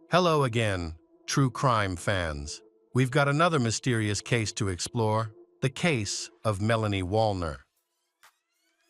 Hello again, true crime fans. We've got another mysterious case to explore, the case of Melanie Wallner.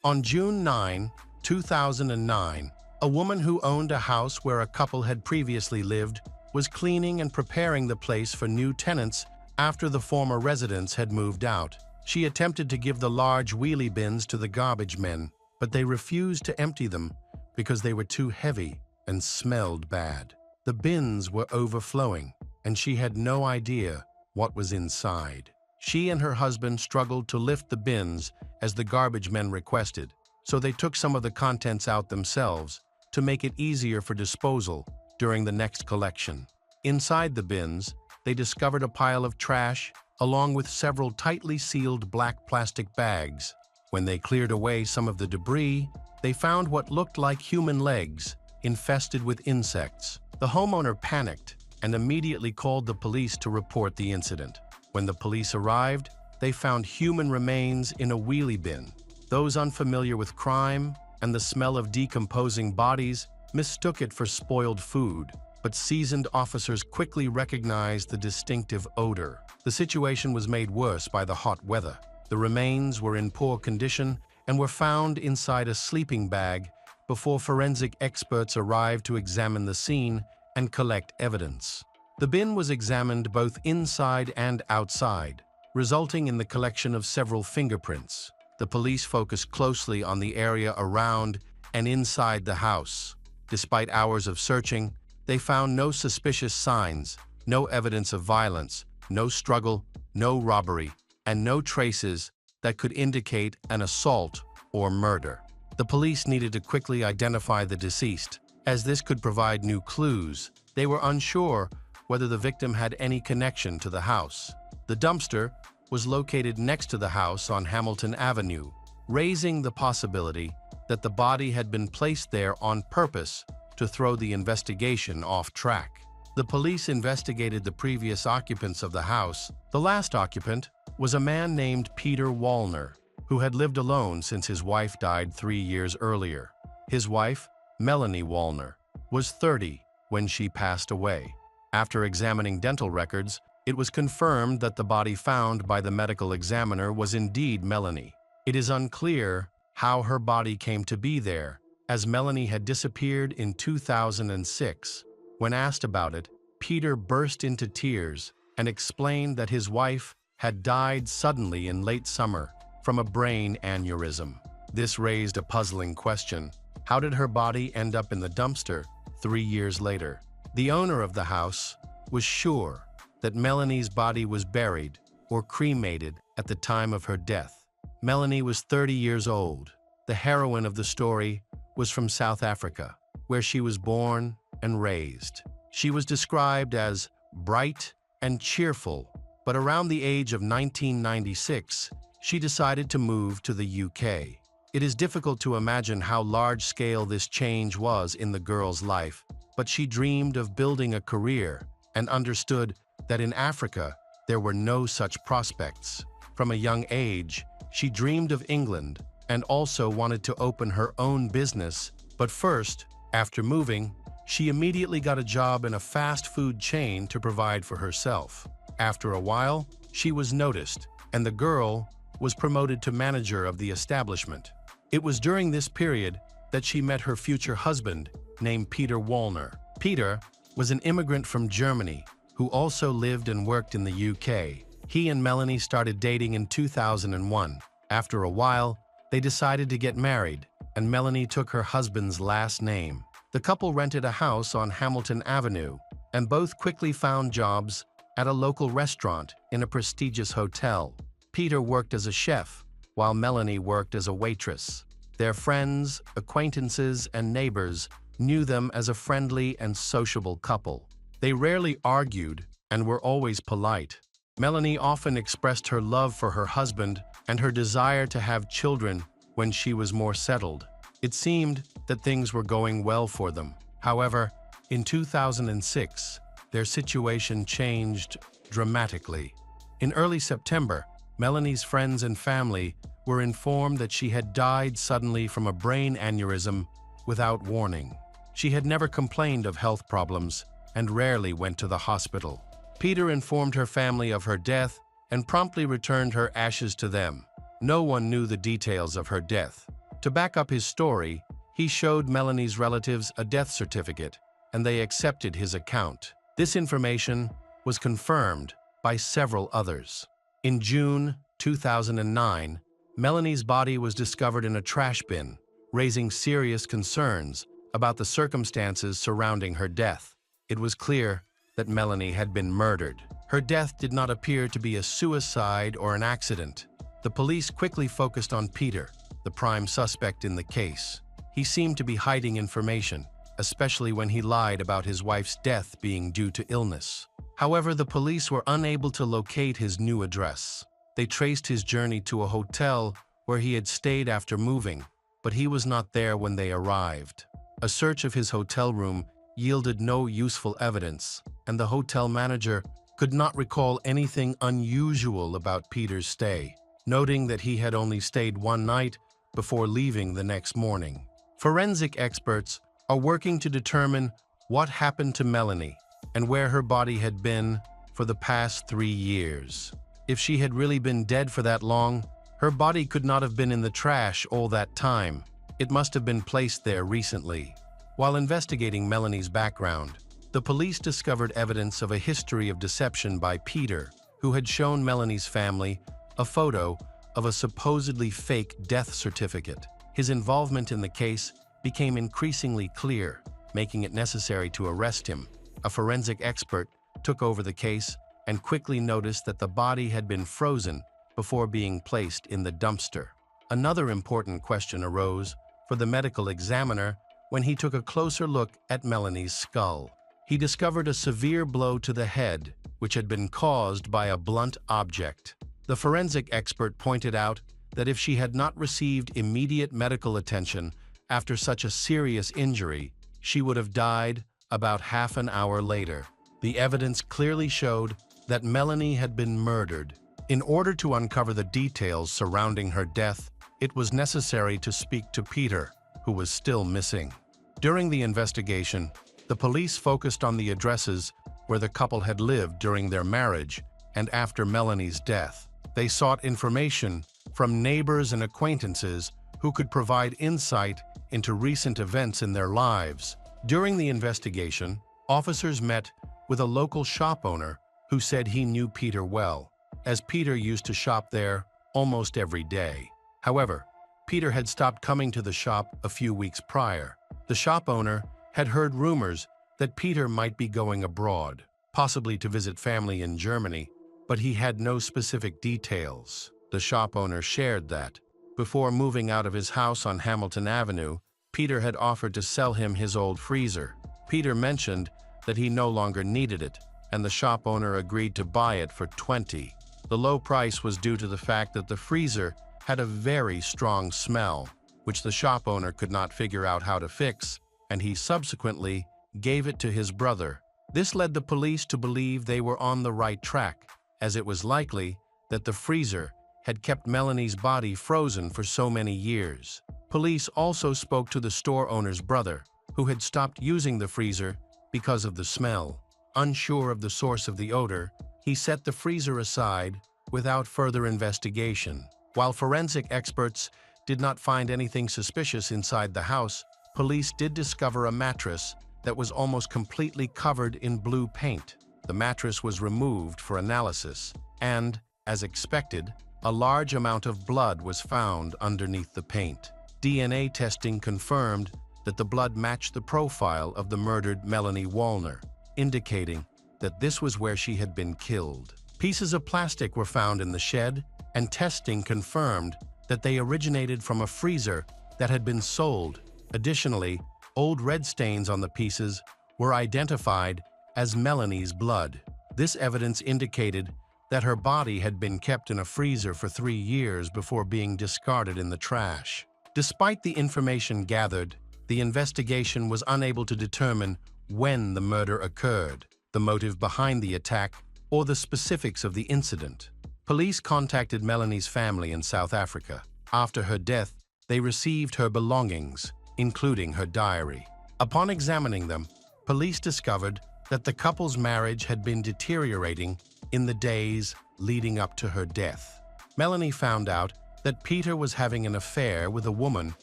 On June 9, 2009, a woman who owned a house where a couple had previously lived was cleaning and preparing the place for new tenants after the former residents had moved out. She attempted to give the large wheelie bins to the garbage men, but they refused to empty them because they were too heavy and smelled bad. The bins were overflowing, and she had no idea what was inside. She and her husband struggled to lift the bins as the garbage men requested, so they took some of the contents out themselves to make it easier for disposal during the next collection. Inside the bins, they discovered a pile of trash along with several tightly sealed black plastic bags. When they cleared away some of the debris, they found what looked like human legs infested with insects. The homeowner panicked and immediately called the police to report the incident. When the police arrived, they found human remains in a wheelie bin. Those unfamiliar with crime and the smell of decomposing bodies mistook it for spoiled food, but seasoned officers quickly recognized the distinctive odor. The situation was made worse by the hot weather. The remains were in poor condition and were found inside a sleeping bag before forensic experts arrived to examine the scene and collect evidence. The bin was examined both inside and outside, resulting in the collection of several fingerprints. The police focused closely on the area around and inside the house. Despite hours of searching, they found no suspicious signs, no evidence of violence, no struggle, no robbery, and no traces that could indicate an assault or murder. The police needed to quickly identify the deceased, as this could provide new clues. They were unsure whether the victim had any connection to the house. The dumpster was located next to the house on Hamilton Avenue, raising the possibility that the body had been placed there on purpose to throw the investigation off track. The police investigated the previous occupants of the house. The last occupant was a man named Peter Wallner, who had lived alone since his wife died 3 years earlier. His wife, Melanie Wallner, was 30 when she passed away. After examining dental records, it was confirmed that the body found by the medical examiner was indeed Melanie. It is unclear how her body came to be there, as Melanie had disappeared in 2006. When asked about it, Peter burst into tears and explained that his wife had died suddenly in late summer from a brain aneurysm. This raised a puzzling question. How did her body end up in the dumpster 3 years later? The owner of the house was sure that Melanie's body was buried or cremated at the time of her death. Melanie was 30 years old. The heroine of the story was from South Africa, where she was born and raised. She was described as bright and cheerful, but around the age of 1996, she decided to move to the UK. It is difficult to imagine how large-scale this change was in the girl's life, but she dreamed of building a career and understood that in Africa there were no such prospects. From a young age, she dreamed of England and also wanted to open her own business, but first, after moving, she immediately got a job in a fast food chain to provide for herself. After a while, she was noticed, and the girl was promoted to manager of the establishment. It was during this period that she met her future husband, named Peter Wallner. Peter was an immigrant from Germany who also lived and worked in the UK. He and Melanie started dating in 2001. After a while, they decided to get married, and Melanie took her husband's last name. The couple rented a house on Hamilton Avenue, and both quickly found jobs at a local restaurant in a prestigious hotel. Peter worked as a chef, while Melanie worked as a waitress. Their friends, acquaintances, and neighbors knew them as a friendly and sociable couple. They rarely argued and were always polite. Melanie often expressed her love for her husband and her desire to have children when she was more settled. It seemed that things were going well for them. However, in 2006, their situation changed dramatically. In early September, Melanie's friends and family were informed that she had died suddenly from a brain aneurysm without warning. She had never complained of health problems and rarely went to the hospital. Peter informed her family of her death and promptly returned her ashes to them. No one knew the details of her death. To back up his story, he showed Melanie's relatives a death certificate, and they accepted his account. This information was confirmed by several others. In June 2009, Melanie's body was discovered in a trash bin, raising serious concerns about the circumstances surrounding her death. It was clear that Melanie had been murdered. Her death did not appear to be a suicide or an accident. The police quickly focused on Peter, the prime suspect in the case. He seemed to be hiding information, especially when he lied about his wife's death being due to illness. However, the police were unable to locate his new address. They traced his journey to a hotel where he had stayed after moving, but he was not there when they arrived. A search of his hotel room yielded no useful evidence, and the hotel manager could not recall anything unusual about Peter's stay, noting that he had only stayed one night before leaving the next morning. Forensic experts are working to determine what happened to Melanie and where her body had been for the past 3 years. If she had really been dead for that long, her body could not have been in the trash all that time. It must have been placed there recently. While investigating Melanie's background, the police discovered evidence of a history of deception by Peter, who had shown Melanie's family a photo of a supposedly fake death certificate. His involvement in the case became increasingly clear, making it necessary to arrest him. A forensic expert took over the case and quickly noticed that the body had been frozen before being placed in the dumpster. Another important question arose for the medical examiner when he took a closer look at Melanie's skull. He discovered a severe blow to the head, which had been caused by a blunt object. The forensic expert pointed out that if she had not received immediate medical attention after such a serious injury, she would have died about half an hour later. The evidence clearly showed that Melanie had been murdered. In order to uncover the details surrounding her death, it was necessary to speak to Peter, who was still missing. During the investigation, the police focused on the addresses where the couple had lived during their marriage and after Melanie's death. They sought information from neighbors and acquaintances who could provide insight into recent events in their lives. During the investigation, officers met with a local shop owner who said he knew Peter well, as Peter used to shop there almost every day. However, Peter had stopped coming to the shop a few weeks prior. The shop owner had heard rumors that Peter might be going abroad, possibly to visit family in Germany, but he had no specific details. The shop owner shared that, before moving out of his house on Hamilton Avenue, Peter had offered to sell him his old freezer. Peter mentioned that he no longer needed it, and the shop owner agreed to buy it for $20. The low price was due to the fact that the freezer had a very strong smell, which the shop owner could not figure out how to fix, and he subsequently gave it to his brother. This led the police to believe they were on the right track, as it was likely that the freezer had kept Melanie's body frozen for so many years. Police also spoke to the store owner's brother, who had stopped using the freezer because of the smell. Unsure of the source of the odor, he set the freezer aside without further investigation. While forensic experts did not find anything suspicious inside the house, police did discover a mattress that was almost completely covered in blue paint. The mattress was removed for analysis, and, as expected, a large amount of blood was found underneath the paint. DNA testing confirmed that the blood matched the profile of the murdered Melanie Wallner, indicating that this was where she had been killed. Pieces of plastic were found in the shed, and testing confirmed that they originated from a freezer that had been sold. Additionally, old red stains on the pieces were identified as Melanie's blood. This evidence indicated that her body had been kept in a freezer for 3 years before being discarded in the trash. Despite the information gathered, the investigation was unable to determine when the murder occurred, the motive behind the attack, or the specifics of the incident. Police contacted Melanie's family in South Africa. After her death, they received her belongings, including her diary. Upon examining them, police discovered that the couple's marriage had been deteriorating in the days leading up to her death. Melanie found out that Peter was having an affair with a woman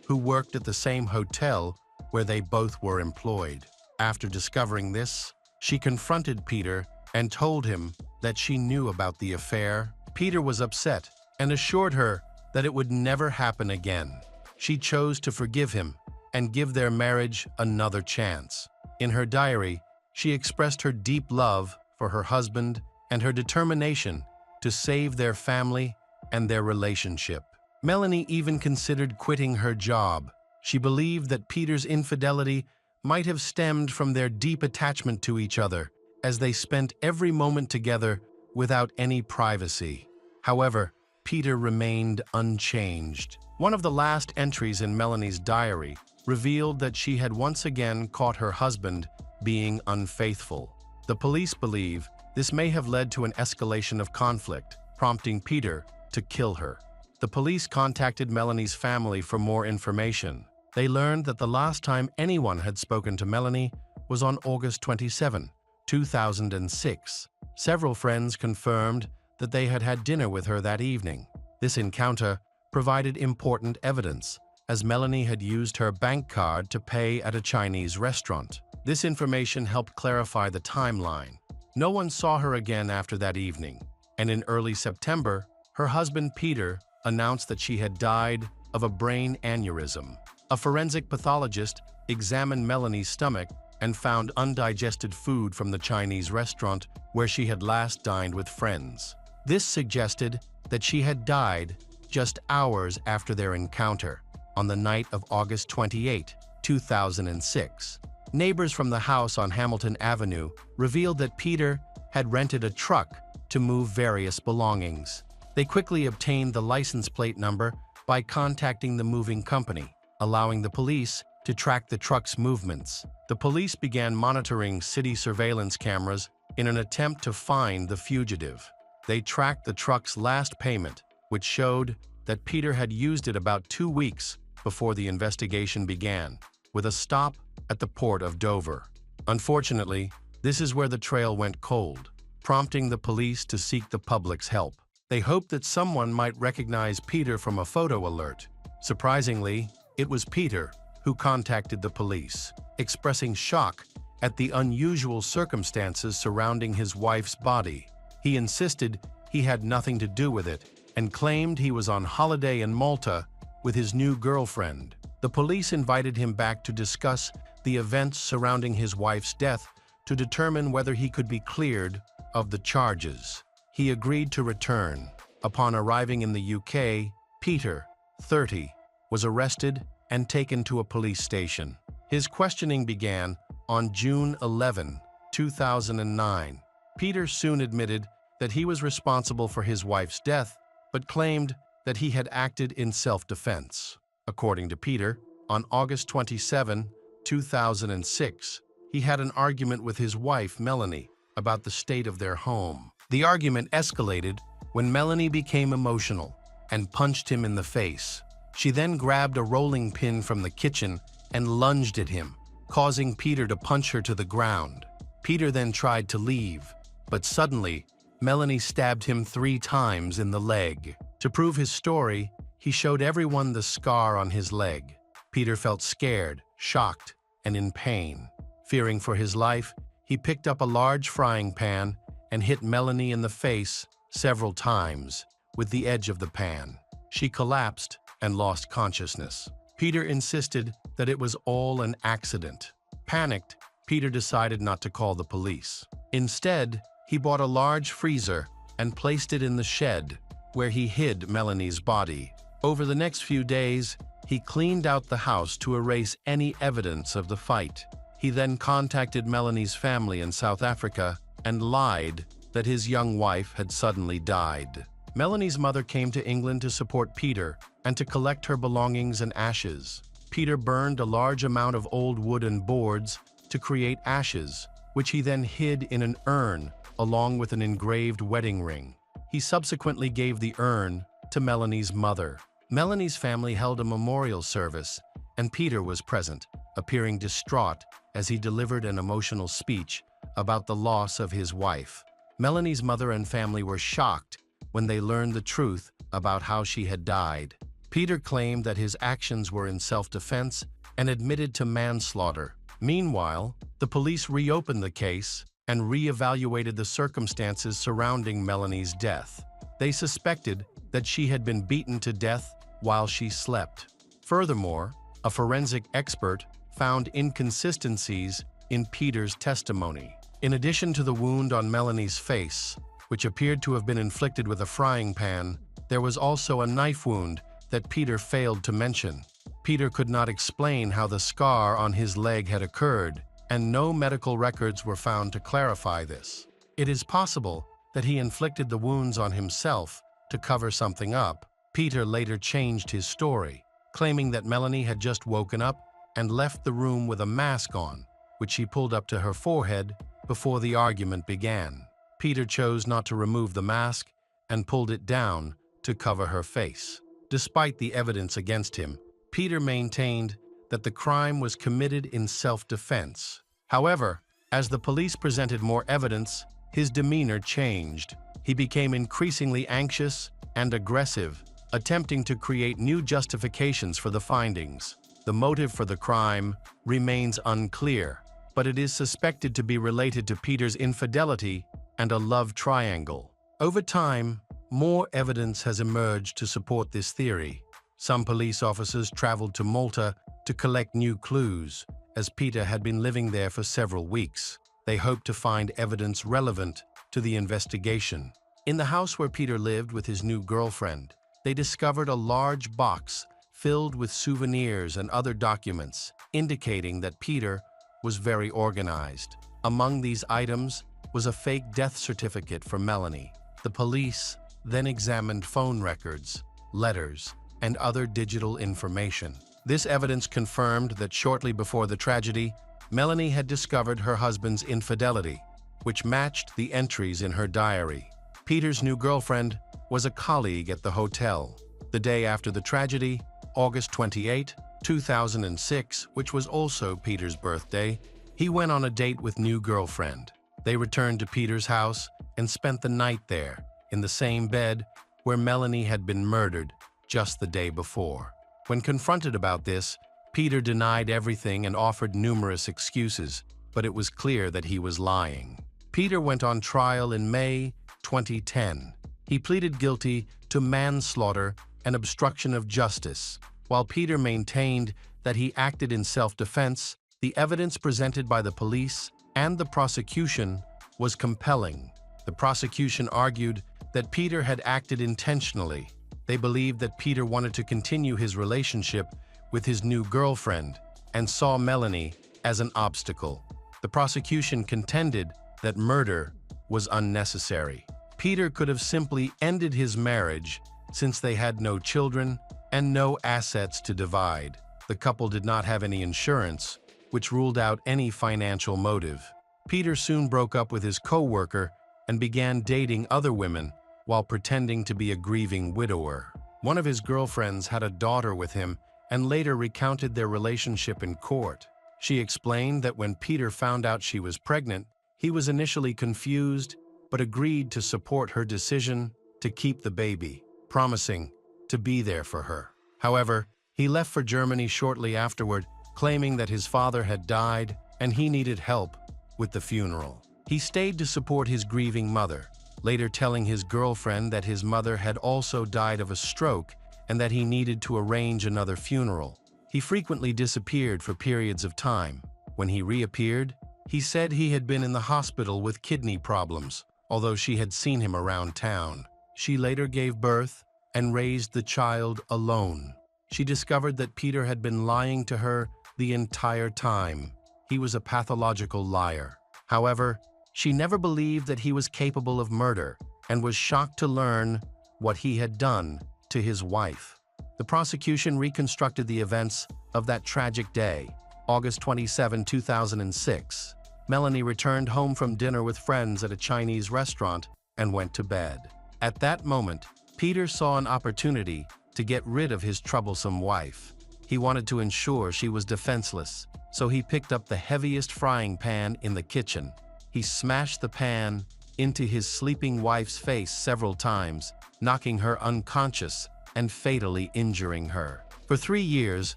who worked at the same hotel where they both were employed. After discovering this, she confronted Peter and told him that she knew about the affair. Peter was upset and assured her that it would never happen again. She chose to forgive him and give their marriage another chance. In her diary, she expressed her deep love for her husband and her determination to save their family and their relationship. Melanie even considered quitting her job. She believed that Peter's infidelity might have stemmed from their deep attachment to each other, as they spent every moment together without any privacy. However, Peter remained unchanged. One of the last entries in Melanie's diary revealed that she had once again caught her husband being unfaithful. The police believe this may have led to an escalation of conflict, prompting Peter to kill her. The police contacted Melanie's family for more information. They learned that the last time anyone had spoken to Melanie was on August 27, 2006. Several friends confirmed that they had had dinner with her that evening. This encounter provided important evidence, as Melanie had used her bank card to pay at a Chinese restaurant. This information helped clarify the timeline. No one saw her again after that evening, and in early September, her husband Peter announced that she had died of a brain aneurysm. A forensic pathologist examined Melanie's stomach and found undigested food from the Chinese restaurant where she had last dined with friends. This suggested that she had died just hours after their encounter, on the night of August 28, 2006. Neighbors from the house on Hamilton Avenue revealed that Peter had rented a truck to move various belongings. They quickly obtained the license plate number by contacting the moving company, allowing the police to track the truck's movements. The police began monitoring city surveillance cameras in an attempt to find the fugitive. They tracked the truck's last payment, which showed that Peter had used it about 2 weeks before the investigation began, with a stop at the port of Dover. Unfortunately, this is where the trail went cold, prompting the police to seek the public's help. They hoped that someone might recognize Peter from a photo alert. Surprisingly, it was Peter who contacted the police, expressing shock at the unusual circumstances surrounding his wife's body. He insisted he had nothing to do with it and claimed he was on holiday in Malta with his new girlfriend. The police invited him back to discuss the events surrounding his wife's death to determine whether he could be cleared of the charges. He agreed to return. Upon arriving in the UK, Peter, 30, was arrested and taken to a police station. His questioning began on June 11, 2009. Peter soon admitted that he was responsible for his wife's death, but claimed that he had acted in self-defense. According to Peter, on August 27, 2006, he had an argument with his wife, Melanie, about the state of their home. The argument escalated when Melanie became emotional and punched him in the face. She then grabbed a rolling pin from the kitchen and lunged at him, causing Peter to punch her to the ground. Peter then tried to leave, but suddenly, Melanie stabbed him 3 times in the leg. To prove his story, he showed everyone the scar on his leg. Peter felt scared, shocked, and in pain. Fearing for his life, he picked up a large frying pan and hit Melanie in the face several times with the edge of the pan. She collapsed and lost consciousness. Peter insisted that it was all an accident. Panicked, Peter decided not to call the police. Instead, he bought a large freezer and placed it in the shed, where he hid Melanie's body. Over the next few days, he cleaned out the house to erase any evidence of the fight. He then contacted Melanie's family in South Africa and lied that his young wife had suddenly died. Melanie's mother came to England to support Peter and to collect her belongings and ashes. Peter burned a large amount of old wood and boards to create ashes, which he then hid in an urn along with an engraved wedding ring. He subsequently gave the urn to Melanie's mother. Melanie's family held a memorial service, and Peter was present, appearing distraught as he delivered an emotional speech about the loss of his wife. Melanie's mother and family were shocked when they learned the truth about how she had died. Peter claimed that his actions were in self-defense and admitted to manslaughter. Meanwhile, the police reopened the case and re-evaluated the circumstances surrounding Melanie's death. They suspected that she had been beaten to death while she slept. Furthermore, a forensic expert found inconsistencies in Peter's testimony. In addition to the wound on Melanie's face, which appeared to have been inflicted with a frying pan, there was also a knife wound that Peter failed to mention. Peter could not explain how the scar on his leg had occurred, and no medical records were found to clarify this. It is possible that he inflicted the wounds on himself to cover something up. Peter later changed his story, claiming that Melanie had just woken up and left the room with a mask on, which she pulled up to her forehead before the argument began. Peter chose not to remove the mask and pulled it down to cover her face. Despite the evidence against him, Peter maintained that the crime was committed in self-defense. However, as the police presented more evidence, his demeanor changed. He became increasingly anxious and aggressive, attempting to create new justifications for the findings. The motive for the crime remains unclear, but it is suspected to be related to Peter's infidelity and a love triangle. Over time, more evidence has emerged to support this theory. Some police officers traveled to Malta to collect new clues, as Peter had been living there for several weeks. They hoped to find evidence relevant to the investigation. In the house where Peter lived with his new girlfriend, they discovered a large box filled with souvenirs and other documents, indicating that Peter was very organized. Among these items was a fake death certificate for Melanie. The police then examined phone records, letters, and other digital information. This evidence confirmed that shortly before the tragedy, Melanie had discovered her husband's infidelity, which matched the entries in her diary. Peter's new girlfriend was a colleague at the hotel. The day after the tragedy, August 28, 2006, which was also Peter's birthday, he went on a date with new girlfriend. They returned to Peter's house and spent the night there, in the same bed where Melanie had been murdered just the day before. When confronted about this, Peter denied everything and offered numerous excuses, but it was clear that he was lying. Peter went on trial in May 2010. He pleaded guilty to manslaughter and obstruction of justice. While Peter maintained that he acted in self-defense, the evidence presented by the police and the prosecution was compelling. The prosecution argued that Peter had acted intentionally. They believed that Peter wanted to continue his relationship with his new girlfriend and saw Melanie as an obstacle. The prosecution contended that murder was unnecessary. Peter could have simply ended his marriage since they had no children and no assets to divide. The couple did not have any insurance, which ruled out any financial motive. Peter soon broke up with his co-worker and began dating other women while pretending to be a grieving widower. One of his girlfriends had a daughter with him and later recounted their relationship in court. She explained that when Peter found out she was pregnant, he was initially confused but agreed to support her decision to keep the baby, promising to be there for her. However, he left for Germany shortly afterward, claiming that his father had died and he needed help with the funeral. He stayed to support his grieving mother, later telling his girlfriend that his mother had also died of a stroke and that he needed to arrange another funeral. He frequently disappeared for periods of time. When he reappeared, he said he had been in the hospital with kidney problems, although she had seen him around town. She later gave birth and raised the child alone. She discovered that Peter had been lying to her the entire time. He was a pathological liar. However, she never believed that he was capable of murder and was shocked to learn what he had done to his wife. The prosecution reconstructed the events of that tragic day, August 27, 2006. Melanie returned home from dinner with friends at a Chinese restaurant and went to bed. At that moment, Peter saw an opportunity to get rid of his troublesome wife. He wanted to ensure she was defenseless, so he picked up the heaviest frying pan in the kitchen. He smashed the pan into his sleeping wife's face several times, knocking her unconscious and fatally injuring her. For 3 years,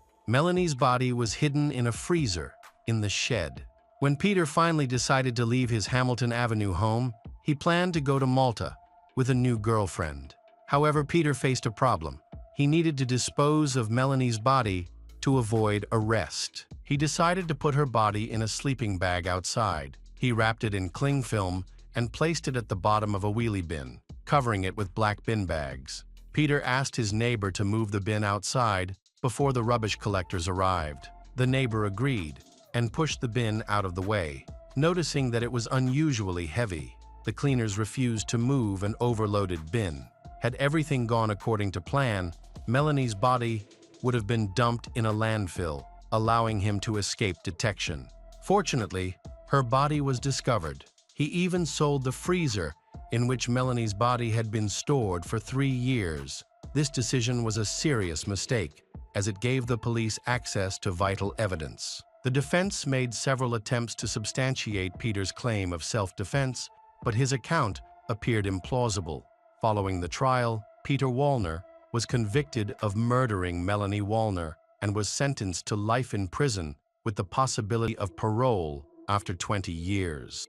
Melanie's body was hidden in a freezer in the shed. When Peter finally decided to leave his Hamilton Avenue home, he planned to go to Malta with a new girlfriend. However, Peter faced a problem. He needed to dispose of Melanie's body to avoid arrest. He decided to put her body in a sleeping bag outside. He wrapped it in cling film and placed it at the bottom of a wheelie bin, covering it with black bin bags. Peter asked his neighbor to move the bin outside before the rubbish collectors arrived. The neighbor agreed and pushed the bin out of the way. Noticing that it was unusually heavy, the cleaners refused to move an overloaded bin. Had everything gone according to plan, Melanie's body would have been dumped in a landfill, allowing him to escape detection. Fortunately, her body was discovered. He even sold the freezer in which Melanie's body had been stored for 3 years. This decision was a serious mistake, as it gave the police access to vital evidence. The defense made several attempts to substantiate Peter's claim of self-defense, but his account appeared implausible. Following the trial, Peter Wallner was convicted of murdering Melanie Wallner and was sentenced to life in prison with the possibility of parole after 20 years.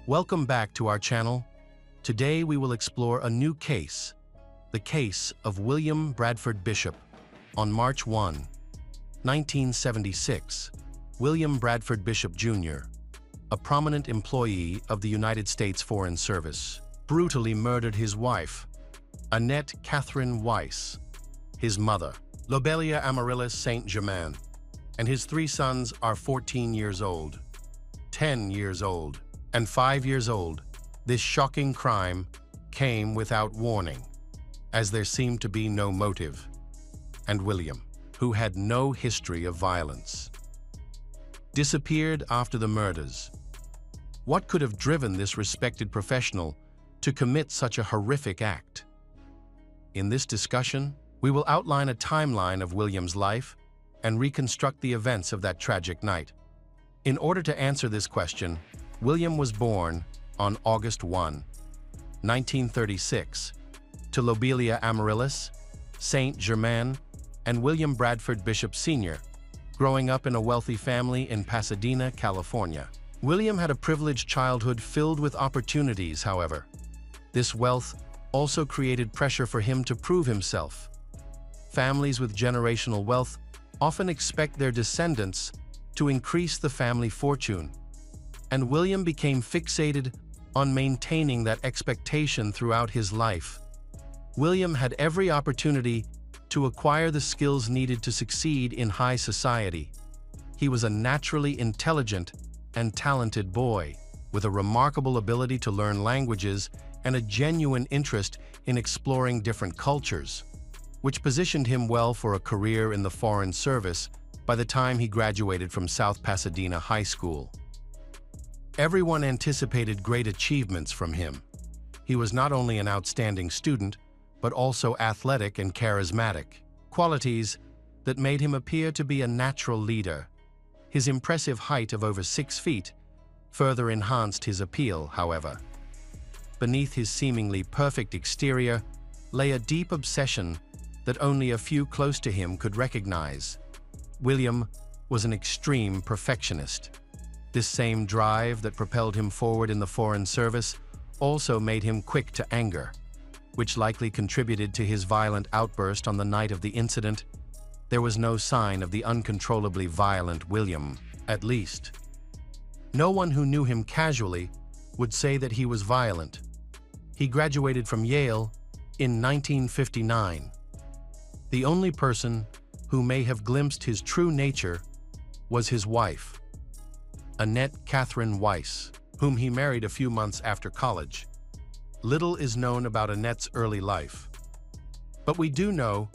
Welcome back to our channel. Today we will explore a new case, the case of William Bradford Bishop. On March 1, 1976, William Bradford Bishop Jr., a prominent employee of the United States Foreign Service, brutally murdered his wife, Annette Catherine Weiss, his mother, Lobelia Amaryllis Saint Germain, and his 3 sons are 14 years old, 10 years old, and 5 years old. This shocking crime came without warning, as there seemed to be no motive, and William, who had no history of violence, disappeared after the murders. What could have driven this respected professional to commit such a horrific act? In this discussion, we will outline a timeline of William's life and reconstruct the events of that tragic night. In order to answer this question, William was born on August 1, 1936, to Lobelia Amaryllis, Saint Germain, and William Bradford Bishop Sr., growing up in a wealthy family in Pasadena, California. William had a privileged childhood filled with opportunities, however. This wealth also created pressure for him to prove himself. Families with generational wealth often expect their descendants to increase the family fortune, and William became fixated on maintaining that expectation throughout his life. William had every opportunity to acquire the skills needed to succeed in high society. He was a naturally intelligent and talented boy, with a remarkable ability to learn languages and a genuine interest in exploring different cultures, which positioned him well for a career in the Foreign Service by the time he graduated from South Pasadena High School. Everyone anticipated great achievements from him. He was not only an outstanding student, but also athletic and charismatic, qualities that made him appear to be a natural leader. His impressive height of over 6 feet further enhanced his appeal, however. Beneath his seemingly perfect exterior lay a deep obsession that only a few close to him could recognize. William was an extreme perfectionist. This same drive that propelled him forward in the Foreign Service also made him quick to anger, which likely contributed to his violent outburst on the night of the incident. There was no sign of the uncontrollably violent William, at least. No one who knew him casually would say that he was violent. He graduated from Yale in 1959. The only person who may have glimpsed his true nature was his wife, Annette Catherine Weiss, whom he married a few months after college. Little is known about Annette's early life, but we do know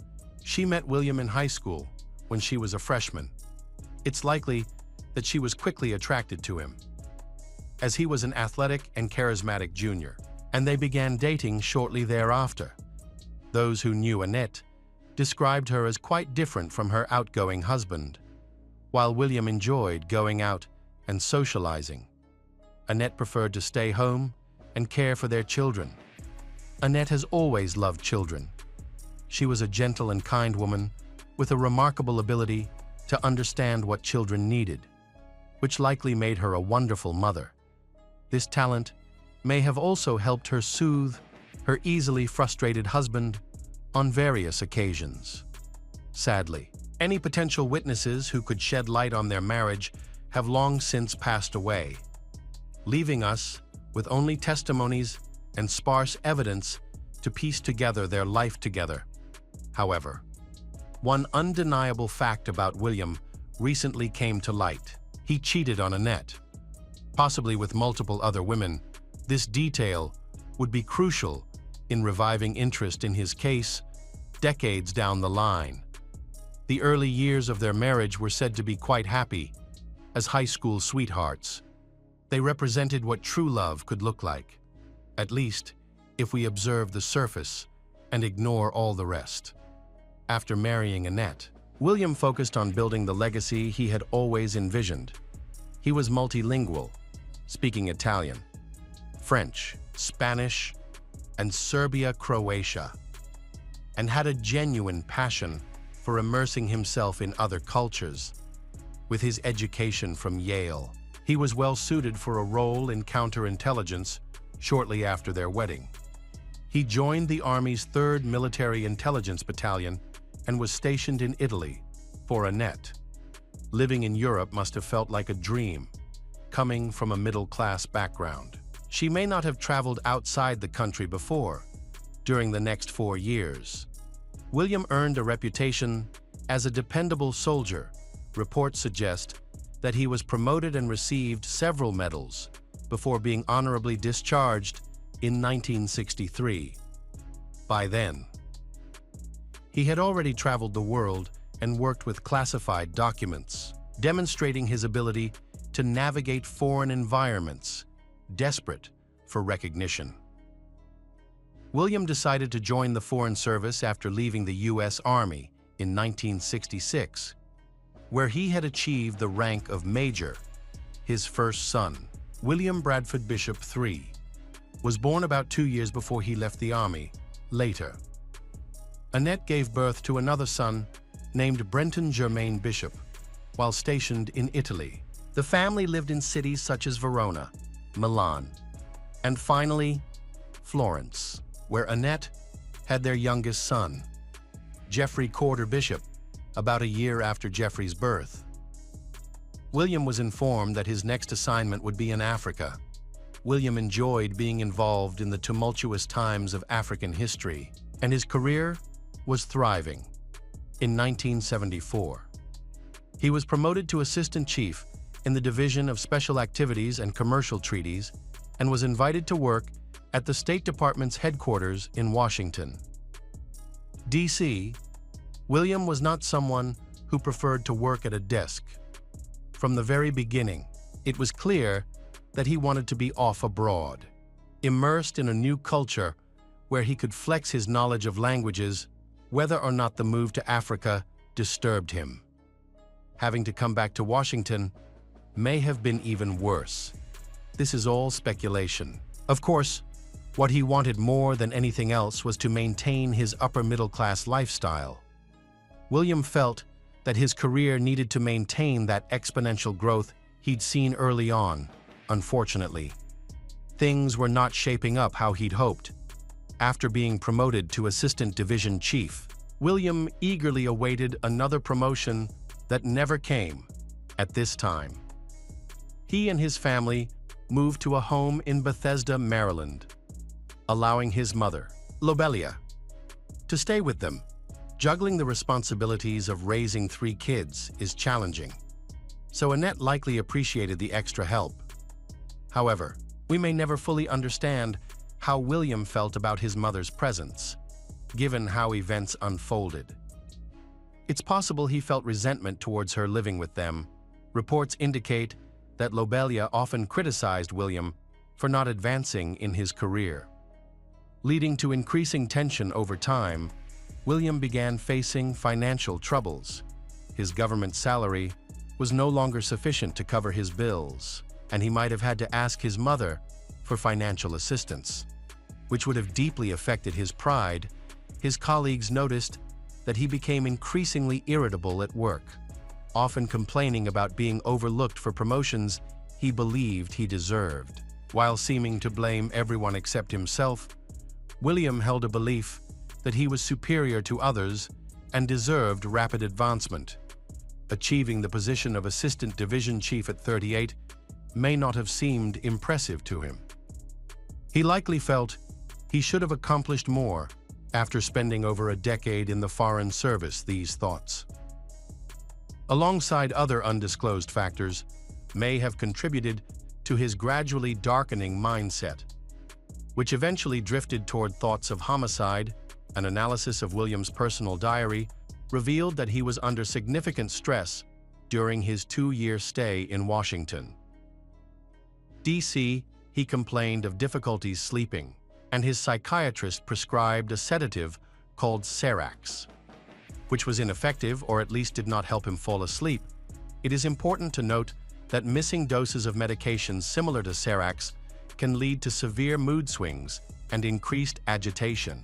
She met William in high school when she was a freshman. It's likely that she was quickly attracted to him, as he was an athletic and charismatic junior, and they began dating shortly thereafter. Those who knew Annette described her as quite different from her outgoing husband. While William enjoyed going out and socializing, Annette preferred to stay home and care for their children. Annette has always loved children. She was a gentle and kind woman with a remarkable ability to understand what children needed, which likely made her a wonderful mother. This talent may have also helped her soothe her easily frustrated husband on various occasions. Sadly, any potential witnesses who could shed light on their marriage have long since passed away, leaving us with only testimonies and sparse evidence to piece together their life together. However, one undeniable fact about William recently came to light. He cheated on Annette, possibly with multiple other women. This detail would be crucial in reviving interest in his case decades down the line. The early years of their marriage were said to be quite happy, as high school sweethearts. They represented what true love could look like, at least if we observe the surface and ignore all the rest. After marrying Annette, William focused on building the legacy he had always envisioned. He was multilingual, speaking Italian, French, Spanish, and Serbia-Croatia, and had a genuine passion for immersing himself in other cultures. With his education from Yale, he was well suited for a role in counterintelligence shortly after their wedding. He joined the Army's 3rd Military Intelligence Battalion and was stationed in Italy. For Annette, living in Europe must have felt like a dream, coming from a middle-class background. She may not have traveled outside the country before. During the next 4 years, William earned a reputation as a dependable soldier. Reports suggest that he was promoted and received several medals before being honorably discharged in 1963. By then, he had already traveled the world and worked with classified documents, demonstrating his ability to navigate foreign environments, desperate for recognition. William decided to join the Foreign Service after leaving the U.S. Army in 1966, where he had achieved the rank of Major. His first son, William Bradford Bishop III, was born about 2 years before he left the Army. Later, Annette gave birth to another son named Brenton Germain Bishop while stationed in Italy. The family lived in cities such as Verona, Milan, and finally, Florence, where Annette had their youngest son, Geoffrey Corder Bishop, about a year after Geoffrey's birth. William was informed that his next assignment would be in Africa. William enjoyed being involved in the tumultuous times of African history, and his career was thriving. In 1974, he was promoted to Assistant Chief in the Division of Special Activities and Commercial Treaties and was invited to work at the State Department's headquarters in Washington, D.C. William was not someone who preferred to work at a desk. From the very beginning, it was clear that he wanted to be off abroad, immersed in a new culture where he could flex his knowledge of languages, whether or not the move to Africa disturbed him. Having to come back to Washington may have been even worse. This is all speculation. Of course, what he wanted more than anything else was to maintain his upper-middle-class lifestyle. William felt that his career needed to maintain that exponential growth he'd seen early on. Unfortunately, things were not shaping up how he'd hoped. After being promoted to Assistant Division Chief, William eagerly awaited another promotion that never came. At this time, he and his family moved to a home in Bethesda, Maryland, allowing his mother, Lobelia, to stay with them. Juggling the responsibilities of raising 3 kids is challenging, so Annette likely appreciated the extra help. However, we may never fully understand how William felt about his mother's presence, given how events unfolded. It's possible he felt resentment towards her living with them. Reports indicate that Lobelia often criticized William for not advancing in his career. Leading to increasing tension over time, William began facing financial troubles. His government salary was no longer sufficient to cover his bills, and he might have had to ask his mother for financial assistance, which would have deeply affected his pride. His colleagues noticed that he became increasingly irritable at work, often complaining about being overlooked for promotions he believed he deserved. While seeming to blame everyone except himself, William held a belief that he was superior to others and deserved rapid advancement. Achieving the position of assistant division chief at 38 may not have seemed impressive to him. He likely felt he should have accomplished more after spending over a decade in the Foreign Service. These thoughts, alongside other undisclosed factors, may have contributed to his gradually darkening mindset, which eventually drifted toward thoughts of homicide. An analysis of William's personal diary revealed that he was under significant stress during his 2-year stay in Washington, D.C. He complained of difficulties sleeping, and his psychiatrist prescribed a sedative called Serax, which was ineffective or at least did not help him fall asleep. It is important to note that missing doses of medications similar to Serax can lead to severe mood swings and increased agitation,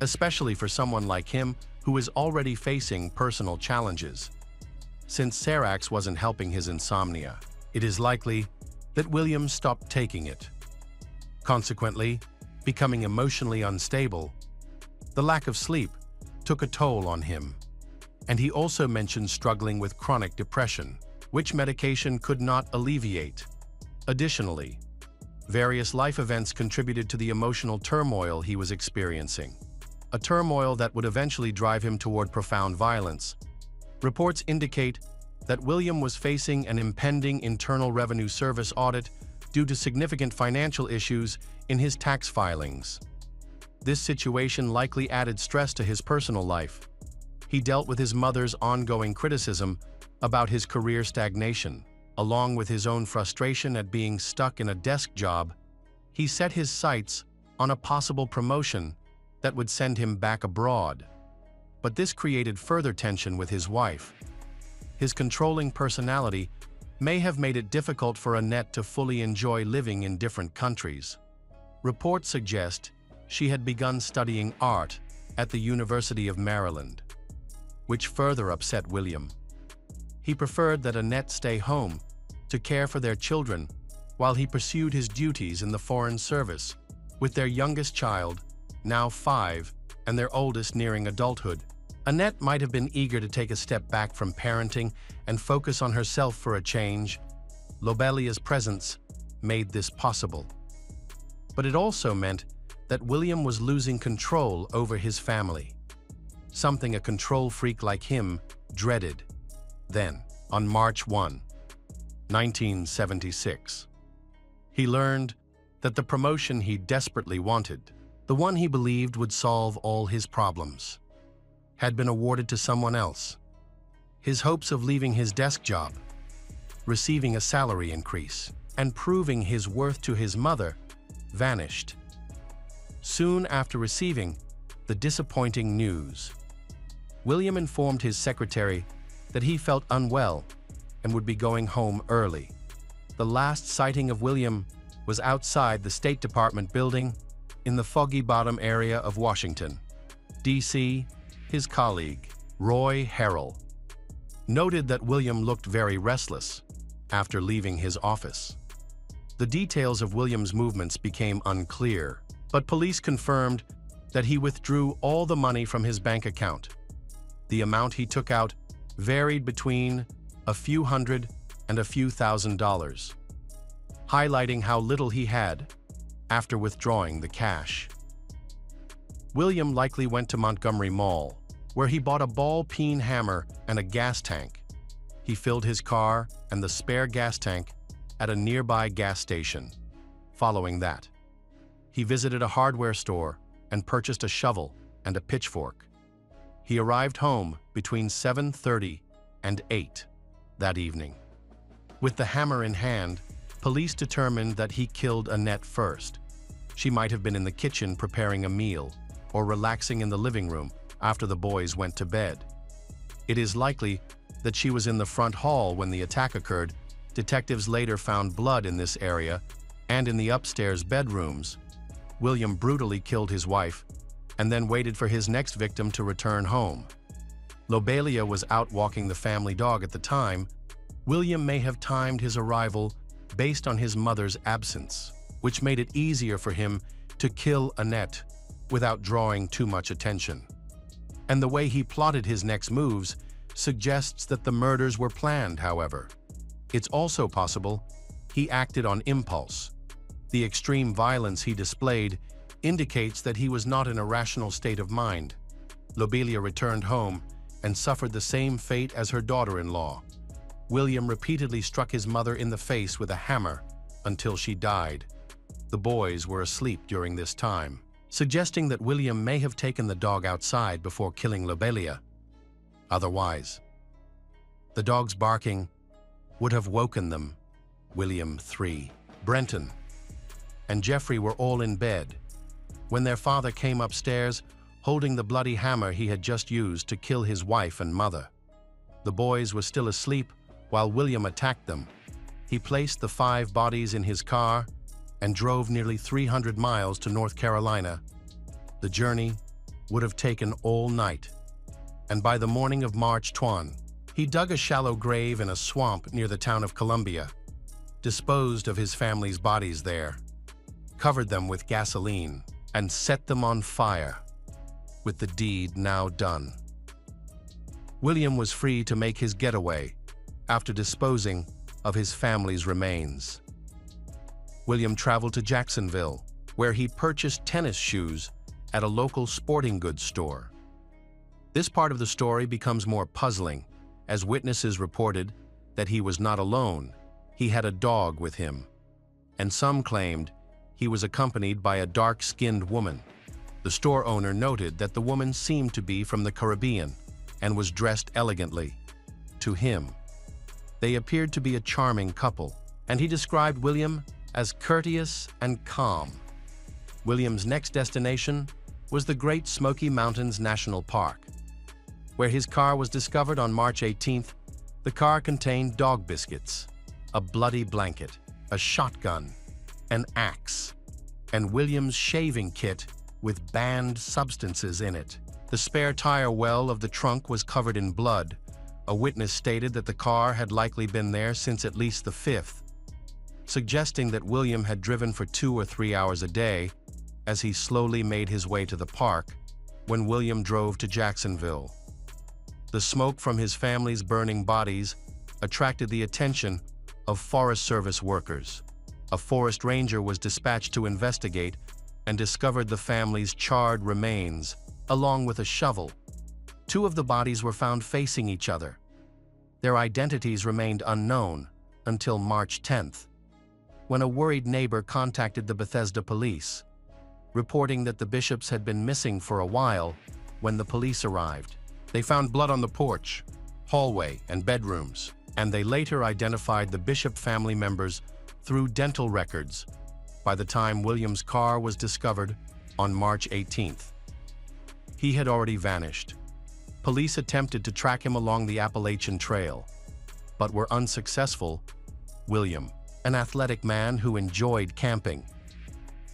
especially for someone like him who is already facing personal challenges. Since Serax wasn't helping his insomnia, it is likely that William stopped taking it, consequently becoming emotionally unstable. The lack of sleep took a toll on him, and he also mentioned struggling with chronic depression, which medication could not alleviate. Additionally, various life events contributed to the emotional turmoil he was experiencing, a turmoil that would eventually drive him toward profound violence. Reports indicate that William was facing an impending Internal Revenue Service audit due to significant financial issues in his tax filings. This situation likely added stress to his personal life. He dealt with his mother's ongoing criticism about his career stagnation, along with his own frustration at being stuck in a desk job. He set his sights on a possible promotion that would send him back abroad. But this created further tension with his wife. His controlling personality may have made it difficult for Annette to fully enjoy living in different countries. Reports suggest she had begun studying art at the University of Maryland, which further upset William. He preferred that Annette stay home to care for their children while he pursued his duties in the Foreign Service, with their youngest child, now 5, and their oldest nearing adulthood. Annette might have been eager to take a step back from parenting and focus on herself for a change. Lobelia's presence made this possible. But it also meant that William was losing control over his family, something a control freak like him dreaded. Then, on March 1, 1976, he learned that the promotion he desperately wanted, the one he believed would solve all his problems, had been awarded to someone else. His hopes of leaving his desk job, receiving a salary increase, and proving his worth to his mother vanished. Soon after receiving the disappointing news, William informed his secretary that he felt unwell and would be going home early. The last sighting of William was outside the State Department building in the Foggy Bottom area of Washington, D.C. His colleague, Roy Harrell, noted that William looked very restless after leaving his office. The details of William's movements became unclear, but police confirmed that he withdrew all the money from his bank account. The amount he took out varied between a few hundred and a few $1,000s, highlighting how little he had after withdrawing the cash. William likely went to Montgomery Mall, where he bought a ball-peen hammer and a gas tank. He filled his car and the spare gas tank at a nearby gas station. Following that, he visited a hardware store and purchased a shovel and a pitchfork. He arrived home between 7:30 and 8 that evening. With the hammer in hand, police determined that he killed Annette first. She might have been in the kitchen preparing a meal or relaxing in the living room after the boys went to bed. It is likely that she was in the front hall when the attack occurred. Detectives later found blood in this area and in the upstairs bedrooms. William brutally killed his wife and then waited for his next victim to return home. Lobelia was out walking the family dog at the time. William may have timed his arrival based on his mother's absence, which made it easier for him to kill Annette without drawing too much attention. And the way he plotted his next moves suggests that the murders were planned, however. It's also possible he acted on impulse. The extreme violence he displayed indicates that he was not in a rational state of mind. Lobelia returned home and suffered the same fate as her daughter-in-law. William repeatedly struck his mother in the face with a hammer until she died. The boys were asleep during this time, suggesting that William may have taken the dog outside before killing Lobelia. Otherwise, the dog's barking would have woken them. William 3. Brenton and Jeffrey were all in bed when their father came upstairs holding the bloody hammer he had just used to kill his wife and mother. The boys were still asleep while William attacked them. He placed the 5 bodies in his car and drove nearly 300 miles to North Carolina. The journey would have taken all night, and by the morning of March 20, he dug a shallow grave in a swamp near the town of Columbia, disposed of his family's bodies there, covered them with gasoline, and set them on fire, with the deed now done. William was free to make his getaway after disposing of his family's remains. William traveled to Jacksonville, where he purchased tennis shoes at a local sporting goods store. This part of the story becomes more puzzling, as witnesses reported that he was not alone. He had a dog with him, and some claimed he was accompanied by a dark-skinned woman. The store owner noted that the woman seemed to be from the Caribbean and was dressed elegantly. To him, they appeared to be a charming couple, and he described William as courteous and calm. William's next destination was the Great Smoky Mountains National Park, where his car was discovered on March 18th. The car contained dog biscuits, a bloody blanket, a shotgun, an axe, and William's shaving kit with banned substances in it. The spare tire well of the trunk was covered in blood. A witness stated that the car had likely been there since at least the 5th, suggesting that William had driven for 2 or 3 hours a day as he slowly made his way to the park when William drove to Jacksonville. The smoke from his family's burning bodies attracted the attention of Forest Service workers. A forest ranger was dispatched to investigate and discovered the family's charred remains, along with a shovel. 2 of the bodies were found facing each other. Their identities remained unknown until March 10th, when a worried neighbor contacted the Bethesda police, reporting that the Bishops had been missing for a while. When the police arrived, they found blood on the porch, hallway, and bedrooms, and they later identified the Bishop family members through dental records. By the time William's car was discovered on March 18th, he had already vanished. Police attempted to track him along the Appalachian Trail, but were unsuccessful. William, an athletic man who enjoyed camping,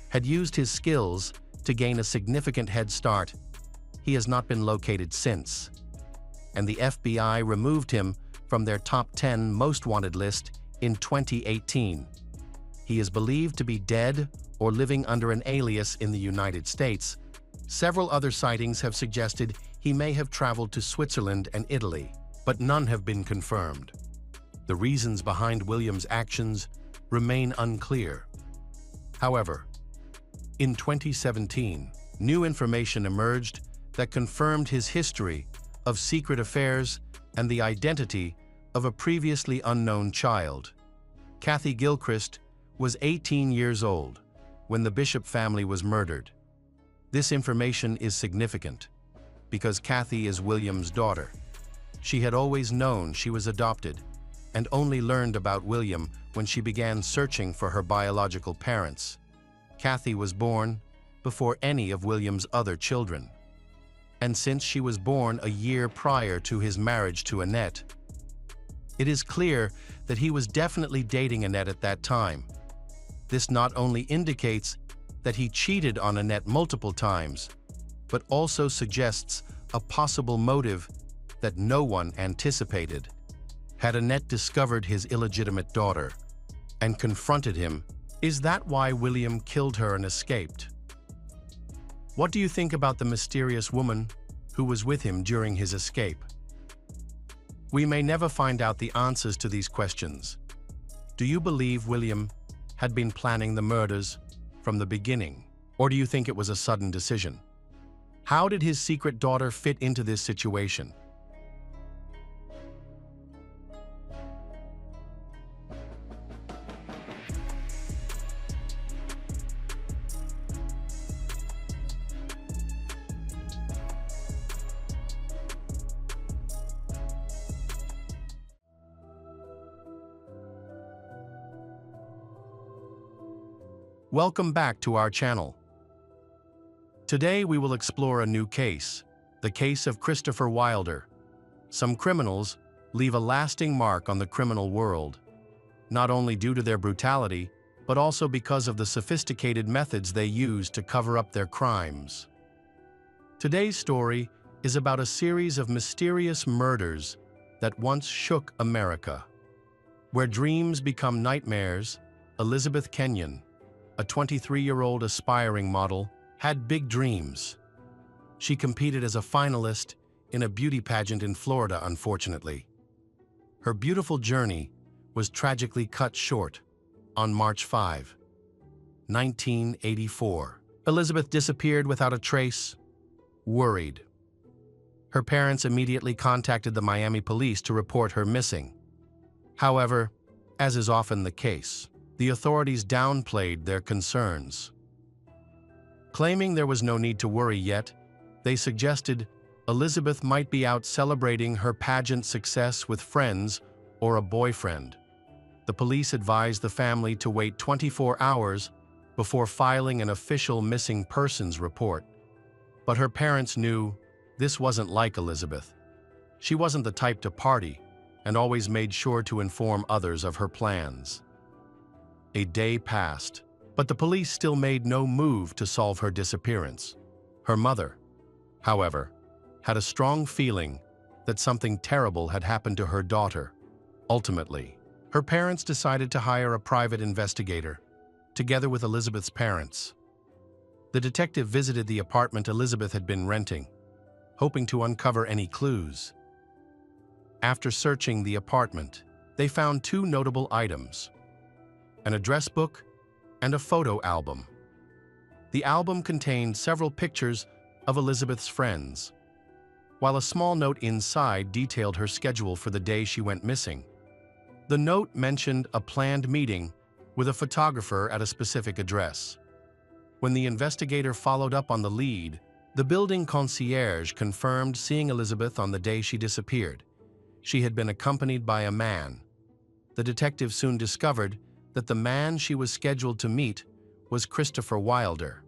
had used his skills to gain a significant head start. He has not been located since, and the FBI removed him from their top 10 most wanted list in 2018. He is believed to be dead or living under an alias in the United States. Several other sightings have suggested he may have traveled to Switzerland and Italy, but none have been confirmed. The reasons behind William's actions remain unclear. However, in 2017, new information emerged that confirmed his history of secret affairs and the identity of a previously unknown child. Kathy Gilchrist was 18 years old when the Bishop family was murdered. This information is significant. because Kathy is William's daughter. She had always known she was adopted and only learned about William when she began searching for her biological parents. Kathy was born before any of William's other children. And since she was born a year prior to his marriage to Annette, it is clear that he was definitely dating Annette at that time. This not only indicates that he cheated on Annette multiple times, but also suggests a possible motive that no one anticipated. Had Annette discovered his illegitimate daughter and confronted him, is that why William killed her and escaped? What do you think about the mysterious woman who was with him during his escape? We may never find out the answers to these questions. Do you believe William had been planning the murders from the beginning, or do you think it was a sudden decision? How did his secret daughter fit into this situation? Welcome back to our channel. Today we will explore a new case, the case of Christopher Wilder. Some criminals leave a lasting mark on the criminal world, not only due to their brutality, but also because of the sophisticated methods they use to cover up their crimes. Today's story is about a series of mysterious murders that once shook America. Where dreams become nightmares, Elizabeth Kenyon, a 23-year-old aspiring model, had big dreams. She competed as a finalist in a beauty pageant in Florida, unfortunately. Her beautiful journey was tragically cut short on March 5, 1984. Elizabeth disappeared without a trace, worried. Her parents immediately contacted the Miami police to report her missing. However, as is often the case, the authorities downplayed their concerns. Claiming there was no need to worry yet, they suggested Elizabeth might be out celebrating her pageant success with friends or a boyfriend. The police advised the family to wait 24 hours before filing an official missing persons report. But her parents knew this wasn't like Elizabeth. She wasn't the type to party and always made sure to inform others of her plans. A day passed, but the police still made no move to solve her disappearance. Her mother, however, had a strong feeling that something terrible had happened to her daughter. Ultimately, her parents decided to hire a private investigator, together with Elizabeth's parents. The detective visited the apartment Elizabeth had been renting, hoping to uncover any clues. After searching the apartment, they found two notable items: an address book and a photo album. The album contained several pictures of Elizabeth's friends, while a small note inside detailed her schedule for the day she went missing. The note mentioned a planned meeting with a photographer at a specific address. When the investigator followed up on the lead, the building concierge confirmed seeing Elizabeth on the day she disappeared. She had been accompanied by a man. The detective soon discovered that the man she was scheduled to meet was Christopher Wilder.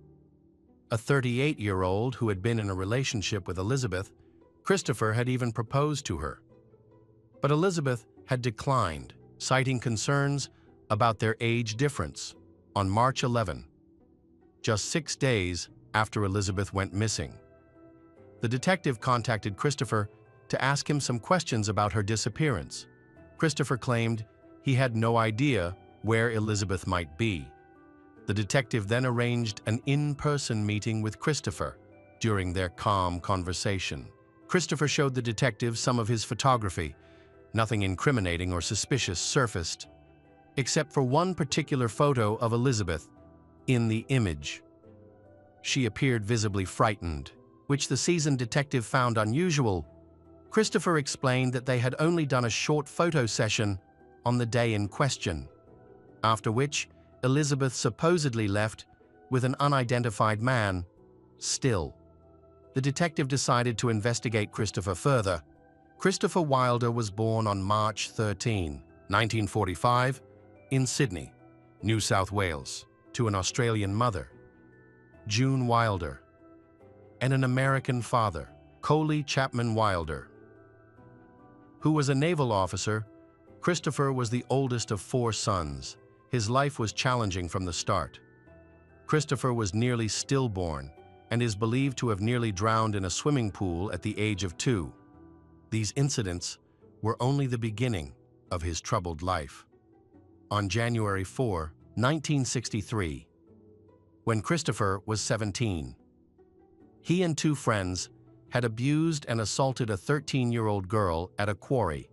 A 38-year-old who had been in a relationship with Elizabeth, Christopher had even proposed to her. But Elizabeth had declined, citing concerns about their age difference, on March 11, just 6 days after Elizabeth went missing. The detective contacted Christopher to ask him some questions about her disappearance. Christopher claimed he had no idea where Elizabeth might be. The detective then arranged an in-person meeting with Christopher. During their calm conversation, Christopher showed the detective some of his photography. Nothing incriminating or suspicious surfaced, except for one particular photo of Elizabeth. In the image, she appeared visibly frightened, which the seasoned detective found unusual. Christopher explained that they had only done a short photo session on the day in question, after which Elizabeth supposedly left with an unidentified man. Still, the detective decided to investigate Christopher further. Christopher Wilder was born on March 13, 1945, in Sydney, New South Wales, to an Australian mother, June Wilder, and an American father, Coley Chapman Wilder. Who was a naval officer, Christopher was the oldest of 4 sons. His life was challenging from the start. Christopher was nearly stillborn and is believed to have nearly drowned in a swimming pool at the age of 2. These incidents were only the beginning of his troubled life. On January 4, 1963, when Christopher was 17, he and 2 friends had abused and assaulted a 13-year-old girl at a quarry,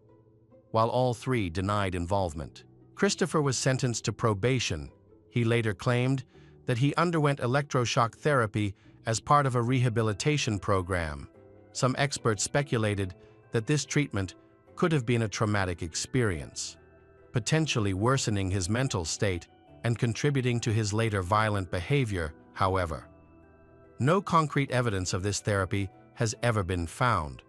while all 3 denied involvement. Christopher was sentenced to probation. He later claimed that he underwent electroshock therapy as part of a rehabilitation program. Some experts speculated that this treatment could have been a traumatic experience, potentially worsening his mental state and contributing to his later violent behavior. However, no concrete evidence of this therapy has ever been found.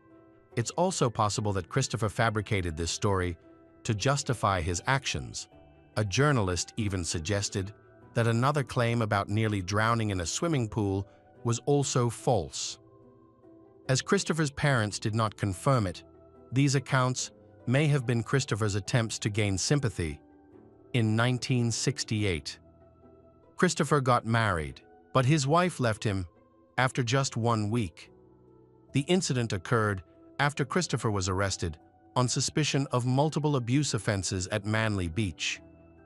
It's also possible that Christopher fabricated this story to justify his actions. A journalist even suggested that another claim about nearly drowning in a swimming pool was also false. As Christopher's parents did not confirm it, these accounts may have been Christopher's attempts to gain sympathy. In 1968, Christopher got married, but his wife left him after just 1 week. The incident occurred after Christopher was arrested on suspicion of multiple abuse offenses at Manly Beach,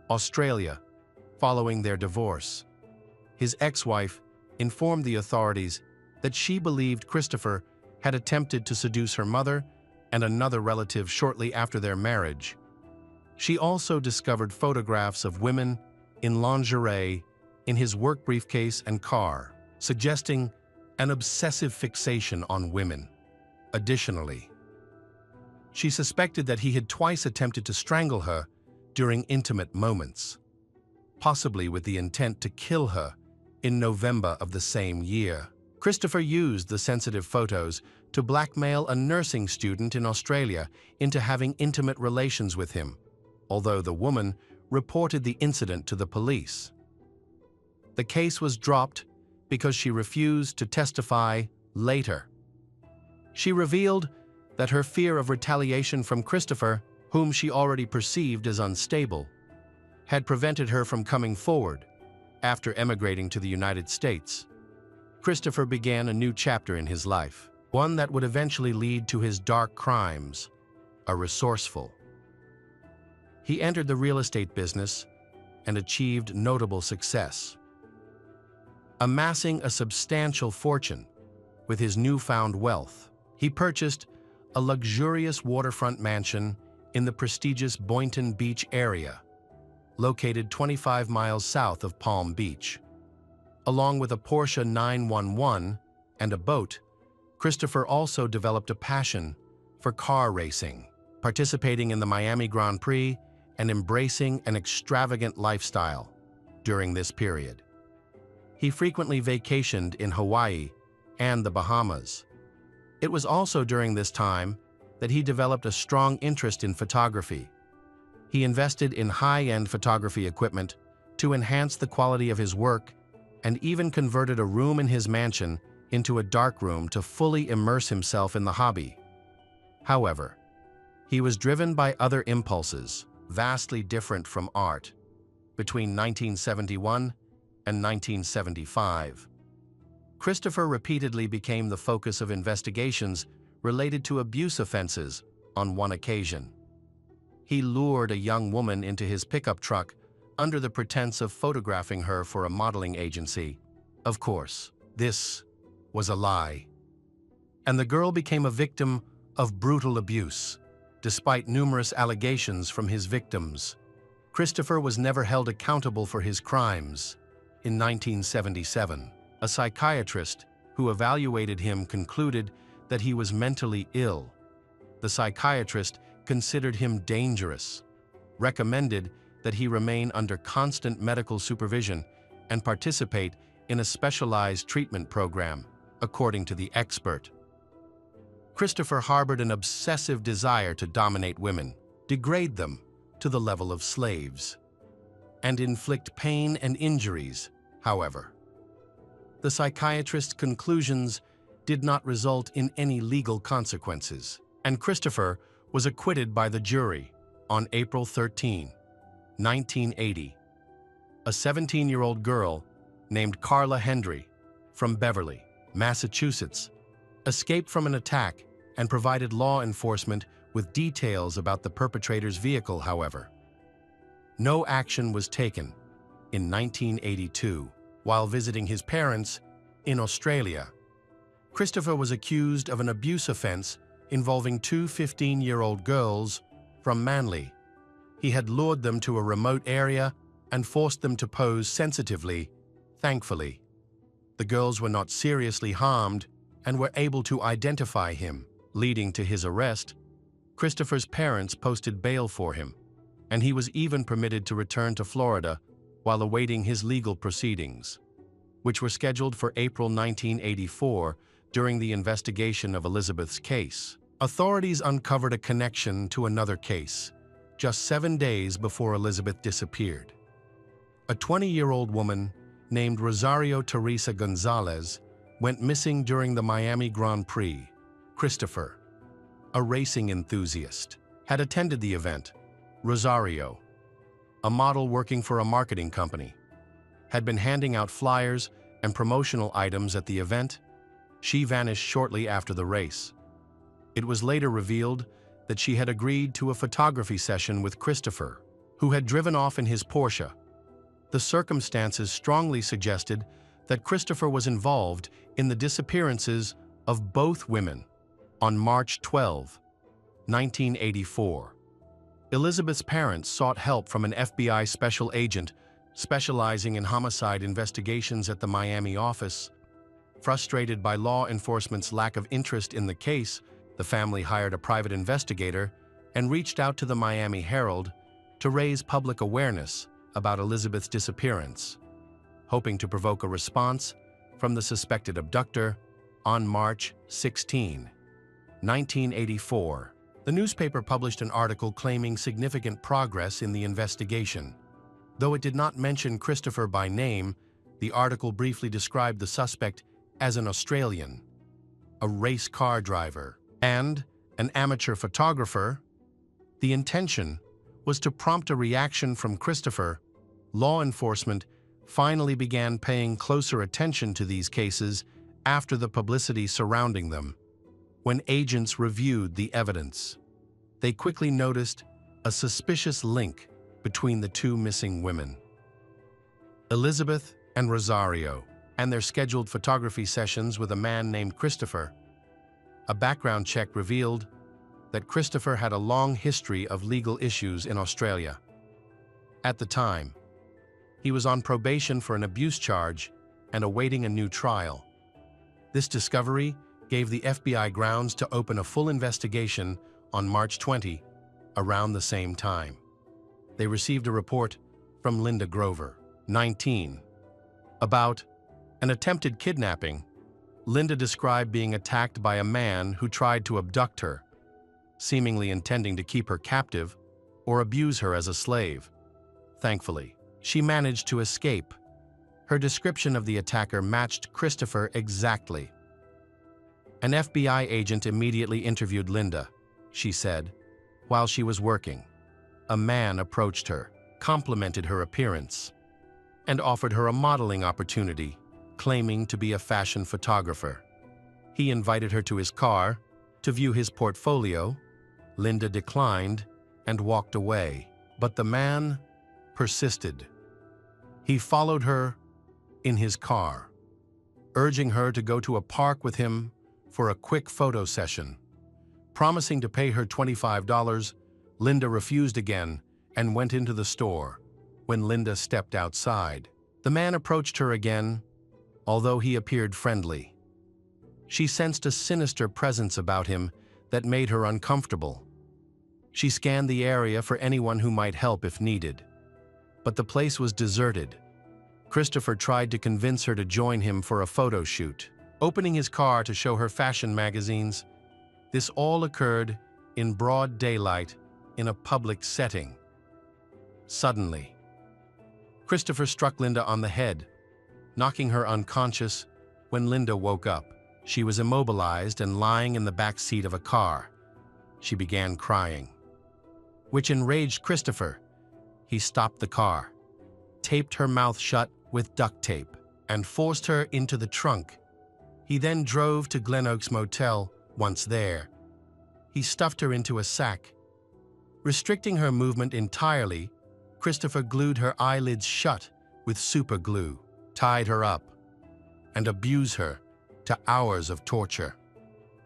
Australia, following their divorce. His ex-wife informed the authorities that she believed Christopher had attempted to seduce her mother and another relative shortly after their marriage. She also discovered photographs of women in lingerie in his work briefcase and car, suggesting an obsessive fixation on women. Additionally, she suspected that he had twice attempted to strangle her during intimate moments, possibly with the intent to kill her in November of the same year. Christopher used the sensitive photos to blackmail a nursing student in Australia into having intimate relations with him, although the woman reported the incident to the police. The case was dropped because she refused to testify later. She revealed that her fear of retaliation from Christopher, whom she already perceived as unstable, had prevented her from coming forward. After emigrating to the United States, Christopher began a new chapter in his life, one that would eventually lead to his dark crimes. A resourceful. He entered the real estate business and achieved notable success, amassing a substantial fortune. With his newfound wealth, he purchased a luxurious waterfront mansion in the prestigious Boynton Beach area, located 25 miles south of Palm Beach. Along with a Porsche 911 and a boat, Christopher also developed a passion for car racing, participating in the Miami Grand Prix and embracing an extravagant lifestyle during this period. He frequently vacationed in Hawaii and the Bahamas. It was also during this time that he developed a strong interest in photography. He invested in high-end photography equipment to enhance the quality of his work and even converted a room in his mansion into a darkroom to fully immerse himself in the hobby. However, he was driven by other impulses, vastly different from art, between 1971 and 1975. Christopher repeatedly became the focus of investigations related to abuse offenses. On one occasion, he lured a young woman into his pickup truck under the pretense of photographing her for a modeling agency. Of course, this was a lie, and the girl became a victim of brutal abuse. Despite numerous allegations from his victims, Christopher was never held accountable for his crimes. In 1977, a psychiatrist who evaluated him concluded that he was mentally ill. The psychiatrist considered him dangerous, recommended that he remain under constant medical supervision and participate in a specialized treatment program. according to the expert. Christopher harbored an obsessive desire to dominate women, degrade them to the level of slaves, and inflict pain and injuries, however. The psychiatrist's conclusions did not result in any legal consequences, and Christopher was acquitted by the jury on April 13, 1980. A 17-year-old girl named Carla Hendry from Beverly, Massachusetts, escaped from an attack and provided law enforcement with details about the perpetrator's vehicle, however. No action was taken in 1982 while visiting his parents in Australia. Christopher was accused of an abuse offense involving two 15-year-old girls from Manly. He had lured them to a remote area and forced them to pose sensitively. Thankfully, the girls were not seriously harmed and were able to identify him, leading to his arrest. Christopher's parents posted bail for him, and he was even permitted to return to Florida while awaiting his legal proceedings, which were scheduled for April 1984 during the investigation of Elizabeth's case. Authorities uncovered a connection to another case, just 7 days before Elizabeth disappeared. A 20-year-old woman named Rosario Teresa Gonzalez went missing during the Miami Grand Prix. Christopher, a racing enthusiast, had attended the event. Rosario, a model working for a marketing company, had been handing out flyers and promotional items at the event. She vanished shortly after the race. It was later revealed that she had agreed to a photography session with Christopher, who had driven off in his Porsche. The circumstances strongly suggested that Christopher was involved in the disappearances of both women. On March 12, 1984, Elizabeth's parents sought help from an FBI special agent specializing in homicide investigations at the Miami office. Frustrated by law enforcement's lack of interest in the case, the family hired a private investigator and reached out to the Miami Herald to raise public awareness about Elizabeth's disappearance, hoping to provoke a response from the suspected abductor. On March 16, 1984, the newspaper published an article claiming significant progress in the investigation. Though it did not mention Christopher by name, the article briefly described the suspect as an Australian, a race car driver, and an amateur photographer. The intention was to prompt a reaction from Christopher. Law enforcement finally began paying closer attention to these cases after the publicity surrounding them. When agents reviewed the evidence, they quickly noticed a suspicious link between the two missing women, Elizabeth and Rosario, and their scheduled photography sessions with a man named Christopher. A background check revealed that Christopher had a long history of legal issues in Australia. At the time, he was on probation for an abuse charge and awaiting a new trial. This discovery gave the FBI grounds to open a full investigation on March 20, around the same time. They received a report from Linda Grover, 19, about an attempted kidnapping. Linda described being attacked by a man who tried to abduct her, seemingly intending to keep her captive or abuse her as a slave. Thankfully, she managed to escape. Her description of the attacker matched Christopher exactly. An FBI agent immediately interviewed Linda. She said, while she was working, a man approached her, complimented her appearance, and offered her a modeling opportunity, claiming to be a fashion photographer. He invited her to his car to view his portfolio. Linda declined and walked away, but the man persisted. He followed her in his car, urging her to go to a park with him for a quick photo session. Promising to pay her $25, Linda refused again and went into the store. When Linda stepped outside, the man approached her again, although he appeared friendly. She sensed a sinister presence about him that made her uncomfortable. She scanned the area for anyone who might help if needed, but the place was deserted. Christopher tried to convince her to join him for a photo shoot. opening his car to show her fashion magazines. This all occurred in broad daylight in a public setting. Suddenly, Christopher struck Linda on the head, knocking her unconscious. When Linda woke up, she was immobilized and lying in the back seat of a car. She began crying, which enraged Christopher. He stopped the car, taped her mouth shut with duct tape, and forced her into the trunk. He then drove to Glen Oaks Motel. Once there, he stuffed her into a sack. Restricting her movement entirely, Christopher glued her eyelids shut with super glue, tied her up, and abused her to hours of torture.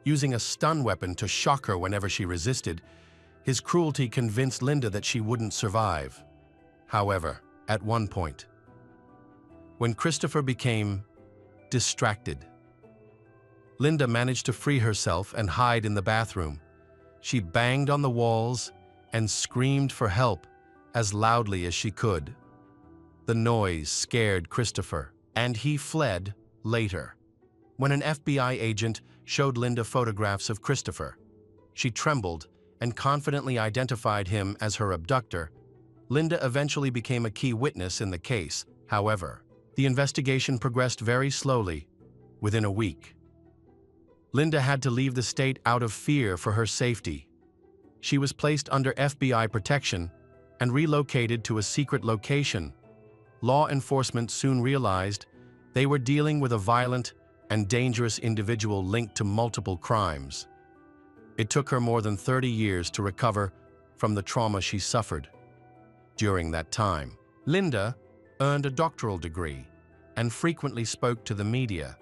Using a stun weapon to shock her whenever she resisted, his cruelty convinced Linda that she wouldn't survive. However, at one point, when Christopher became distracted, Linda managed to free herself and hide in the bathroom. She banged on the walls and screamed for help as loudly as she could. The noise scared Christopher, and he fled later. When an FBI agent showed Linda photographs of Christopher, she trembled and confidently identified him as her abductor. Linda eventually became a key witness in the case. However, the investigation progressed very slowly. Within a week, Linda had to leave the state out of fear for her safety. She was placed under FBI protection and relocated to a secret location. Law enforcement soon realized they were dealing with a violent and dangerous individual linked to multiple crimes. It took her more than 30 years to recover from the trauma she suffered. During that time, Linda earned a doctoral degree and frequently spoke to the media,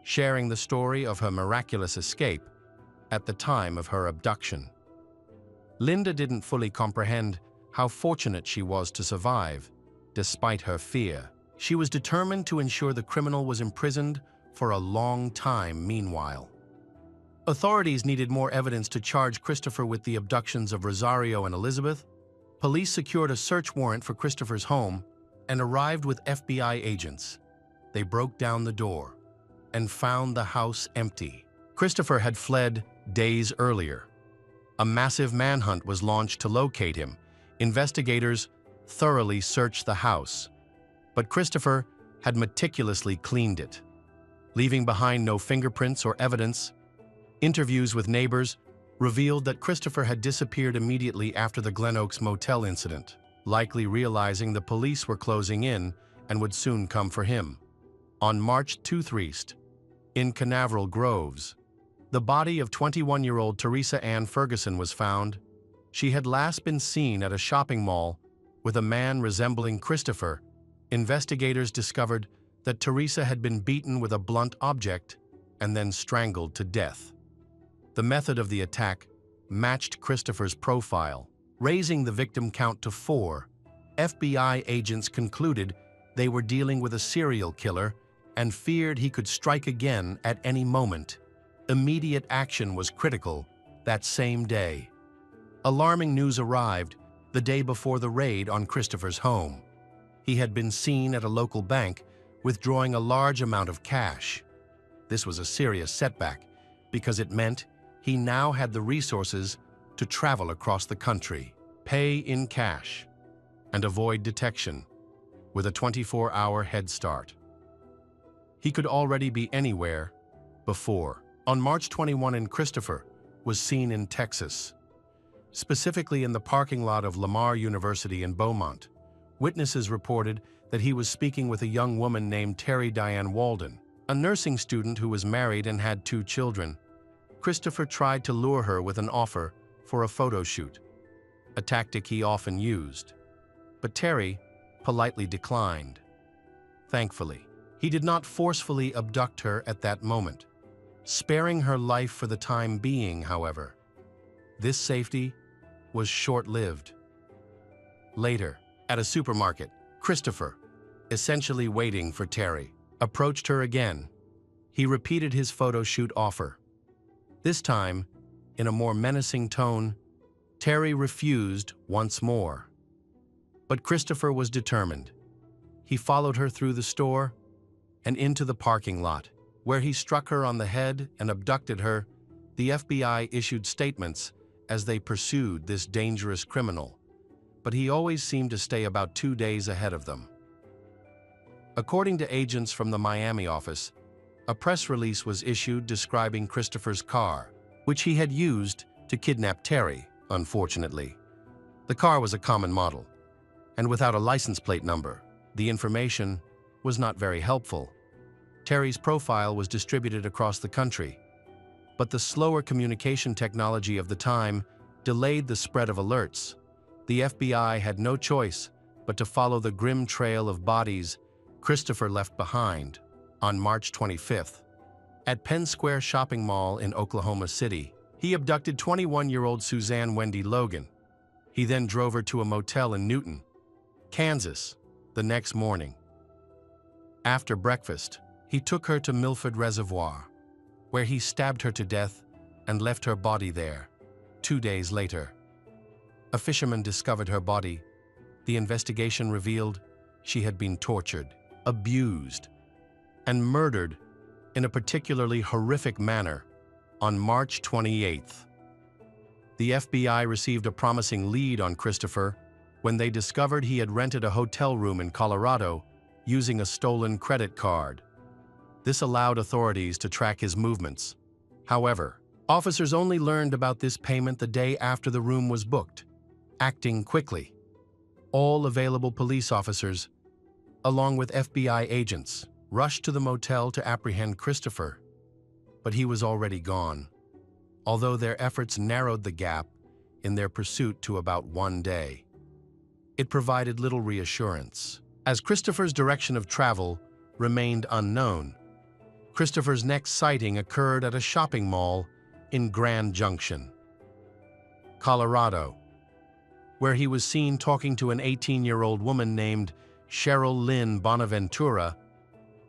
sharing the story of her miraculous escape at the time of her abduction. Linda didn't fully comprehend how fortunate she was to survive, despite her fear. She was determined to ensure the criminal was imprisoned for a long time. Meanwhile, authorities needed more evidence to charge Christopher with the abductions of Rosario and Elizabeth. Police secured a search warrant for Christopher's home and arrived with FBI agents. They broke down the door and found the house empty. Christopher had fled days earlier. A massive manhunt was launched to locate him. Investigators thoroughly searched the house, but Christopher had meticulously cleaned it, leaving behind no fingerprints or evidence. Interviews with neighbors revealed that Christopher had disappeared immediately after the Glen Oaks Motel incident, likely realizing the police were closing in and would soon come for him. On March 23rd, in Canaveral Groves, the body of 21-year-old Teresa Ann Ferguson was found. She had last been seen at a shopping mall with a man resembling Christopher. Investigators discovered that Teresa had been beaten with a blunt object and then strangled to death. The method of the attack matched Christopher's profile, raising the victim count to 4. FBI agents concluded they were dealing with a serial killer and feared he could strike again at any moment. Immediate action was critical that same day. Alarming news arrived the day before the raid on Christopher's home. He had been seen at a local bank withdrawing a large amount of cash. This was a serious setback because it meant he now had the resources to travel across the country, pay in cash, and avoid detection with a 24-hour head start. He could already be anywhere before. On March 21, Christopher was seen in Texas, specifically in the parking lot of Lamar University in Beaumont. Witnesses reported that he was speaking with a young woman named Terry Diane Walden, a nursing student who was married and had 2 children. Christopher tried to lure her with an offer for a photo shoot, a tactic he often used. But Terry politely declined. Thankfully, he did not forcefully abduct her at that moment, sparing her life for the time being. However, this safety was short-lived. Later, at a supermarket, Christopher, essentially waiting for Terry, approached her again. He repeated his photo shoot offer. This time, in a more menacing tone, Terry refused once more. But Christopher was determined. He followed her through the store and into the parking lot. where he struck her on the head and abducted her. The FBI issued statements as they pursued this dangerous criminal, but he always seemed to stay about 2 days ahead of them. According to agents from the Miami office, a press release was issued describing Christopher's car, which he had used to kidnap Terry, unfortunately. The car was a common model, and without a license plate number, the information was not very helpful. Terry's profile was distributed across the country, but the slower communication technology of the time delayed the spread of alerts. The FBI had no choice but to follow the grim trail of bodies Christopher left behind. On March 25th, at Penn Square Shopping Mall in Oklahoma City, he abducted 21-year-old Suzanne Wendy Logan. He then drove her to a motel in Newton, Kansas, the next morning. After breakfast, he took her to Milford Reservoir, where he stabbed her to death and left her body there. 2 days later, a fisherman discovered her body. The investigation revealed she had been tortured, abused, and murdered in a particularly horrific manner. On March 28th, the FBI received a promising lead on Christopher when they discovered he had rented a hotel room in Colorado using a stolen credit card. This allowed authorities to track his movements. However, officers only learned about this payment the day after the room was booked. Acting quickly, all available police officers, along with FBI agents, rushed to the motel to apprehend Christopher, but he was already gone, although their efforts narrowed the gap in their pursuit to about 1 day. It provided little reassurance, as Christopher's direction of travel remained unknown. Christopher's next sighting occurred at a shopping mall in Grand Junction, Colorado, where he was seen talking to an 18-year-old woman named Cheryl Lynn Bonaventura.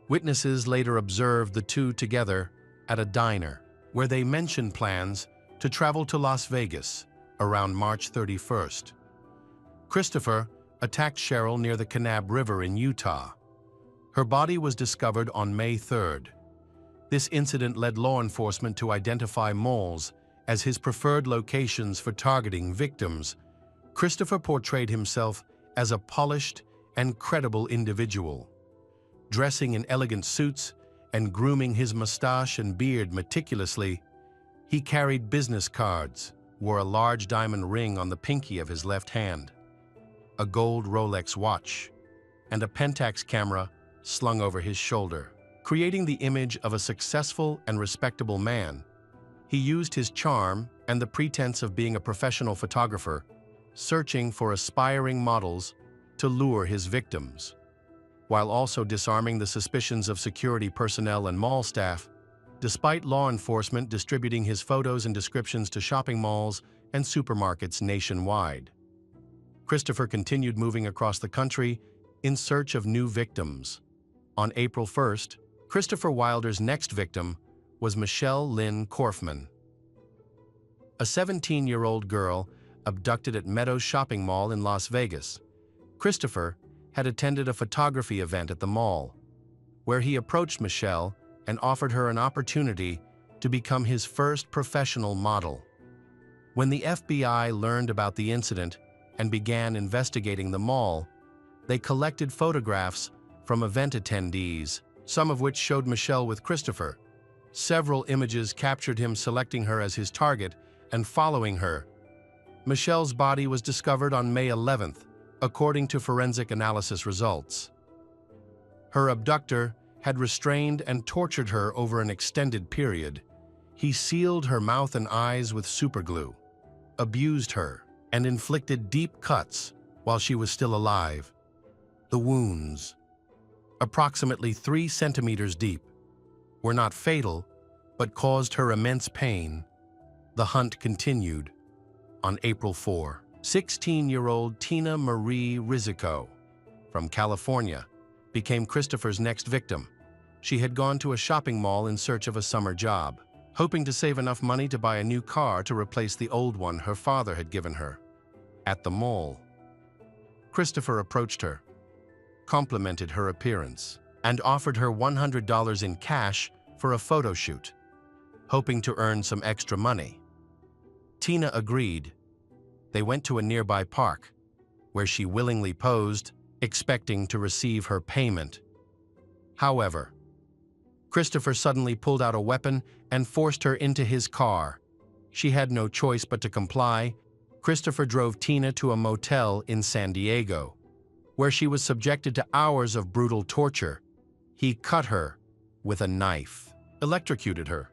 Witnesses later observed the two together at a diner, where they mentioned plans to travel to Las Vegas around March 31st. Christopher attacked Cheryl near the Kanab River in Utah. Her body was discovered on May 3rd. This incident led law enforcement to identify malls as his preferred locations for targeting victims. Christopher portrayed himself as a polished and credible individual, dressing in elegant suits and grooming his mustache and beard meticulously. He carried business cards, wore a large diamond ring on the pinky of his left hand, a gold Rolex watch, and a Pentax camera slung over his shoulder. Creating the image of a successful and respectable man, he used his charm and the pretense of being a professional photographer, searching for aspiring models to lure his victims, while also disarming the suspicions of security personnel and mall staff. Despite law enforcement distributing his photos and descriptions to shopping malls and supermarkets nationwide, Christopher continued moving across the country in search of new victims. On April 1st, Christopher Wilder's next victim was Michelle Lynn Korfman, a 17-year-old girl abducted at Meadows Shopping Mall in Las Vegas. Christopher had attended a photography event at the mall, where he approached Michelle and offered her an opportunity to become his first professional model. When the FBI learned about the incident and began investigating the mall, they collected photographs from event attendees, some of which showed Michelle with Christopher. Several images captured him selecting her as his target and following her. Michelle's body was discovered on May 11th, according to forensic analysis results. Her abductor had restrained and tortured her over an extended period. He sealed her mouth and eyes with superglue, abused her, and inflicted deep cuts while she was still alive. The wounds, approximately 3 centimeters deep, were not fatal, but caused her immense pain. The hunt continued. On April 4, 16-year-old Tina Marie Rizzico from California became Christopher's next victim. She had gone to a shopping mall in search of a summer job, hoping to save enough money to buy a new car to replace the old one her father had given her. At the mall, Christopher approached her, complimented her appearance, and offered her $100 in cash for a photo shoot, hoping to earn some extra money. Tina agreed. They went to a nearby park, where she willingly posed, expecting to receive her payment. However, Christopher suddenly pulled out a weapon and forced her into his car. She had no choice but to comply. Christopher drove Tina to a motel in San Diego, where she was subjected to hours of brutal torture. He cut her with a knife, electrocuted her,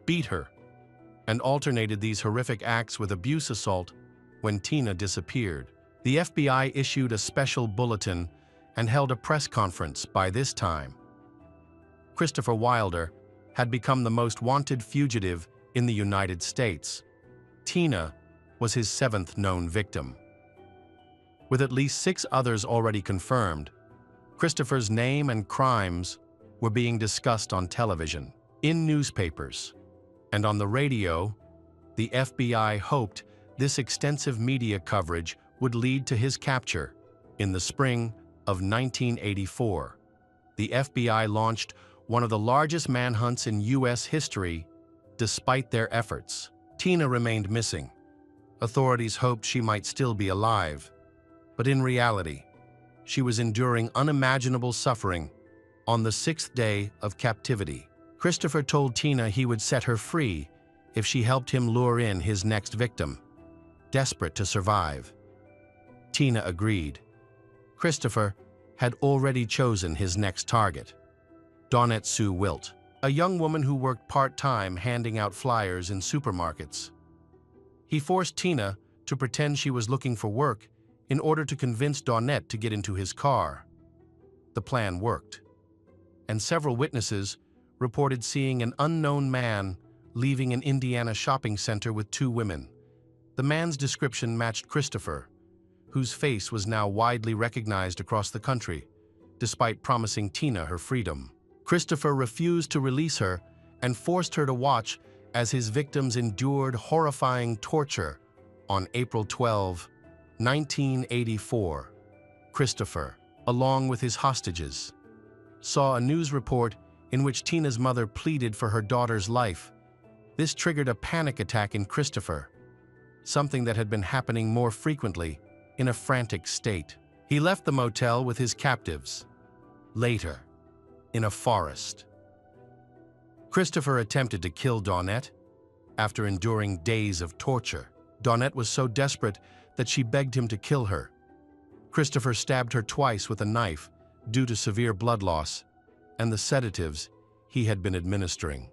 beat her, and alternated these horrific acts with abuse assault when Tina disappeared. The FBI issued a special bulletin and held a press conference. By this time, Christopher Wilder had become the most wanted fugitive in the United States. Tina was his 7th known victim. With at least 6 others already confirmed, Christopher's name and crimes were being discussed on television, in newspapers, and on the radio. The FBI hoped this extensive media coverage would lead to his capture. In the spring of 1984, the FBI launched one of the largest manhunts in U.S. history. Despite their efforts, Tina remained missing. Authorities hoped she might still be alive, but in reality, she was enduring unimaginable suffering. On the 6th day of captivity, Christopher told Tina he would set her free if she helped him lure in his next victim. Desperate to survive, Tina agreed. Christopher had already chosen his next target, Dawnette Sue Wilt, a young woman who worked part-time handing out flyers in supermarkets. He forced Tina to pretend she was looking for work in order to convince Dawnette to get into his car. The plan worked, and several witnesses reported seeing an unknown man leaving an Indiana shopping center with 2 women. The man's description matched Christopher, whose face was now widely recognized across the country, despite promising Tina her freedom. Christopher refused to release her and forced her to watch as his victims endured horrifying torture. On April 12, 1984, Christopher, along with his hostages, saw a news report in which Tina's mother pleaded for her daughter's life. This triggered a panic attack in Christopher, something that had been happening more frequently. In a frantic state, he left the motel with his captives. Later, in a forest, Christopher attempted to kill Dawnette. After enduring days of torture, Dawnette was so desperate that she begged him to kill her. Christopher stabbed her twice with a knife due to severe blood loss and the sedatives he had been administering.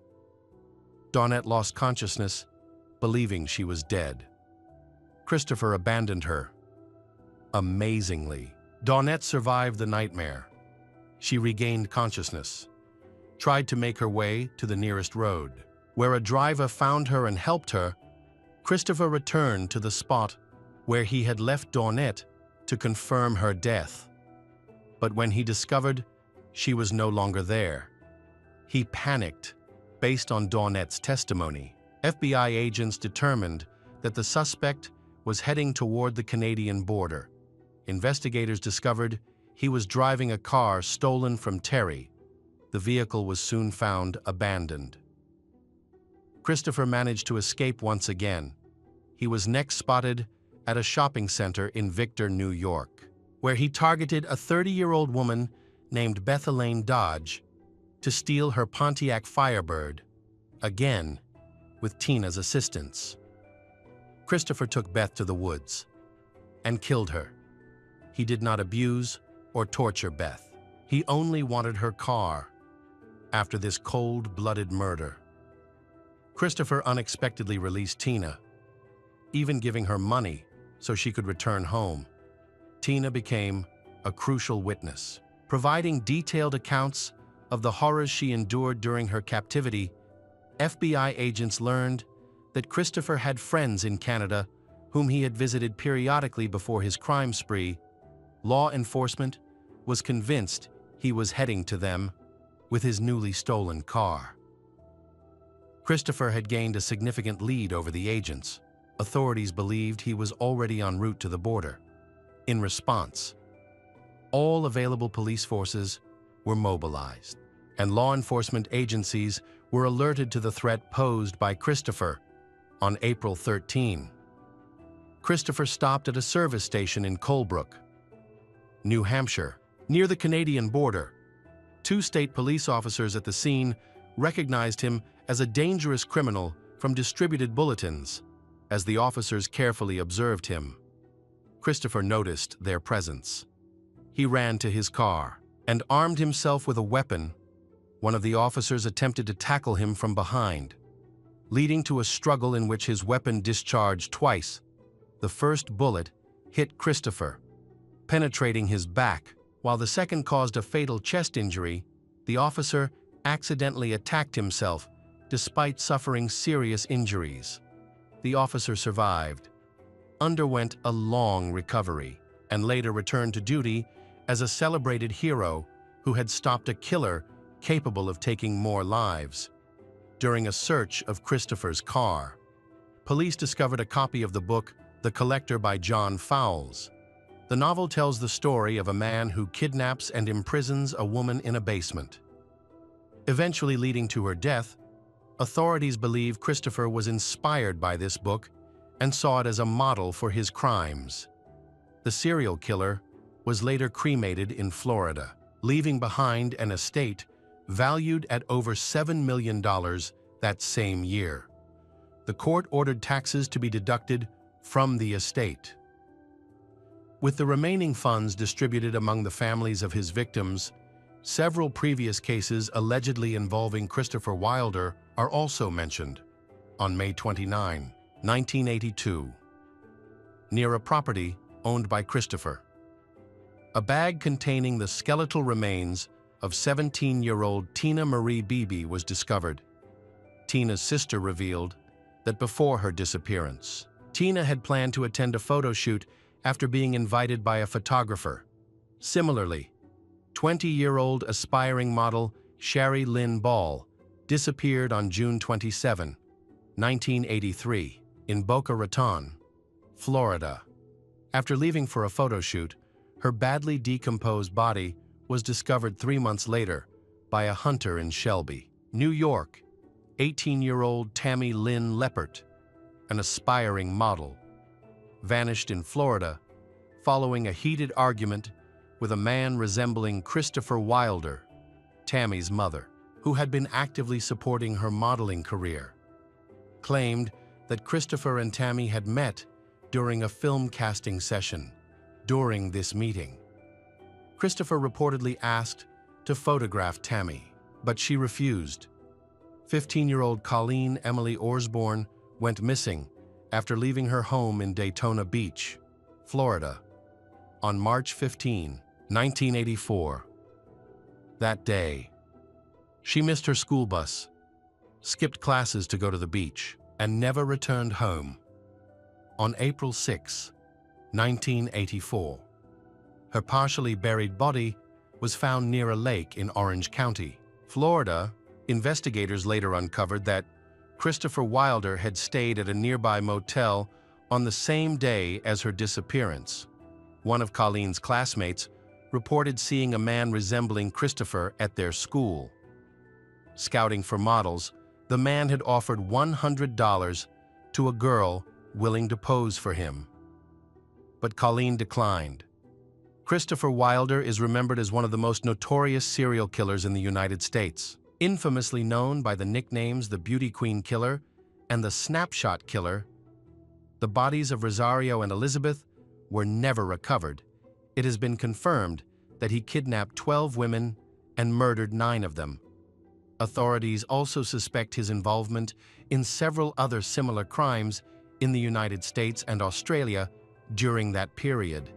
Dawnette lost consciousness, believing she was dead. Christopher abandoned her. Amazingly, Dawnette survived the nightmare. She regained consciousness, tried to make her way to the nearest road, where a driver found her and helped her. Christopher returned to the spot where he had left Dawnette to confirm her death. But when he discovered she was no longer there, he panicked. Based on Dawnette's testimony, FBI agents determined that the suspect was heading toward the Canadian border. Investigators discovered he was driving a car stolen from Terry. The vehicle was soon found abandoned. Christopher managed to escape once again. He was next spotted at a shopping center in Victor, New York, where he targeted a 30-year-old woman named Beth Elaine Dodge to steal her Pontiac Firebird, again with Tina's assistance. Christopher took Beth to the woods and killed her. He did not abuse or torture Beth. He only wanted her car. After this cold-blooded murder, Christopher unexpectedly released Tina, even giving her money so she could return home. Tina became a crucial witness, providing detailed accounts of the horrors she endured during her captivity. FBI agents learned that Christopher had friends in Canada whom he had visited periodically before his crime spree. Law enforcement was convinced he was heading to them with his newly stolen car. Christopher had gained a significant lead over the agents. Authorities believed he was already en route to the border. In response, all available police forces were mobilized. and law enforcement agencies were alerted to the threat posed by Christopher. On April 13, Christopher stopped at a service station in Colebrook, New Hampshire, near the Canadian border. Two state police officers at the scene recognized him as a dangerous criminal from distributed bulletins. As the officers carefully observed him, Christopher noticed their presence. He ran to his car and armed himself with a weapon. One of the officers attempted to tackle him from behind, leading to a struggle in which his weapon discharged twice. The first bullet hit Christopher, penetrating his back, while the second caused a fatal chest injury. The officer accidentally attacked himself, despite suffering serious injuries. The officer survived, underwent a long recovery, and later returned to duty as a celebrated hero who had stopped a killer capable of taking more lives. During a search of Christopher's car, police discovered a copy of the book The Collector by John Fowles. The novel tells the story of a man who kidnaps and imprisons a woman in a basement, eventually leading to her death. Authorities believe Christopher was inspired by this book and saw it as a model for his crimes. The serial killer was later cremated in Florida, leaving behind an estate valued at over $7 million that same year. The court ordered taxes to be deducted from the estate, with the remaining funds distributed among the families of his victims. Several previous cases allegedly involving Christopher Wilder are also mentioned. On May 29, 1982, near a property owned by Christopher, a bag containing the skeletal remains of 17-year-old Tina Marie Beebe was discovered. Tina's sister revealed that before her disappearance, Tina had planned to attend a photo shoot after being invited by a photographer. Similarly, 20-year-old aspiring model Sherry Lynn Ball disappeared on June 27, 1983, in Boca Raton, Florida. After leaving for a photo shoot, her badly decomposed body was discovered 3 months later by a hunter in Shelby, New York. 18-year-old Tammy Lynn Leppert, an aspiring model, vanished in Florida following a heated argument with a man resembling Christopher Wilder. Tammy's mother, who had been actively supporting her modeling career, claimed that Christopher and Tammy had met during a film casting session. During this meeting, Christopher reportedly asked to photograph Tammy, but she refused. 15-year-old Colleen Emily Osborne went missing after leaving her home in Daytona Beach, Florida, on March 15, 1984. That day, she missed her school bus, skipped classes to go to the beach, and never returned home. On April 6, 1984, her partially buried body was found near a lake in Orange County, Florida. Investigators later uncovered that Christopher Wilder had stayed at a nearby motel on the same day as her disappearance. One of Colleen's classmates reported seeing a man resembling Christopher at their school. Scouting for models, the man had offered $100 to a girl willing to pose for him, but Colleen declined. Christopher Wilder is remembered as one of the most notorious serial killers in the United States. Infamously known by the nicknames the Beauty Queen Killer and the Snapshot Killer, the bodies of Rosario and Elizabeth were never recovered. It has been confirmed that he kidnapped 12 women and murdered 9 of them. Authorities also suspect his involvement in several other similar crimes in the United States and Australia during that period.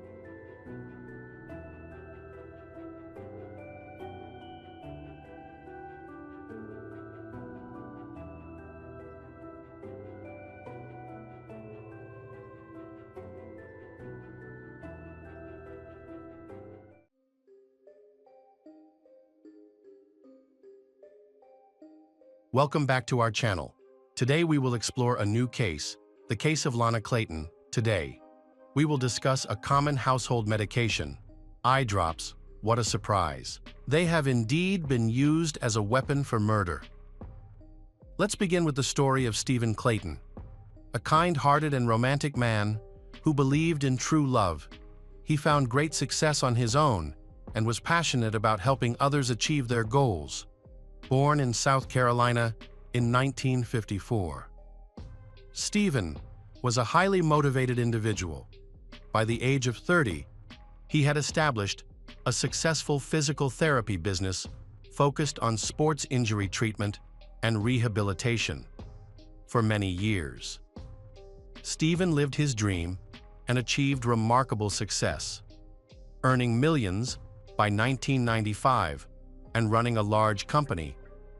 Welcome back to our channel. Today we will explore a new case, the case of Lana Clayton. Today, we will discuss a common household medication, eye drops, What a surprise. They have indeed been used as a weapon for murder. Let's begin with the story of Stephen Clayton, a kind-hearted and romantic man who believed in true love. He found great success on his own and was passionate about helping others achieve their goals. Born in South Carolina in 1954. Stephen was a highly motivated individual. By the age of 30, he had established a successful physical therapy business focused on sports injury treatment and rehabilitation. For many years, Stephen lived his dream and achieved remarkable success, earning millions by 1995 and running a large company.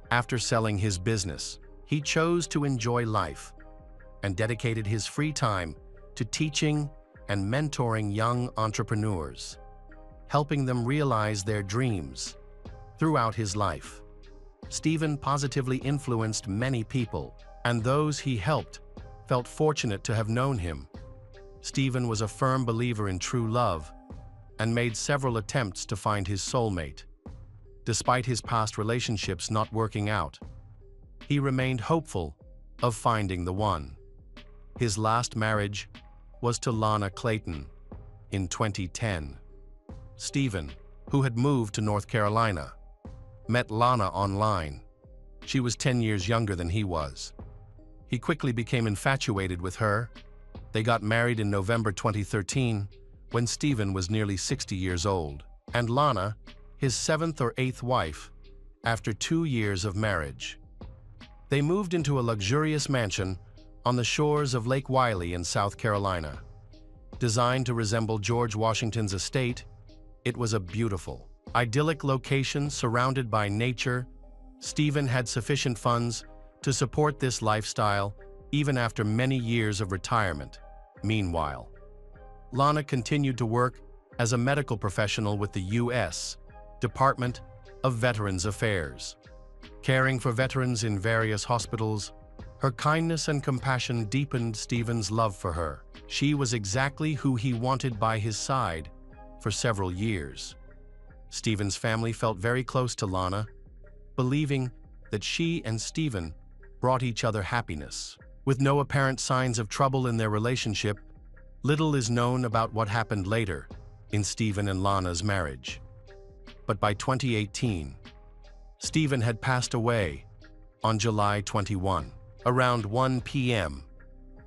After selling his business, he chose to enjoy life and dedicated his free time to teaching and mentoring young entrepreneurs, helping them realize their dreams. Throughout his life, Stephen positively influenced many people, and those he helped felt fortunate to have known him. Stephen was a firm believer in true love and made several attempts to find his soulmate. Despite his past relationships not working out, he remained hopeful of finding the one. His last marriage was to Lana Clayton in 2010. Stephen, who had moved to North Carolina, met Lana online. She was 10 years younger than he was. He quickly became infatuated with her. They got married in November 2013, when Stephen was nearly 60 years old, and Lana, his 7th or 8th wife, after 2 years of marriage. They moved into a luxurious mansion on the shores of Lake Wylie in South Carolina. Designed to resemble George Washington's estate, it was a beautiful, idyllic location surrounded by nature. Stephen had sufficient funds to support this lifestyle even after many years of retirement. Meanwhile, Lana continued to work as a medical professional with the U.S. Department of Veterans Affairs, caring for veterans in various hospitals. Her kindness and compassion deepened Stephen's love for her. She was exactly who he wanted by his side for several years. Stephen's family felt very close to Lana, believing that she and Stephen brought each other happiness. With no apparent signs of trouble in their relationship, little is known about what happened later in Stephen and Lana's marriage. But by 2018, Stephen had passed away on July 21. Around 1 p.m.,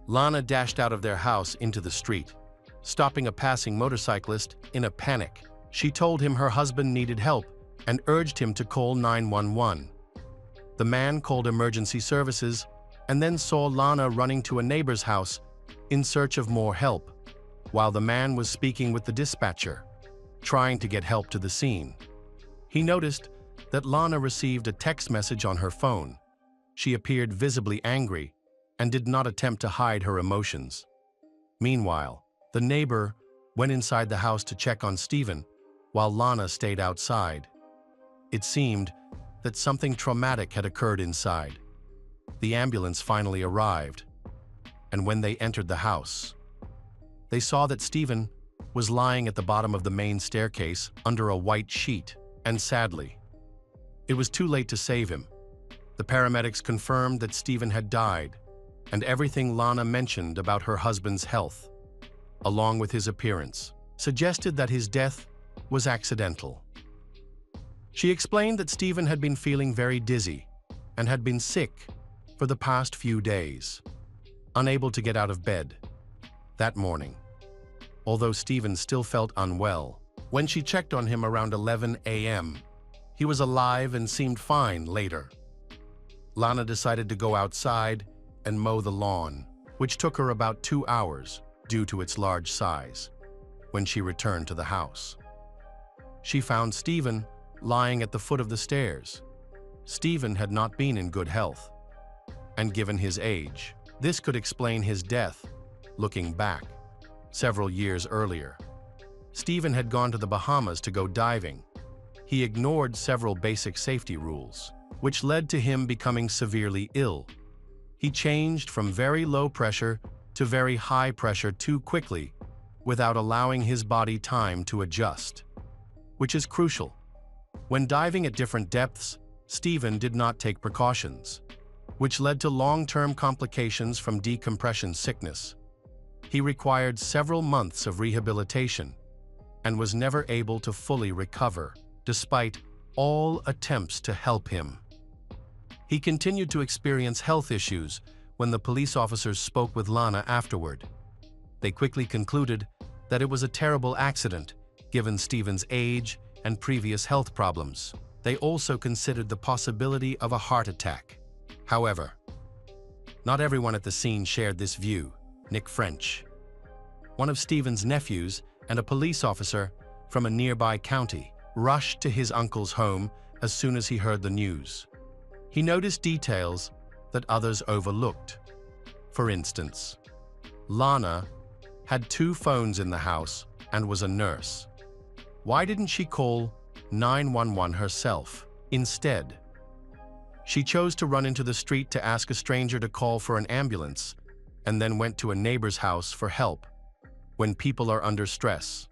Lana dashed out of their house into the street, stopping a passing motorcyclist in a panic. She told him her husband needed help and urged him to call 911. The man called emergency services and then saw Lana running to a neighbor's house in search of more help, while the man was speaking with the dispatcher, trying to get help to the scene. He noticed that Lana received a text message on her phone. She appeared visibly angry and did not attempt to hide her emotions. Meanwhile, the neighbor went inside the house to check on Stephen, while Lana stayed outside. It seemed that something traumatic had occurred inside. The ambulance finally arrived, and when they entered the house, they saw that Stephen was lying at the bottom of the main staircase under a white sheet, and sadly, it was too late to save him. The paramedics confirmed that Stephen had died, and everything Lana mentioned about her husband's health, along with his appearance, suggested that his death was accidental. She explained that Stephen had been feeling very dizzy and had been sick for the past few days, unable to get out of bed. That morning, although Stephen still felt unwell, when she checked on him around 11 a.m., he was alive and seemed fine later. Lana decided to go outside and mow the lawn, which took her about 2 hours due to its large size. When she returned to the house, she found Stephen lying at the foot of the stairs. Stephen had not been in good health, and given his age, this could explain his death. Looking back, several years earlier, Stephen had gone to the Bahamas to go diving. He ignored several basic safety rules, which led to him becoming severely ill. He changed from very low pressure to very high pressure too quickly, without allowing his body time to adjust. which is crucial. When diving at different depths, Stephen did not take precautions, which led to long-term complications from decompression sickness. He required several months of rehabilitation and was never able to fully recover, despite all attempts to help him. He continued to experience health issues when the police officers spoke with Lana afterward. They quickly concluded that it was a terrible accident, given Stephen's age and previous health problems. They also considered the possibility of a heart attack. However, not everyone at the scene shared this view. Nick French, one of Stephen's nephews and a police officer from a nearby county, rushed to his uncle's home as soon as he heard the news. He noticed details that others overlooked. For instance, Lana had 2 phones in the house and was a nurse. Why didn't she call 911 herself? Instead, she chose to run into the street to ask a stranger to call for an ambulance and then went to a neighbor's house for help. When people are under stress,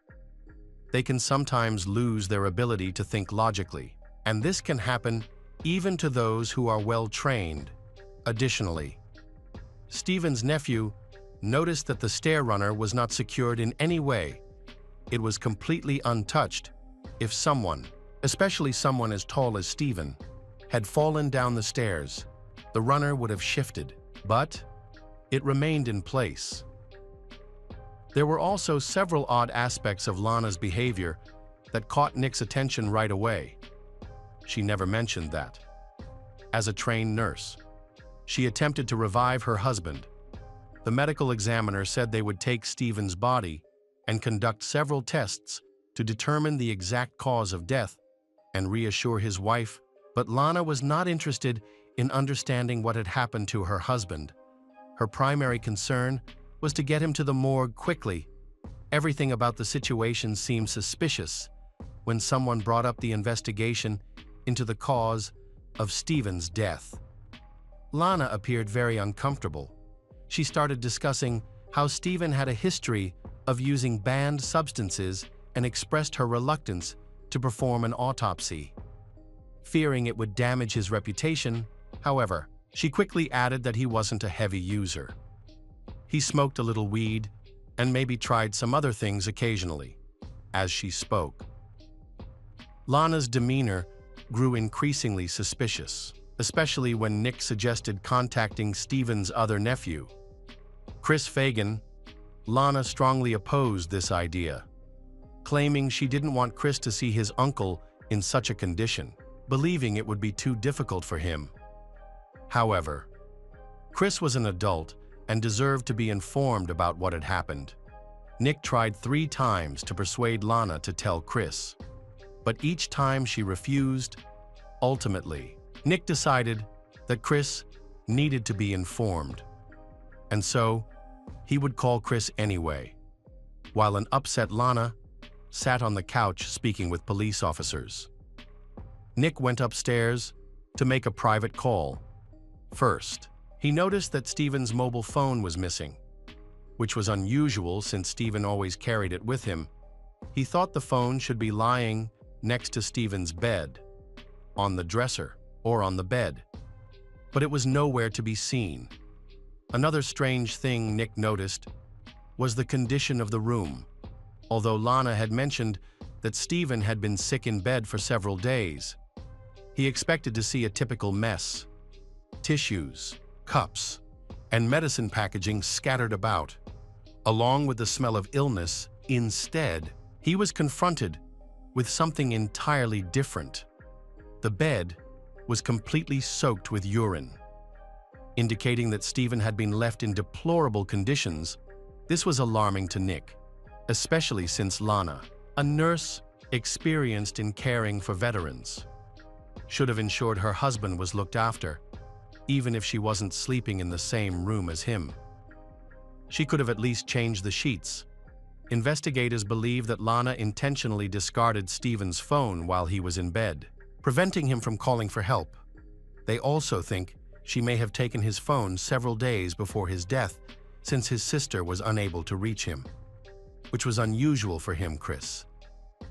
they can sometimes lose their ability to think logically, and this can happen even to those who are well trained. Additionally, Stephen's nephew noticed that the stair runner was not secured in any way. It was completely untouched. If someone, especially someone as tall as Stephen, had fallen down the stairs, the runner would have shifted, but it remained in place. There were also several odd aspects of Lana's behavior that caught Nick's attention right away. She never mentioned that. As a trained nurse, she attempted to revive her husband. The medical examiner said they would take Stephen's body and conduct several tests to determine the exact cause of death and reassure his wife, but Lana was not interested in understanding what had happened to her husband. Her primary concern was to get him to the morgue quickly. Everything about the situation seemed suspicious when someone brought up the investigation into the cause of Stephen's death. Lana appeared very uncomfortable. She started discussing how Stephen had a history of using banned substances and expressed her reluctance to perform an autopsy, fearing it would damage his reputation. However, she quickly added that he wasn't a heavy user. He smoked a little weed and maybe tried some other things occasionally. As she spoke, Lana's demeanor grew increasingly suspicious, especially when Nick suggested contacting Stephen's other nephew, Chris Fagan. Lana strongly opposed this idea, claiming she didn't want Chris to see his uncle in such a condition, believing it would be too difficult for him. However, Chris was an adult and deserved to be informed about what had happened. Nick tried 3 times to persuade Lana to tell Chris, but each time she refused. Ultimately, Nick decided that Chris needed to be informed, and so he would call Chris anyway, while an upset Lana sat on the couch speaking with police officers. Nick went upstairs to make a private call. First, he noticed that Stephen's mobile phone was missing, which was unusual since Stephen always carried it with him. He thought the phone should be lying next to Stephen's bed, on the dresser, or on the bed, but it was nowhere to be seen. Another strange thing Nick noticed was the condition of the room. Although Lana had mentioned that Stephen had been sick in bed for several days, he expected to see a typical mess: tissues, cups, and medicine packaging scattered about, along with the smell of illness. Instead, he was confronted with something entirely different. The bed was completely soaked with urine, indicating that Stephen had been left in deplorable conditions. This was alarming to Nick, especially since Lana, a nurse experienced in caring for veterans, should have ensured her husband was looked after, even if she wasn't sleeping in the same room as him. She could have at least changed the sheets. Investigators believe that Lana intentionally discarded Stephen's phone while he was in bed, preventing him from calling for help. They also think she may have taken his phone several days before his death, since his sister was unable to reach him, which was unusual for him, Chris.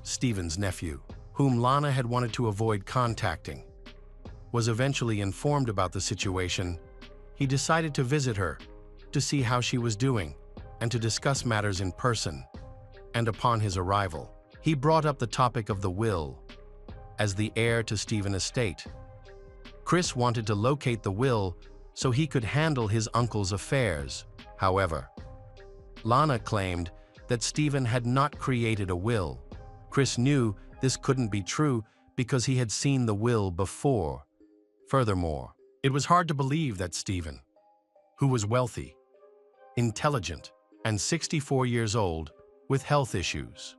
Stephen's nephew, whom Lana had wanted to avoid contacting, was eventually informed about the situation. He decided to visit her, to see how she was doing, and to discuss matters in person. And upon his arrival, he brought up the topic of the will. As the heir to Stephen's estate, Chris wanted to locate the will so he could handle his uncle's affairs. However, Lana claimed that Stephen had not created a will. Chris knew this couldn't be true because he had seen the will before. Furthermore, it was hard to believe that Stephen, who was wealthy, intelligent, and 64 years old with health issues,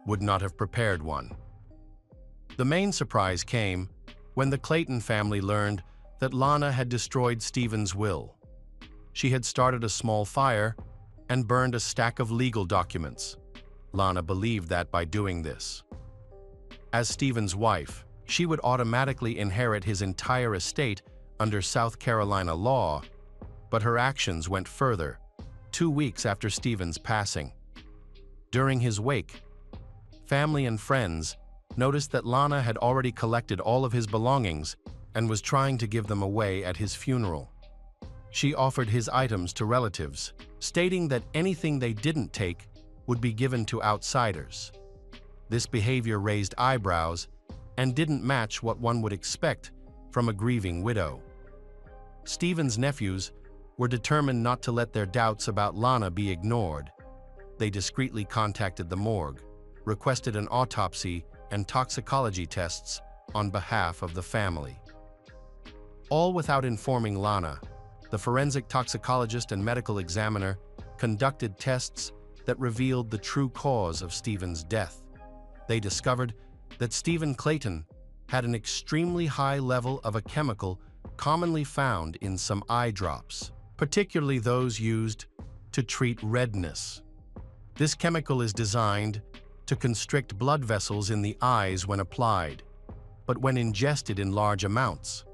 would not have prepared one. The main surprise came when the Clayton family learned that Lana had destroyed Stephen's will. She had started a small fire and burned a stack of legal documents. Lana believed that by doing this, as Stephen's wife, she would automatically inherit his entire estate under South Carolina law, but her actions went further. 2 weeks after Stephen's passing, during his wake, family and friends noticed that Lana had already collected all of his belongings and was trying to give them away at his funeral. She offered his items to relatives, stating that anything they didn't take would be given to outsiders. This behavior raised eyebrows and didn't match what one would expect from a grieving widow. Stephen's nephews were determined not to let their doubts about Lana be ignored. They discreetly contacted the morgue, requested an autopsy and toxicology tests on behalf of the family. All without informing Lana, the forensic toxicologist and medical examiner conducted tests that revealed the true cause of Stephen's death. They discovered that Stephen Clayton had an extremely high level of a chemical commonly found in some eye drops, particularly those used to treat redness. This chemical is designed to constrict blood vessels in the eyes when applied, but when ingested in large amounts,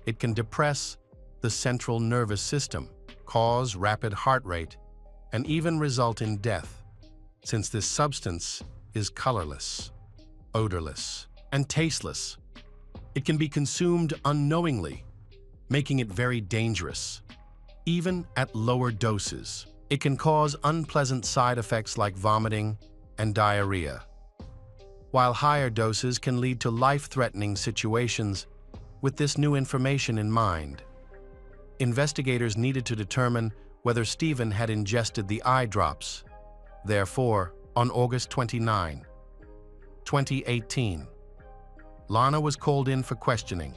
it can depress the central nervous system, cause rapid heart rate, and even result in death, since this substance is colorless, odorless, and tasteless. It can be consumed unknowingly, making it very dangerous. Even at lower doses, it can cause unpleasant side effects like vomiting and diarrhea, while higher doses can lead to life-threatening situations. With this new information in mind, investigators needed to determine whether Stephen had ingested the eye drops. Therefore, on August 29, 2018, Lana was called in for questioning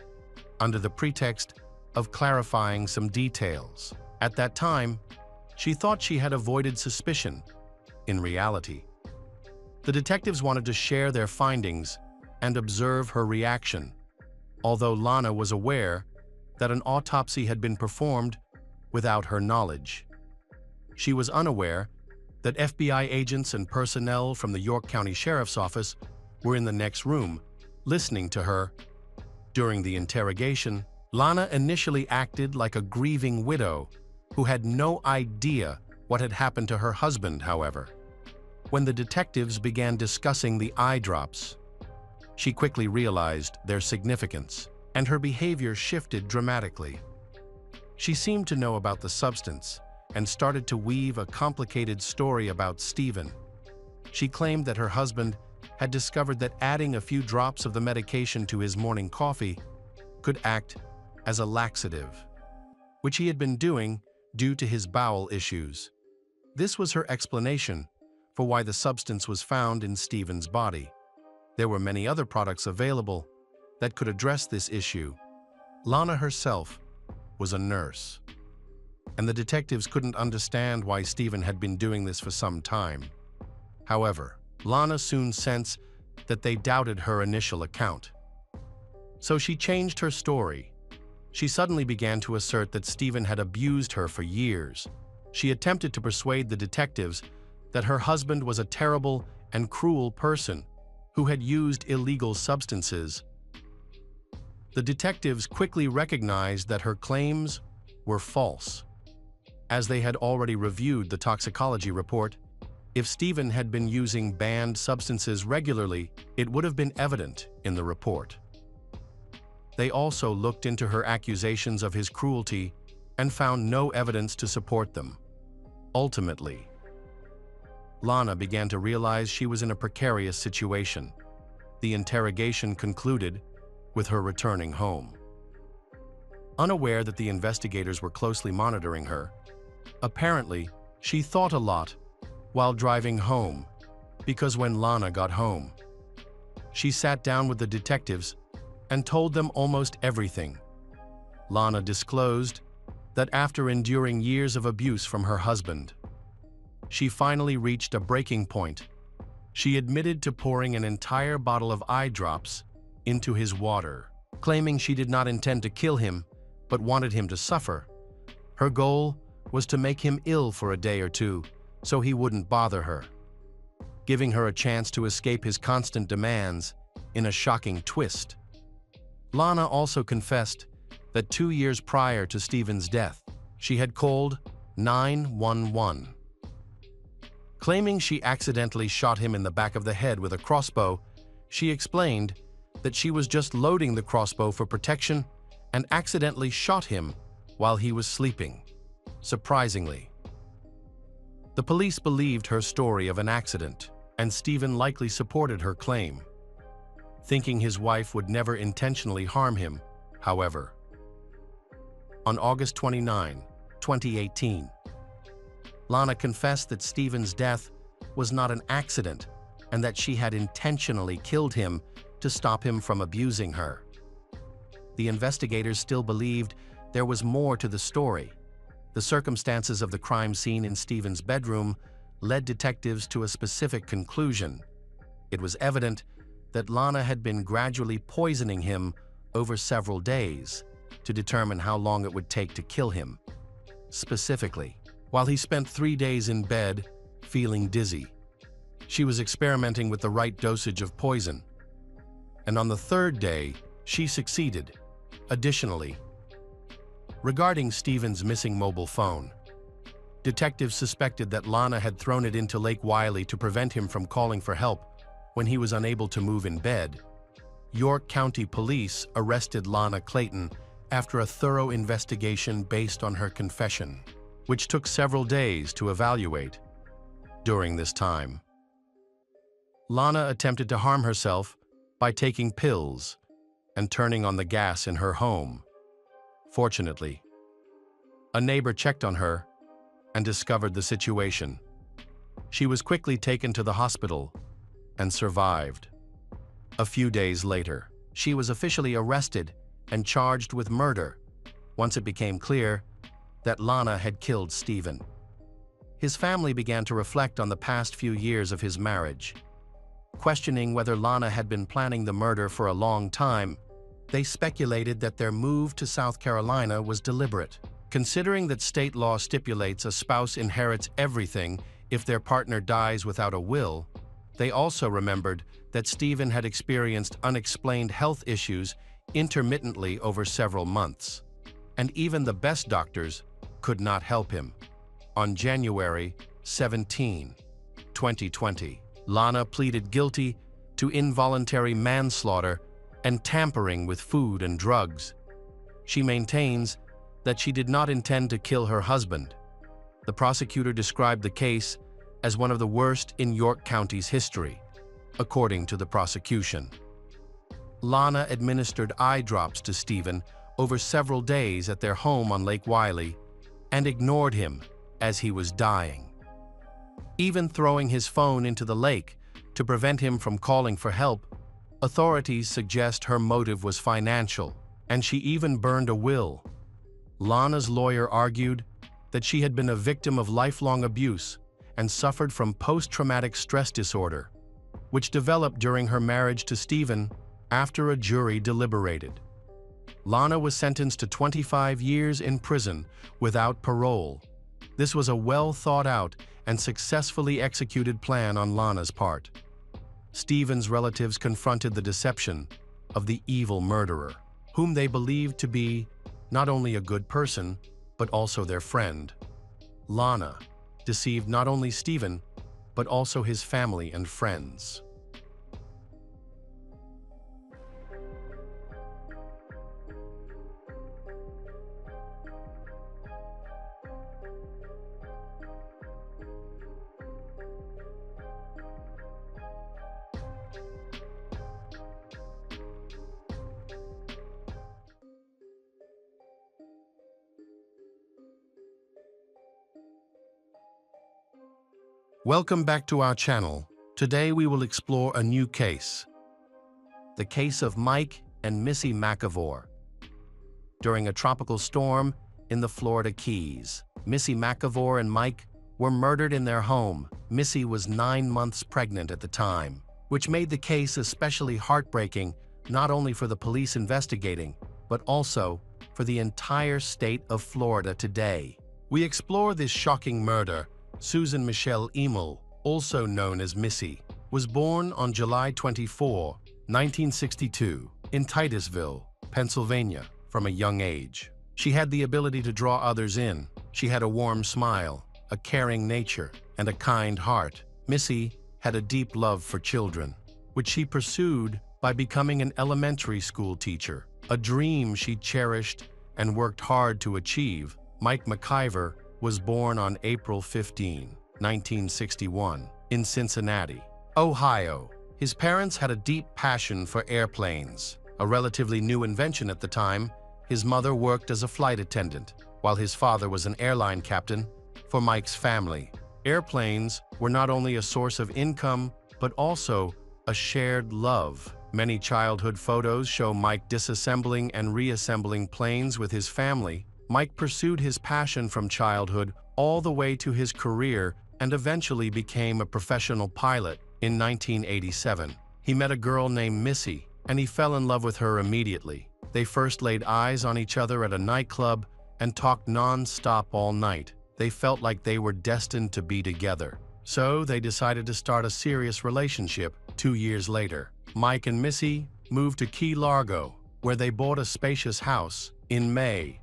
under the pretext of clarifying some details. At that time, she thought she had avoided suspicion. In reality, the detectives wanted to share their findings and observe her reaction, although Lana was aware that an autopsy had been performed without her knowledge. She was unaware that FBI agents and personnel from the York County Sheriff's Office were in the next room, listening to her. During the interrogation, Lana initially acted like a grieving widow who had no idea what had happened to her husband. However, when the detectives began discussing the eye drops, she quickly realized their significance, and her behavior shifted dramatically. She seemed to know about the substance and started to weave a complicated story about Stephen. She claimed that her husband had discovered that adding a few drops of the medication to his morning coffee could act as a laxative, which he had been doing due to his bowel issues. This was her explanation for why the substance was found in Stephen's body. There were many other products available that could address this issue. Lana herself was a nurse, and the detectives couldn't understand why Stephen had been doing this for some time. However, Lana soon sensed that they doubted her initial account. So she changed her story. She suddenly began to assert that Stephen had abused her for years. She attempted to persuade the detectives that her husband was a terrible and cruel person who had used illegal substances. The detectives quickly recognized that her claims were false, as they had already reviewed the toxicology report If Stephen had been using banned substances regularly, it would have been evident in the report. They also looked into her accusations of his cruelty and found no evidence to support them. Ultimately, Lana began to realize she was in a precarious situation. The interrogation concluded with her returning home. Unaware that the investigators were closely monitoring her, apparently, she thought a lot while driving home, because when Lana got home, she sat down with the detectives and told them almost everything. Lana disclosed that after enduring years of abuse from her husband, she finally reached a breaking point. She admitted to pouring an entire bottle of eye drops into his water, claiming she did not intend to kill him, but wanted him to suffer. Her goal was to make him ill for a day or two, so he wouldn't bother her, giving her a chance to escape his constant demands in a shocking twist. Lana also confessed that 2 years prior to Stephen's death, she had called 911. Claiming she accidentally shot him in the back of the head with a crossbow, she explained that she was just loading the crossbow for protection and accidentally shot him while he was sleeping. Surprisingly, the police believed her story of an accident, and Stephen likely supported her claim, thinking his wife would never intentionally harm him. However, on August 29, 2018, Lana confessed that Stephen's death was not an accident and that she had intentionally killed him to stop him from abusing her. The investigators still believed there was more to the story. The circumstances of the crime scene in Stephen's bedroom led detectives to a specific conclusion. It was evident that Lana had been gradually poisoning him over several days to determine how long it would take to kill him. Specifically, while he spent 3 days in bed feeling dizzy, she was experimenting with the right dosage of poison. And on the 3rd day, she succeeded. Additionally, regarding Stephen's missing mobile phone, detectives suspected that Lana had thrown it into Lake Wylie to prevent him from calling for help when he was unable to move in bed. York County Police arrested Lana Clayton after a thorough investigation based on her confession, which took several days to evaluate. During this time, Lana attempted to harm herself by taking pills and turning on the gas in her home. Fortunately, a neighbor checked on her and discovered the situation. She was quickly taken to the hospital and survived. A few days later, she was officially arrested and charged with murder once it became clear that Lana had killed Stephen. His family began to reflect on the past few years of his marriage. Questioning whether Lana had been planning the murder for a long time, they speculated that their move to South Carolina was deliberate. Considering that state law stipulates a spouse inherits everything if their partner dies without a will, they also remembered that Stephen had experienced unexplained health issues intermittently over several months, and even the best doctors could not help him. On January 17, 2020, Lana pleaded guilty to involuntary manslaughter and tampering with food and drugs. She maintains that she did not intend to kill her husband. The prosecutor described the case as one of the worst in York County's history, according to the prosecution. Lana administered eye drops to Stephen over several days at their home on Lake Wylie and ignored him as he was dying, even throwing his phone into the lake to prevent him from calling for help. Authorities suggest her motive was financial, and she even burned a will. Lana's lawyer argued that she had been a victim of lifelong abuse and suffered from post-traumatic stress disorder, which developed during her marriage to Stephen after a jury deliberated. Lana was sentenced to 25 years in prison without parole. This was a well-thought-out and successfully executed plan on Lana's part. Stephen's relatives confronted the deception of the evil murderer, whom they believed to be not only a good person, but also their friend. Lana deceived not only Stephen, but also his family and friends. Welcome back to our channel. Today we will explore a new case. The case of Mike and Missy McIvor. During a tropical storm in the Florida Keys, Missy McIvor and Mike were murdered in their home. Missy was 9 months pregnant at the time, which made the case especially heartbreaking, not only for the police investigating, but also for the entire state of Florida today. We explore this shocking murder. Susan Michelle Emil, also known as Missy, was born on July 24, 1962, in Titusville, Pennsylvania, from a young age. She had the ability to draw others in. She had a warm smile, a caring nature, and a kind heart. Missy had a deep love for children, which she pursued by becoming an elementary school teacher, a dream she cherished and worked hard to achieve. Mike McIvor was born on April 15, 1961, in Cincinnati, Ohio. His parents had a deep passion for airplanes, a relatively new invention at the time. His mother worked as a flight attendant, while his father was an airline captain for Mike's family. Airplanes were not only a source of income, but also a shared love. Many childhood photos show Mike disassembling and reassembling planes with his family. Mike pursued his passion from childhood all the way to his career and eventually became a professional pilot in 1987. He met a girl named Missy, and he fell in love with her immediately. They first laid eyes on each other at a nightclub and talked non-stop all night. They felt like they were destined to be together. So they decided to start a serious relationship. 2 years later, Mike and Missy moved to Key Largo, where they bought a spacious house in May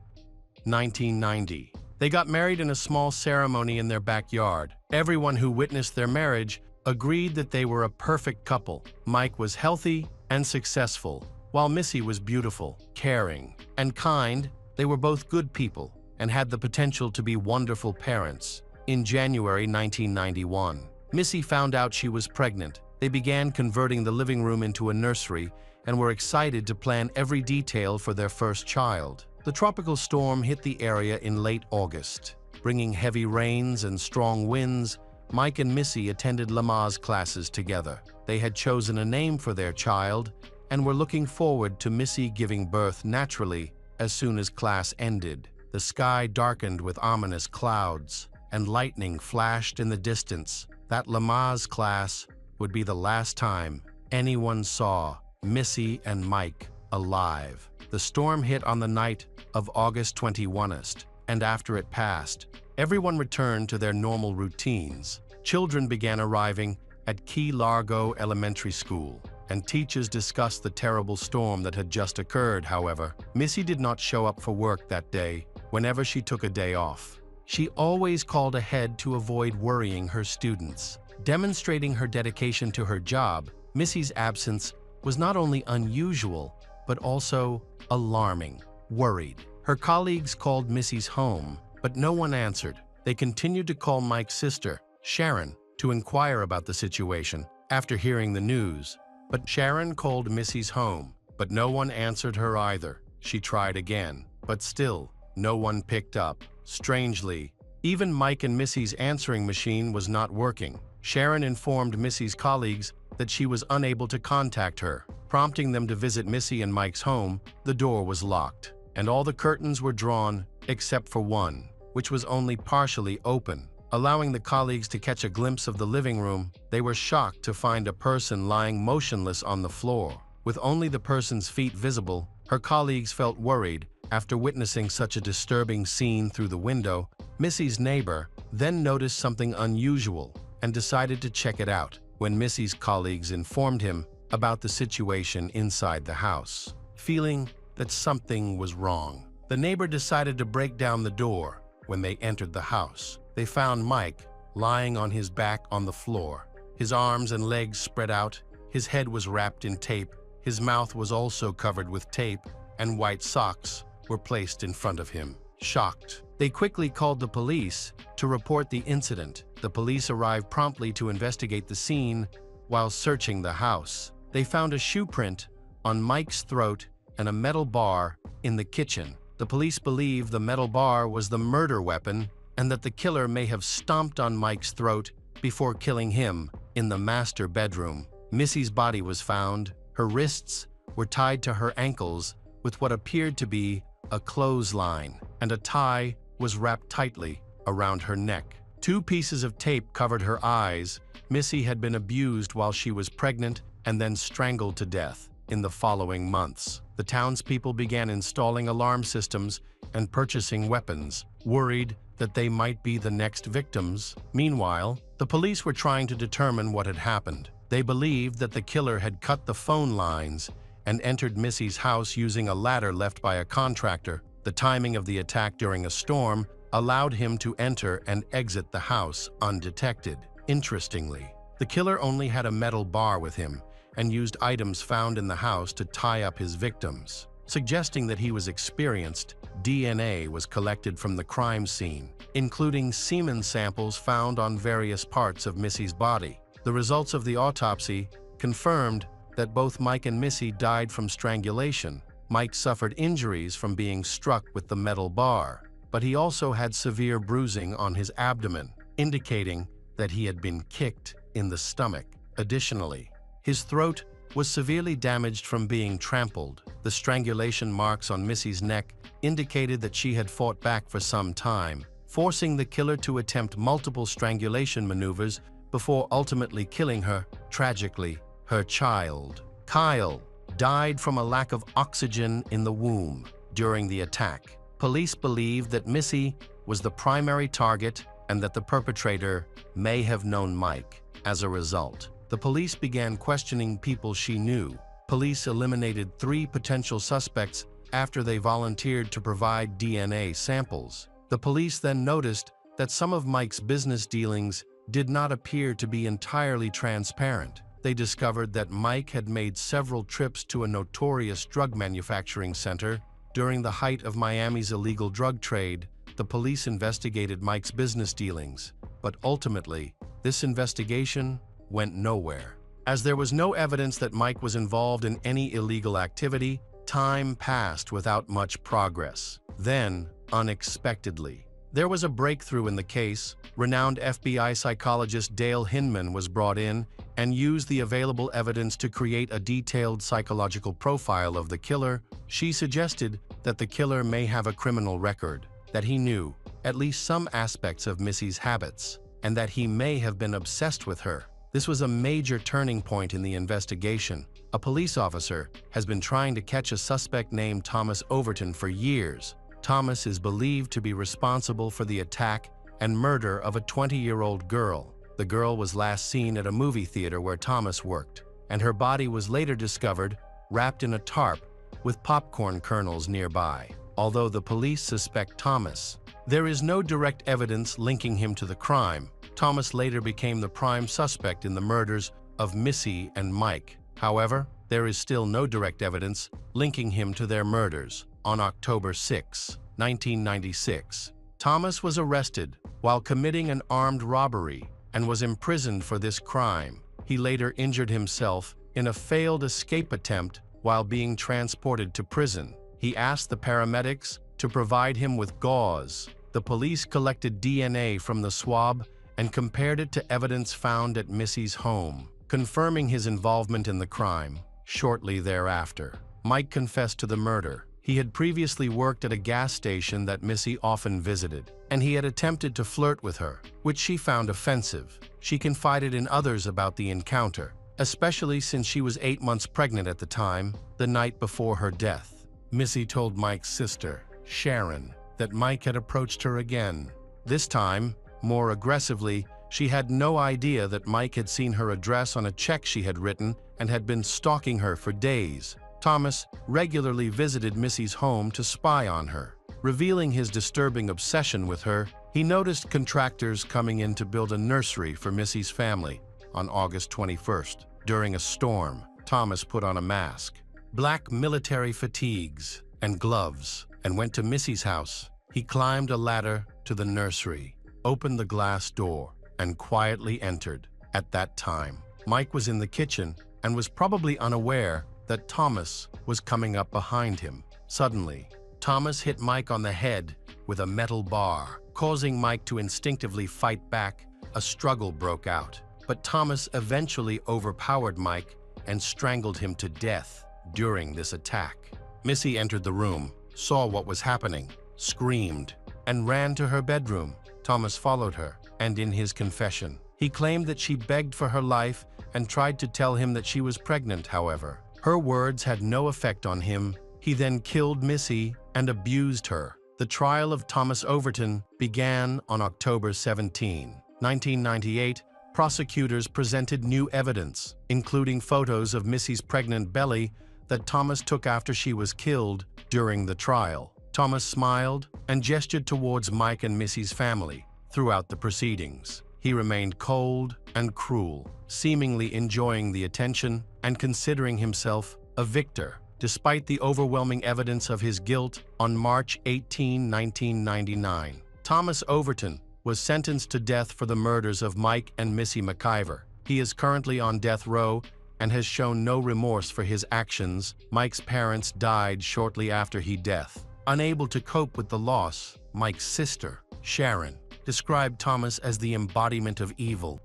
1990. They got married in a small ceremony in their backyard. Everyone who witnessed their marriage agreed that they were a perfect couple. Mike was healthy and successful, while Missy was beautiful, caring, and kind. They were both good people and had the potential to be wonderful parents. In January 1991, Missy found out she was pregnant. They began converting the living room into a nursery and were excited to plan every detail for their first child. The tropical storm hit the area in late August, bringing heavy rains and strong winds. Mike and Missy attended Lamaze classes together. They had chosen a name for their child and were looking forward to Missy giving birth naturally as soon as class ended. The sky darkened with ominous clouds, and lightning flashed in the distance. That Lamaze class would be the last time anyone saw Missy and Mike alive. The storm hit on the night of August 21st, and after it passed, everyone returned to their normal routines. Children began arriving at Key Largo Elementary School, and teachers discussed the terrible storm that had just occurred. However, Missy did not show up for work that day. Whenever she took a day off, she always called ahead to avoid worrying her students. Demonstrating her dedication to her job, Missy's absence was not only unusual, but also alarming. Worried, her colleagues called Missy's home, but no one answered. They continued to call Mike's sister, Sharon, to inquire about the situation after hearing the news. But Sharon called Missy's home, but no one answered her either. She tried again, but still, no one picked up. Strangely, even Mike and Missy's answering machine was not working. Sharon informed Missy's colleagues that she was unable to contact her, prompting them to visit Missy and Mike's home. The door was locked, and all the curtains were drawn except for one, which was only partially open, allowing the colleagues to catch a glimpse of the living room. They were shocked to find a person lying motionless on the floor, with only the person's feet visible. Her colleagues felt worried after witnessing such a disturbing scene through the window. Missy's neighbor then noticed something unusual and decided to check it out. When Missy's colleagues informed him about the situation inside the house, feeling that something was wrong, the neighbor decided to break down the door. When they entered the house, they found Mike lying on his back on the floor. His arms and legs spread out, his head was wrapped in tape, his mouth was also covered with tape, and white socks were placed in front of him. Shocked, they quickly called the police to report the incident. The police arrived promptly to investigate the scene. While searching the house, they found a shoe print on Mike's throat and a metal bar in the kitchen. The police believe the metal bar was the murder weapon and that the killer may have stomped on Mike's throat before killing him in the master bedroom. Missy's body was found. Her wrists were tied to her ankles with what appeared to be a clothesline, and a tie was wrapped tightly around her neck. 2 pieces of tape covered her eyes. Missy had been abused while she was pregnant and then strangled to death. In the following months, the townspeople began installing alarm systems and purchasing weapons, worried that they might be the next victims. Meanwhile, the police were trying to determine what had happened. They believed that the killer had cut the phone lines and entered Missy's house using a ladder left by a contractor. The timing of the attack during a storm allowed him to enter and exit the house undetected. Interestingly, the killer only had a metal bar with him and used items found in the house to tie up his victims. Suggesting that he was experienced, DNA was collected from the crime scene, including semen samples found on various parts of Missy's body. The results of the autopsy confirmed that both Mike and Missy died from strangulation. Mike suffered injuries from being struck with the metal bar, but he also had severe bruising on his abdomen, indicating that he had been kicked in the stomach. Additionally, his throat was severely damaged from being trampled. The strangulation marks on Missy's neck indicated that she had fought back for some time, forcing the killer to attempt multiple strangulation maneuvers before ultimately killing her. Tragically, her child, Kyle, died from a lack of oxygen in the womb during the attack. Police believe that Missy was the primary target and that the perpetrator may have known Mike. As a result, the police began questioning people she knew. Police eliminated 3 potential suspects after they volunteered to provide DNA samples. The police then noticed that some of Mike's business dealings did not appear to be entirely transparent. They discovered that Mike had made several trips to a notorious drug manufacturing center during the height of Miami's illegal drug trade. The police investigated Mike's business dealings, but ultimately, this investigation went nowhere. As there was no evidence that Mike was involved in any illegal activity, time passed without much progress. Then, unexpectedly, there was a breakthrough in the case. Renowned FBI psychologist Dale Hinman was brought in and used the available evidence to create a detailed psychological profile of the killer. She suggested that the killer may have a criminal record, that he knew at least some aspects of Missy's habits, and that he may have been obsessed with her. This was a major turning point in the investigation. A police officer has been trying to catch a suspect named Thomas Overton for years. Thomas is believed to be responsible for the attack and murder of a 20-year-old girl. The girl was last seen at a movie theater where Thomas worked, and her body was later discovered wrapped in a tarp with popcorn kernels nearby. Although the police suspect Thomas, there is no direct evidence linking him to the crime. Thomas later became the prime suspect in the murders of Missy and Mike. However, there is still no direct evidence linking him to their murders. On October 6, 1996, Thomas was arrested while committing an armed robbery and was imprisoned for this crime. He later injured himself in a failed escape attempt while being transported to prison. He asked the paramedics to provide him with gauze. The police collected DNA from the swab and compared it to evidence found at Missy's home, confirming his involvement in the crime. Shortly thereafter, Mike confessed to the murder. He had previously worked at a gas station that Missy often visited, and he had attempted to flirt with her, which she found offensive. She confided in others about the encounter, especially since she was 8 months pregnant at the time, the night before her death. Missy told Mike's sister, Sharon, that Mike had approached her again. This time, more aggressively. She had no idea that Mike had seen her address on a check she had written and had been stalking her for days. Thomas regularly visited Missy's home to spy on her. Revealing his disturbing obsession with her, He noticed contractors coming in to build a nursery for Missy's family on August 21st. During a storm, Thomas put on a mask, black military fatigues, and gloves, and went to Missy's house. He climbed a ladder to the nursery, opened the glass door, and quietly entered. At that time, Mike was in the kitchen and was probably unaware that Thomas was coming up behind him. Suddenly, Thomas hit Mike on the head with a metal bar, causing Mike to instinctively fight back. A struggle broke out, but Thomas eventually overpowered Mike and strangled him to death during this attack. Missy entered the room, saw what was happening, screamed, and ran to her bedroom. Thomas followed her, and in his confession, he claimed that she begged for her life and tried to tell him that she was pregnant. However, her words had no effect on him. He then killed Missy and abused her. The trial of Thomas Overton began on October 17, 1998. Prosecutors presented new evidence, including photos of Missy's pregnant belly that Thomas took after she was killed during the trial. Thomas smiled and gestured towards Mike and Missy's family throughout the proceedings. He remained cold and cruel, seemingly enjoying the attention and considering himself a victor. Despite the overwhelming evidence of his guilt, on March 18, 1999, Thomas Overton was sentenced to death for the murders of Mike and Missy McIver. He is currently on death row and has shown no remorse for his actions. Mike's parents died shortly after his death. Unable to cope with the loss, Mike's sister, Sharon, described Thomas as the embodiment of evil.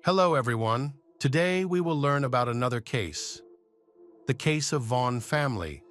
Hello everyone. Today we will learn about another case. The case of Vaughn family.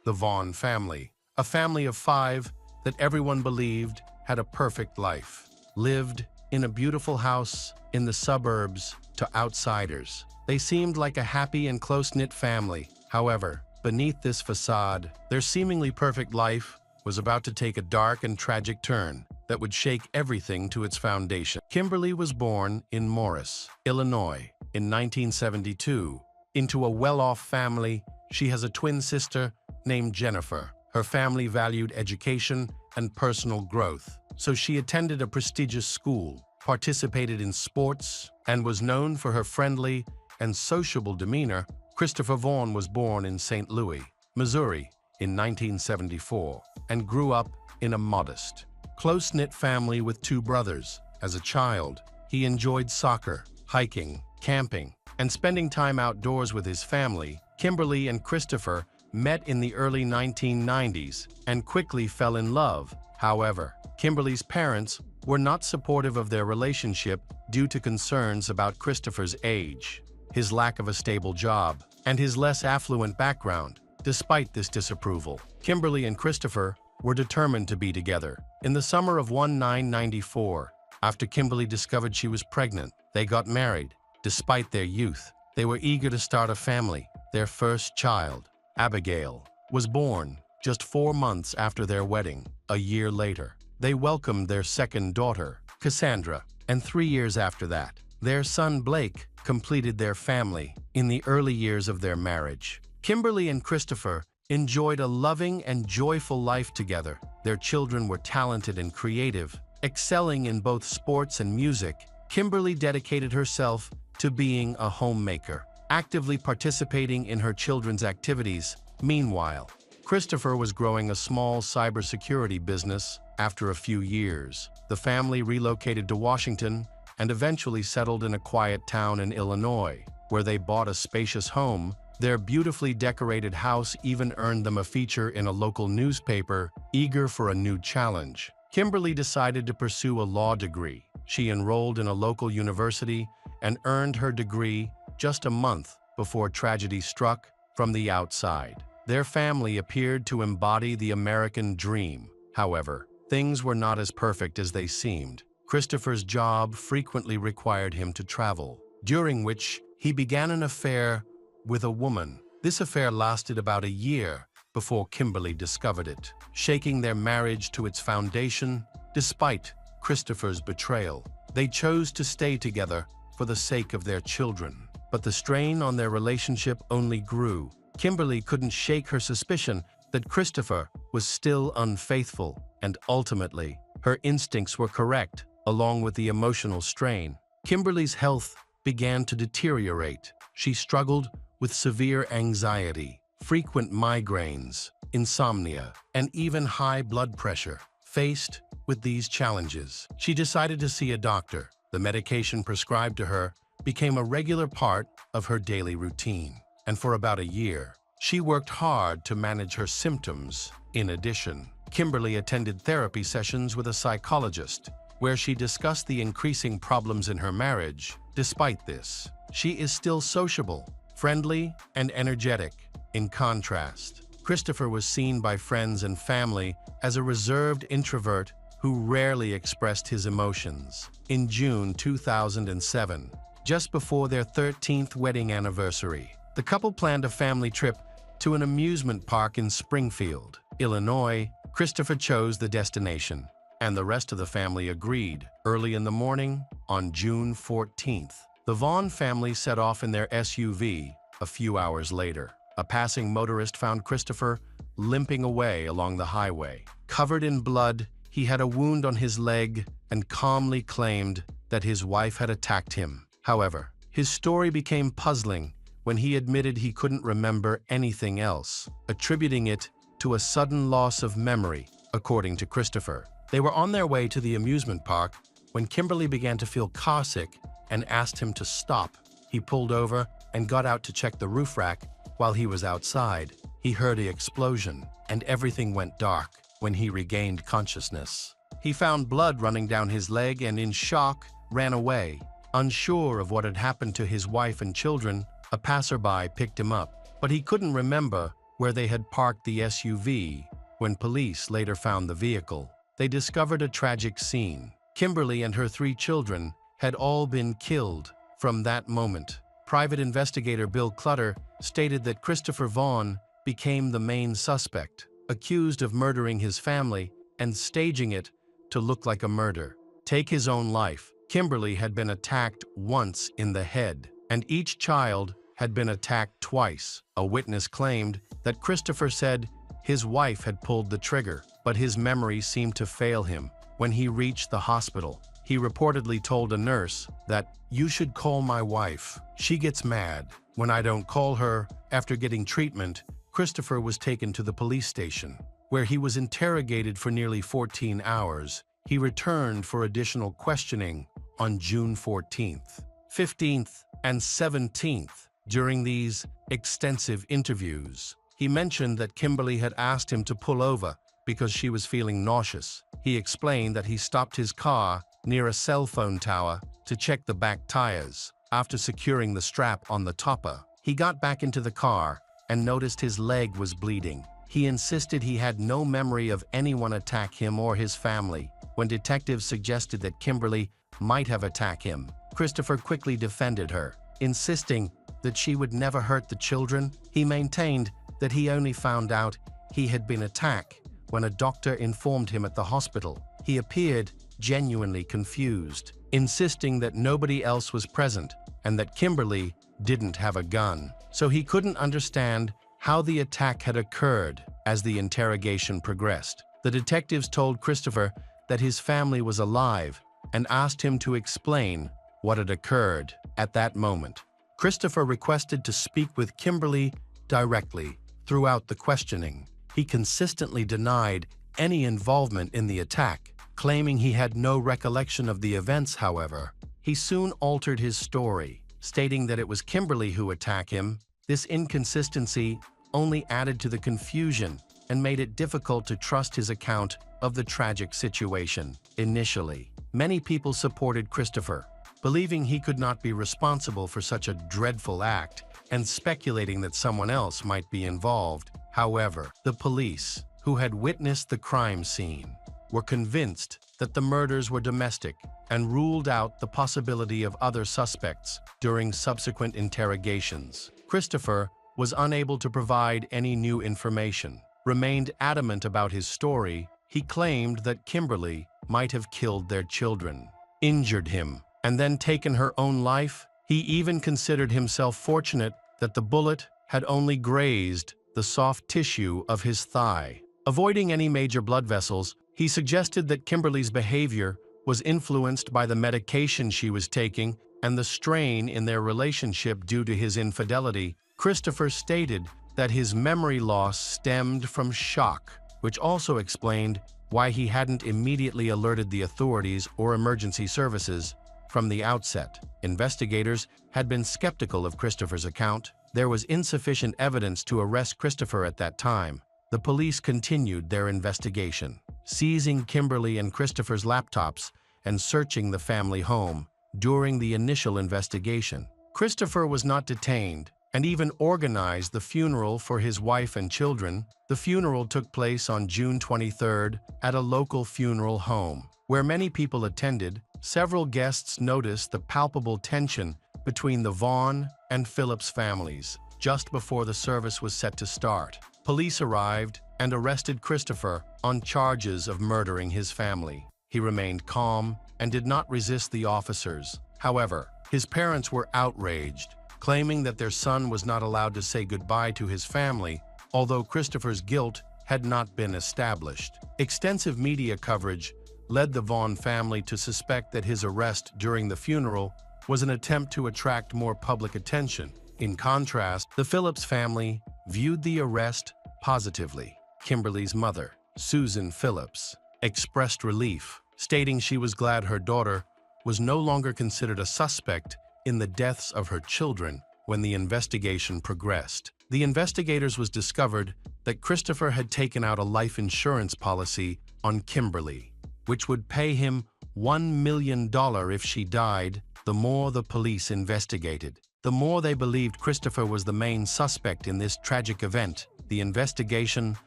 The Vaughn family, a family of 5 that everyone believed had a perfect life, lived in a beautiful house in the suburbs. To outsiders, they seemed like a happy and close-knit family. However, beneath this facade, their seemingly perfect life was about to take a dark and tragic turn that would shake everything to its foundation. Kimberly was born in Morris, Illinois, in 1972. Into a well-off family, she has a twin sister named Jennifer. Her family valued education and personal growth, so she attended a prestigious school, participated in sports, and was known for her friendly and sociable demeanor. Christopher Vaughn was born in St. Louis, Missouri, in 1974, and grew up in a modest, close-knit family with 2 brothers. As a child, he enjoyed soccer, hiking, camping, and spending time outdoors with his family. Kimberly and Christopher met in the early 1990s and quickly fell in love. However, Kimberly's parents were not supportive of their relationship due to concerns about Christopher's age, his lack of a stable job, and his less affluent background. Despite this disapproval, Kimberly and Christopher were determined to be together. In the summer of 1994, after Kimberly discovered she was pregnant, they got married. Despite their youth, they were eager to start a family. Their first child, Abigail, was born just 4 months after their wedding. A year later, they welcomed their second daughter, Cassandra, and 3 years after that, their son Blake completed their family. In the early years of their marriage, Kimberly and Christopher enjoyed a loving and joyful life together. Their children were talented and creative, excelling in both sports and music. Kimberly dedicated herself to being a homemaker, actively participating in her children's activities. Meanwhile, Christopher was growing a small cybersecurity business. After a few years, the family relocated to Washington and eventually settled in a quiet town in Illinois, where they bought a spacious home. Their beautifully decorated house even earned them a feature in a local newspaper. Eager for a new challenge, Kimberly decided to pursue a law degree. She enrolled in a local university and earned her degree just a month before tragedy struck from the outside. Their family appeared to embody the American dream. However, things were not as perfect as they seemed. Christopher's job frequently required him to travel, during which he began an affair with a woman. This affair lasted about a year before Kimberly discovered it, shaking their marriage to its foundation. Despite Christopher's betrayal, they chose to stay together for the sake of their children. But the strain on their relationship only grew. Kimberly couldn't shake her suspicion that Christopher was still unfaithful, and ultimately, her instincts were correct, along with the emotional strain. Kimberly's health began to deteriorate. She struggled with severe anxiety, frequent migraines, insomnia, and even high blood pressure. Faced with these challenges, she decided to see a doctor. The medication prescribed to her became a regular part of her daily routine, and for about a year, she worked hard to manage her symptoms. In addition, Kimberly attended therapy sessions with a psychologist, where she discussed the increasing problems in her marriage. Despite this, she is still sociable, friendly, and energetic. In contrast, Christopher was seen by friends and family as a reserved introvert who rarely expressed his emotions. In June 2007, just before their 13th wedding anniversary, the couple planned a family trip to an amusement park in Springfield, Illinois. Christopher chose the destination, and the rest of the family agreed. Early in the morning, on June 14th, the Vaughn family set off in their SUV. A few hours later, a passing motorist found Christopher limping away along the highway. Covered in blood, he had a wound on his leg and calmly claimed that his wife had attacked him. However, his story became puzzling when he admitted he couldn't remember anything else, attributing it to a sudden loss of memory, according to Christopher. They were on their way to the amusement park when Kimberly began to feel carsick and asked him to stop. He pulled over and got out to check the roof rack. While he was outside, he heard an explosion, and everything went dark. When he regained consciousness, he found blood running down his leg and, in shock, ran away. Unsure of what had happened to his wife and children, a passerby picked him up, but he couldn't remember where they had parked the SUV. When police later found the vehicle, they discovered a tragic scene. Kimberly and her 3 children had all been killed. From that moment, private investigator Bill Clutter stated that Christopher Vaughn became the main suspect, accused of murdering his family and staging it to look like a murder. Take his own life. Kimberly had been attacked once in the head, and each child had been attacked twice. A witness claimed that Christopher said his wife had pulled the trigger, but his memory seemed to fail him. When he reached the hospital, he reportedly told a nurse that, "You should call my wife. She gets mad when I don't call her." After getting treatment, Christopher was taken to the police station, where he was interrogated for nearly 14 hours. He returned for additional questioning on June 14th, 15th, and 17th. During these extensive interviews, he mentioned that Kimberly had asked him to pull over because she was feeling nauseous. He explained that he stopped his car near a cell phone tower to check the back tires. After securing the strap on the topper, he got back into the car and noticed his leg was bleeding. He insisted he had no memory of anyone attack him or his family. When detectives suggested that Kimberly might have attacked him, Christopher quickly defended her, insisting that she would never hurt the children. He maintained that he only found out he had been attacked when a doctor informed him at the hospital. He appeared genuinely confused, insisting that nobody else was present and that Kimberly didn't have a gun. So he couldn't understand how the attack had occurred. As the interrogation progressed, the detectives told Christopher that his family was alive and asked him to explain what had occurred. At that moment, Christopher requested to speak with Kimberly directly. Throughout the questioning, he consistently denied any involvement in the attack, claiming he had no recollection of the events. However, he soon altered his story, stating that it was Kimberly who attacked him. This inconsistency only added to the confusion and made it difficult to trust his account of the tragic situation. Initially, many people supported Christopher, believing he could not be responsible for such a dreadful act and speculating that someone else might be involved. However, the police, who had witnessed the crime scene, were convinced that the murders were domestic and ruled out the possibility of other suspects during subsequent interrogations. Christopher was unable to provide any new information. Remained adamant about his story, he claimed that Kimberly might have killed their children, injured him, and then taken her own life. He even considered himself fortunate that the bullet had only grazed the soft tissue of his thigh. Avoiding any major blood vessels, he suggested that Kimberly's behavior was influenced by the medication she was taking and the strain in their relationship due to his infidelity. Christopher stated that his memory loss stemmed from shock, which also explained why he hadn't immediately alerted the authorities or emergency services from the outset. Investigators had been skeptical of Christopher's account. There was insufficient evidence to arrest Christopher at that time. The police continued their investigation, seizing Kimberly and Christopher's laptops and searching the family home. During the initial investigation, Christopher was not detained and even organized the funeral for his wife and children. The funeral took place on June 23rd at a local funeral home, where many people attended. Several guests noticed the palpable tension between the Vaughn and Phillips families. Just before the service was set to start, police arrived and arrested Christopher on charges of murdering his family. He remained calm and did not resist the officers. However, his parents were outraged, claiming that their son was not allowed to say goodbye to his family, although Christopher's guilt had not been established. Extensive media coverage led the Vaughn family to suspect that his arrest during the funeral was an attempt to attract more public attention. In contrast, the Phillips family viewed the arrest positively. Kimberly's mother, Susan Phillips, expressed relief, stating she was glad her daughter was no longer considered a suspect in the deaths of her children. When the investigation progressed, the investigators was discovered that Christopher had taken out a life insurance policy on Kimberly, which would pay him $1 million if she died. The more the police investigated, the more they believed Christopher was the main suspect in this tragic event. The investigation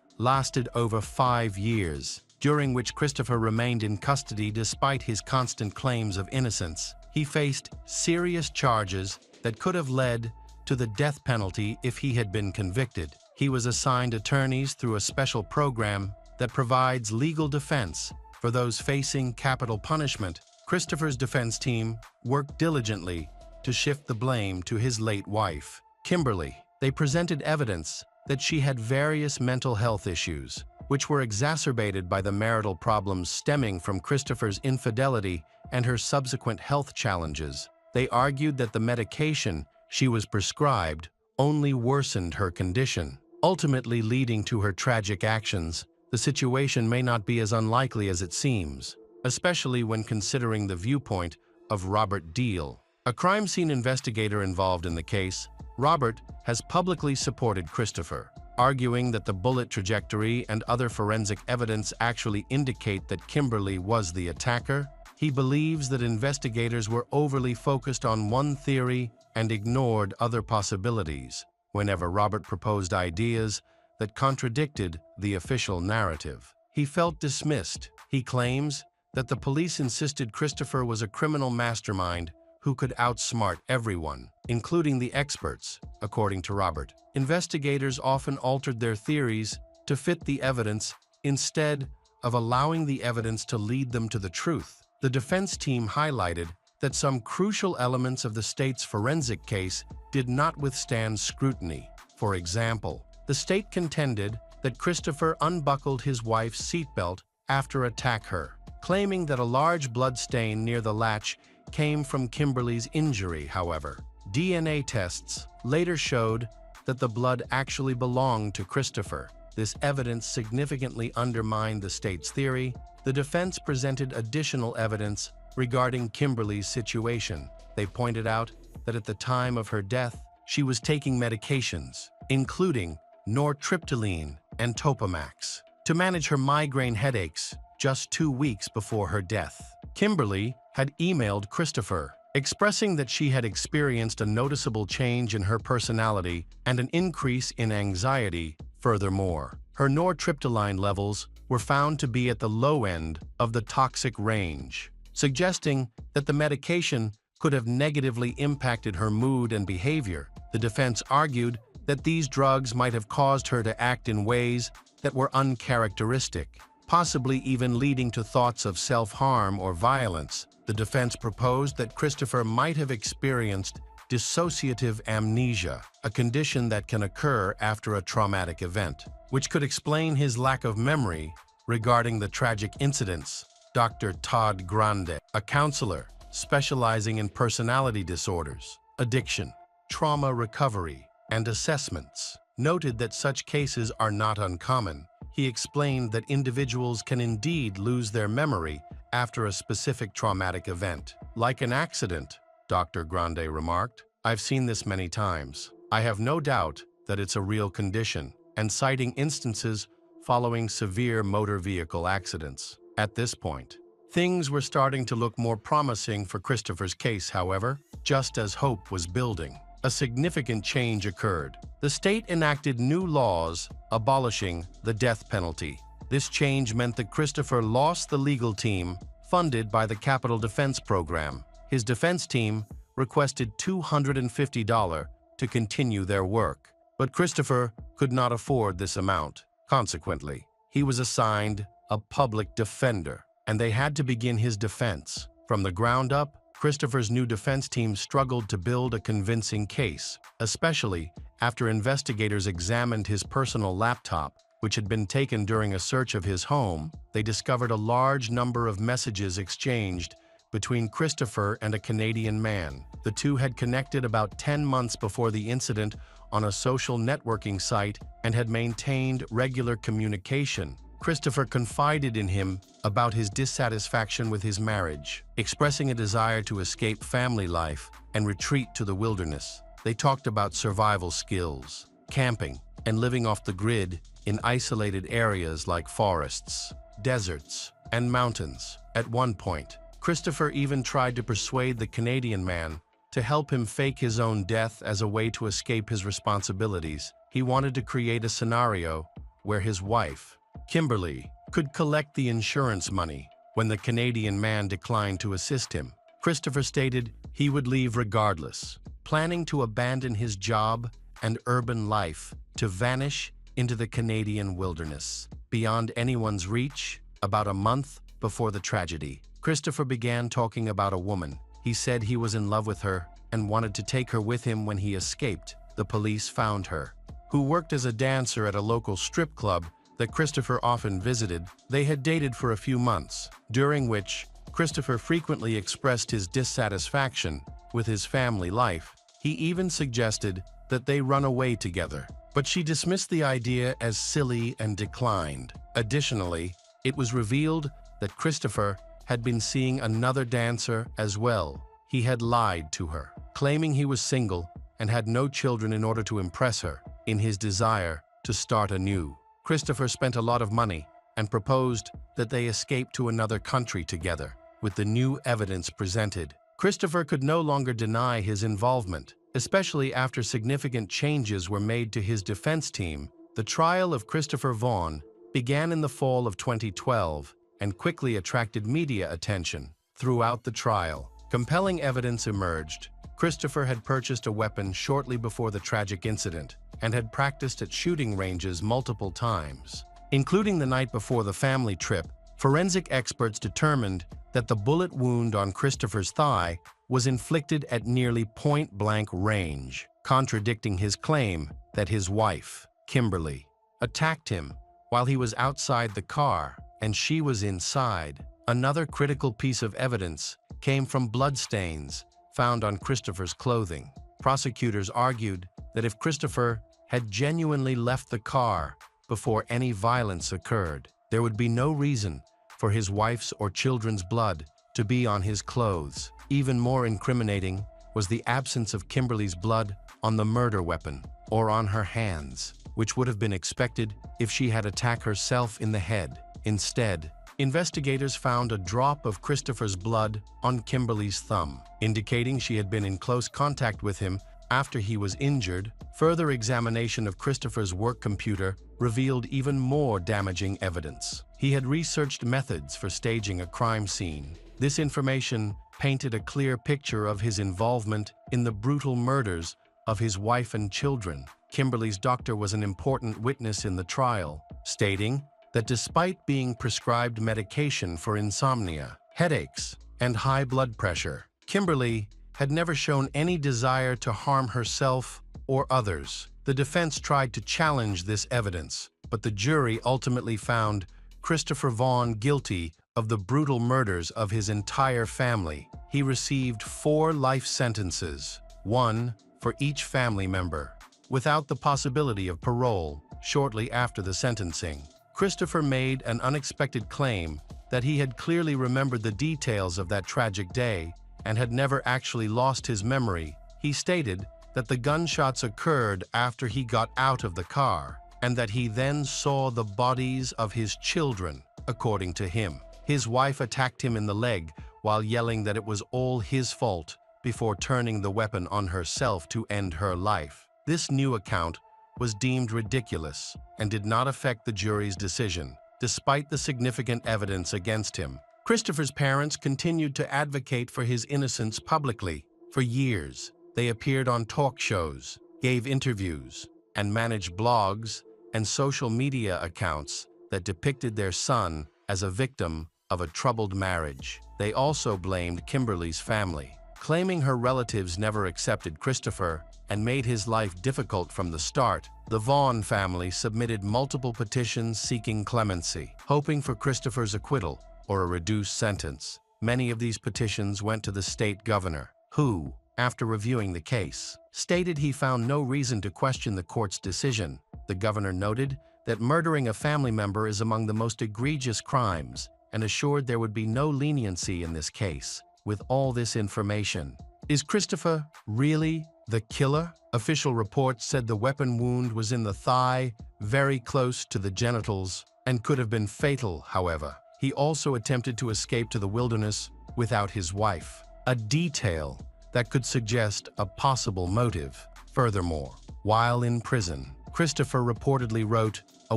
lasted over 5 years, during which Christopher remained in custody despite his constant claims of innocence. He faced serious charges that could have led to the death penalty if he had been convicted. He was assigned attorneys through a special program that provides legal defense for those facing capital punishment. Christopher's defense team worked diligently to shift the blame to his late wife, Kimberly. They presented evidence that she had various mental health issues, which were exacerbated by the marital problems stemming from Christopher's infidelity and her subsequent health challenges. They argued that the medication she was prescribed only worsened her condition, ultimately leading to her tragic actions. The situation may not be as unlikely as it seems, especially when considering the viewpoint of Robert Deal, a crime scene investigator involved in the case. Robert has publicly supported Christopher, arguing that the bullet trajectory and other forensic evidence actually indicate that Kimberly was the attacker. He believes that investigators were overly focused on one theory and ignored other possibilities whenever Robert proposed ideas that contradicted the official narrative. He felt dismissed. He claims that the police insisted Christopher was a criminal mastermind who could outsmart everyone, including the experts. According to Robert, investigators often altered their theories to fit the evidence instead of allowing the evidence to lead them to the truth. The defense team highlighted that some crucial elements of the state's forensic case did not withstand scrutiny. For example, the state contended that Christopher unbuckled his wife's seatbelt after attacking her, claiming that a large blood stain near the latch came from Kimberly's injury. However, DNA tests later showed that the blood actually belonged to Christopher. This evidence significantly undermined the state's theory. The defense presented additional evidence regarding Kimberly's situation. They pointed out that at the time of her death, she was taking medications, including nortriptyline and Topamax, to manage her migraine headaches just 2 weeks before her death. Kimberly had emailed Christopher, expressing that she had experienced a noticeable change in her personality and an increase in anxiety. Furthermore, her nortriptyline levels were found to be at the low end of the toxic range, suggesting that the medication could have negatively impacted her mood and behavior. The defense argued that these drugs might have caused her to act in ways that were uncharacteristic, possibly even leading to thoughts of self-harm or violence. The defense proposed that Christopher might have experienced dissociative amnesia, a condition that can occur after a traumatic event, which could explain his lack of memory regarding the tragic incidents. Dr. Todd Grande, a counselor specializing in personality disorders, addiction, trauma recovery, and assessments, noted that such cases are not uncommon. He explained that individuals can indeed lose their memory after a specific traumatic event. Like an accident, Dr. Grande remarked, "I've seen this many times. I have no doubt that it's a real condition," and citing instances following severe motor vehicle accidents. At this point, things were starting to look more promising for Christopher's case, however, just as hope was building. A significant change occurred. The state enacted new laws abolishing the death penalty. This change meant that Christopher lost the legal team funded by the Capital Defense Program. His defense team requested $250 to continue their work, but Christopher could not afford this amount. Consequently, he was assigned a public defender, and they had to begin his defense. From the ground up, Christopher's new defense team struggled to build a convincing case, especially after investigators examined his personal laptop, which had been taken during a search of his home. They discovered a large number of messages exchanged between Christopher and a Canadian man. The two had connected about 10 months before the incident on a social networking site and had maintained regular communication. Christopher confided in him about his dissatisfaction with his marriage, expressing a desire to escape family life and retreat to the wilderness. They talked about survival skills, camping, and living off the grid in isolated areas like forests, deserts, and mountains. At one point, Christopher even tried to persuade the Canadian man to help him fake his own death as a way to escape his responsibilities. He wanted to create a scenario where his wife, Kimberly, could collect the insurance money when the Canadian man declined to assist him. Christopher stated he would leave regardless, planning to abandon his job and urban life to vanish into the Canadian wilderness, beyond anyone's reach. About a month before the tragedy, Christopher began talking about a woman. He said he was in love with her and wanted to take her with him when he escaped. The police found her, who worked as a dancer at a local strip club that Christopher often visited. They had dated for a few months, during which Christopher frequently expressed his dissatisfaction with his family life. He even suggested that they run away together, but she dismissed the idea as silly and declined. Additionally, it was revealed that Christopher had been seeing another dancer as well. He had lied to her, claiming he was single and had no children in order to impress her in his desire to start anew. Christopher spent a lot of money and proposed that they escape to another country together. With the new evidence presented, Christopher could no longer deny his involvement, especially after significant changes were made to his defense team. The trial of Christopher Vaughn began in the fall of 2012 and quickly attracted media attention. Throughout the trial, compelling evidence emerged. Christopher had purchased a weapon shortly before the tragic incident and had practiced at shooting ranges multiple times, including the night before the family trip. Forensic experts determined that the bullet wound on Christopher's thigh was inflicted at nearly point-blank range, contradicting his claim that his wife, Kimberly, attacked him while he was outside the car and she was inside. Another critical piece of evidence came from bloodstains found on Christopher's clothing. Prosecutors argued that if Christopher had genuinely left the car before any violence occurred, there would be no reason for his wife's or children's blood to be on his clothes. Even more incriminating was the absence of Kimberly's blood on the murder weapon or on her hands, which would have been expected if she had attacked herself in the head. Instead, investigators found a drop of Christopher's blood on Kimberly's thumb, indicating she had been in close contact with him after he was injured. Further examination of Christopher's work computer revealed even more damaging evidence. He had researched methods for staging a crime scene. This information painted a clear picture of his involvement in the brutal murders of his wife and children. Kimberly's doctor was an important witness in the trial, stating that despite being prescribed medication for insomnia, headaches, and high blood pressure, Kimberly had never shown any desire to harm herself or others. The defense tried to challenge this evidence, but the jury ultimately found Christopher Vaughn guilty of the brutal murders of his entire family. He received 4 life sentences, 1 for each family member, without the possibility of parole. Shortly after the sentencing, Christopher made an unexpected claim that he had clearly remembered the details of that tragic day and had never actually lost his memory. He stated that the gunshots occurred after he got out of the car and that he then saw the bodies of his children. According to him, his wife attacked him in the leg while yelling that it was all his fault before turning the weapon on herself to end her life. This new account was deemed ridiculous and did not affect the jury's decision, despite the significant evidence against him. Christopher's parents continued to advocate for his innocence publicly. For years, they appeared on talk shows, gave interviews, and managed blogs and social media accounts that depicted their son as a victim of a troubled marriage. They also blamed Kimberly's family, claiming her relatives never accepted Christopher and made his life difficult from the start. The Vaughn family submitted multiple petitions seeking clemency, hoping for Christopher's acquittal or a reduced sentence. Many of these petitions went to the state governor, who, after reviewing the case, stated he found no reason to question the court's decision. The governor noted that murdering a family member is among the most egregious crimes and assured there would be no leniency in this case. With all this information, is Christopher really the killer? Official reports said the weapon wound was in the thigh, very close to the genitals, and could have been fatal. However, he also attempted to escape to the wilderness without his wife, a detail that could suggest a possible motive. Furthermore, while in prison, Christopher reportedly wrote a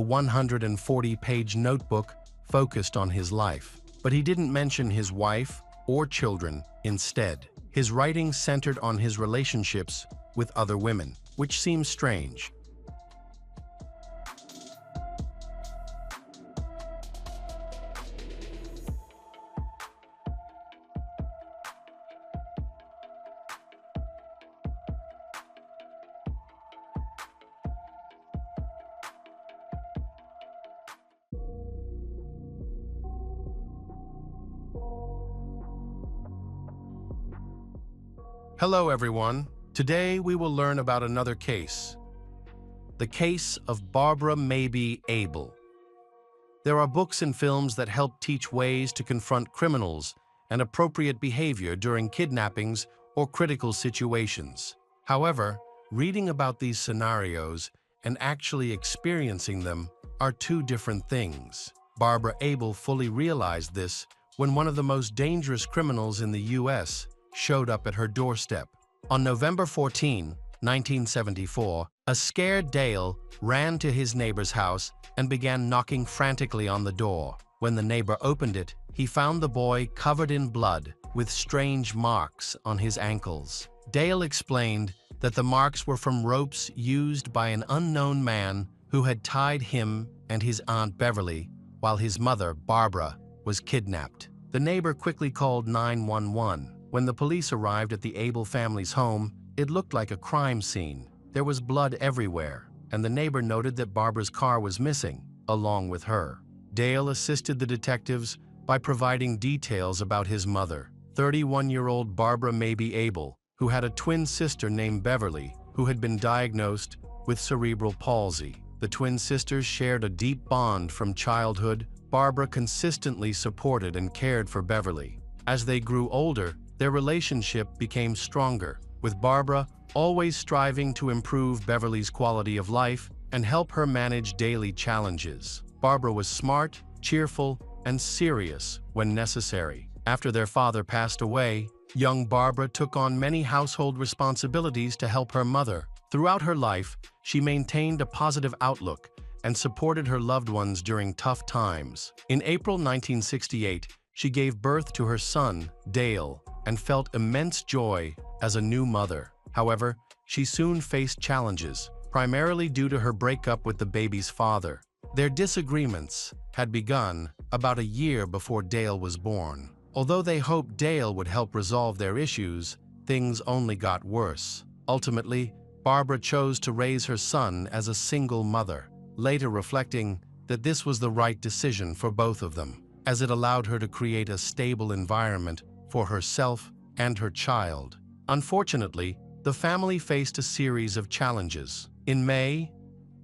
140-page notebook focused on his life, but he didn't mention his wife or children. Instead, his writing centered on his relationships with other women, which seems strange. Hello everyone. Today we will learn about another case. The case of Barbara Maybe Abel. There are books and films that help teach ways to confront criminals and appropriate behavior during kidnappings or critical situations. However, reading about these scenarios and actually experiencing them are 2 different things. Barbara Abel fully realized this when one of the most dangerous criminals in the U.S. showed up at her doorstep. On November 14, 1974, a scared Dale ran to his neighbor's house and began knocking frantically on the door. When the neighbor opened it, he found the boy covered in blood with strange marks on his ankles. Dale explained that the marks were from ropes used by an unknown man who had tied him and his Aunt Beverly while his mother, Barbara, was kidnapped. The neighbor quickly called 911. When the police arrived at the Abel family's home, it looked like a crime scene. There was blood everywhere, and the neighbor noted that Barbara's car was missing, along with her. Dale assisted the detectives by providing details about his mother, 31-year-old Barbara Maybe Abel, who had a twin sister named Beverly, who had been diagnosed with cerebral palsy. The twin sisters shared a deep bond from childhood. Barbara consistently supported and cared for Beverly. As they grew older, their relationship became stronger, with Barbara always striving to improve Beverly's quality of life and help her manage daily challenges. Barbara was smart, cheerful, and serious when necessary. After their father passed away, young Barbara took on many household responsibilities to help her mother. Throughout her life, she maintained a positive outlook and supported her loved ones during tough times. In April 1968, she gave birth to her son, Dale, and felt immense joy as a new mother. However, she soon faced challenges, primarily due to her breakup with the baby's father. Their disagreements had begun about a year before Dale was born. Although they hoped Dale would help resolve their issues, things only got worse. Ultimately, Barbara chose to raise her son as a single mother, later reflecting that this was the right decision for both of them, as it allowed her to create a stable environment for herself and her child. Unfortunately, the family faced a series of challenges. In May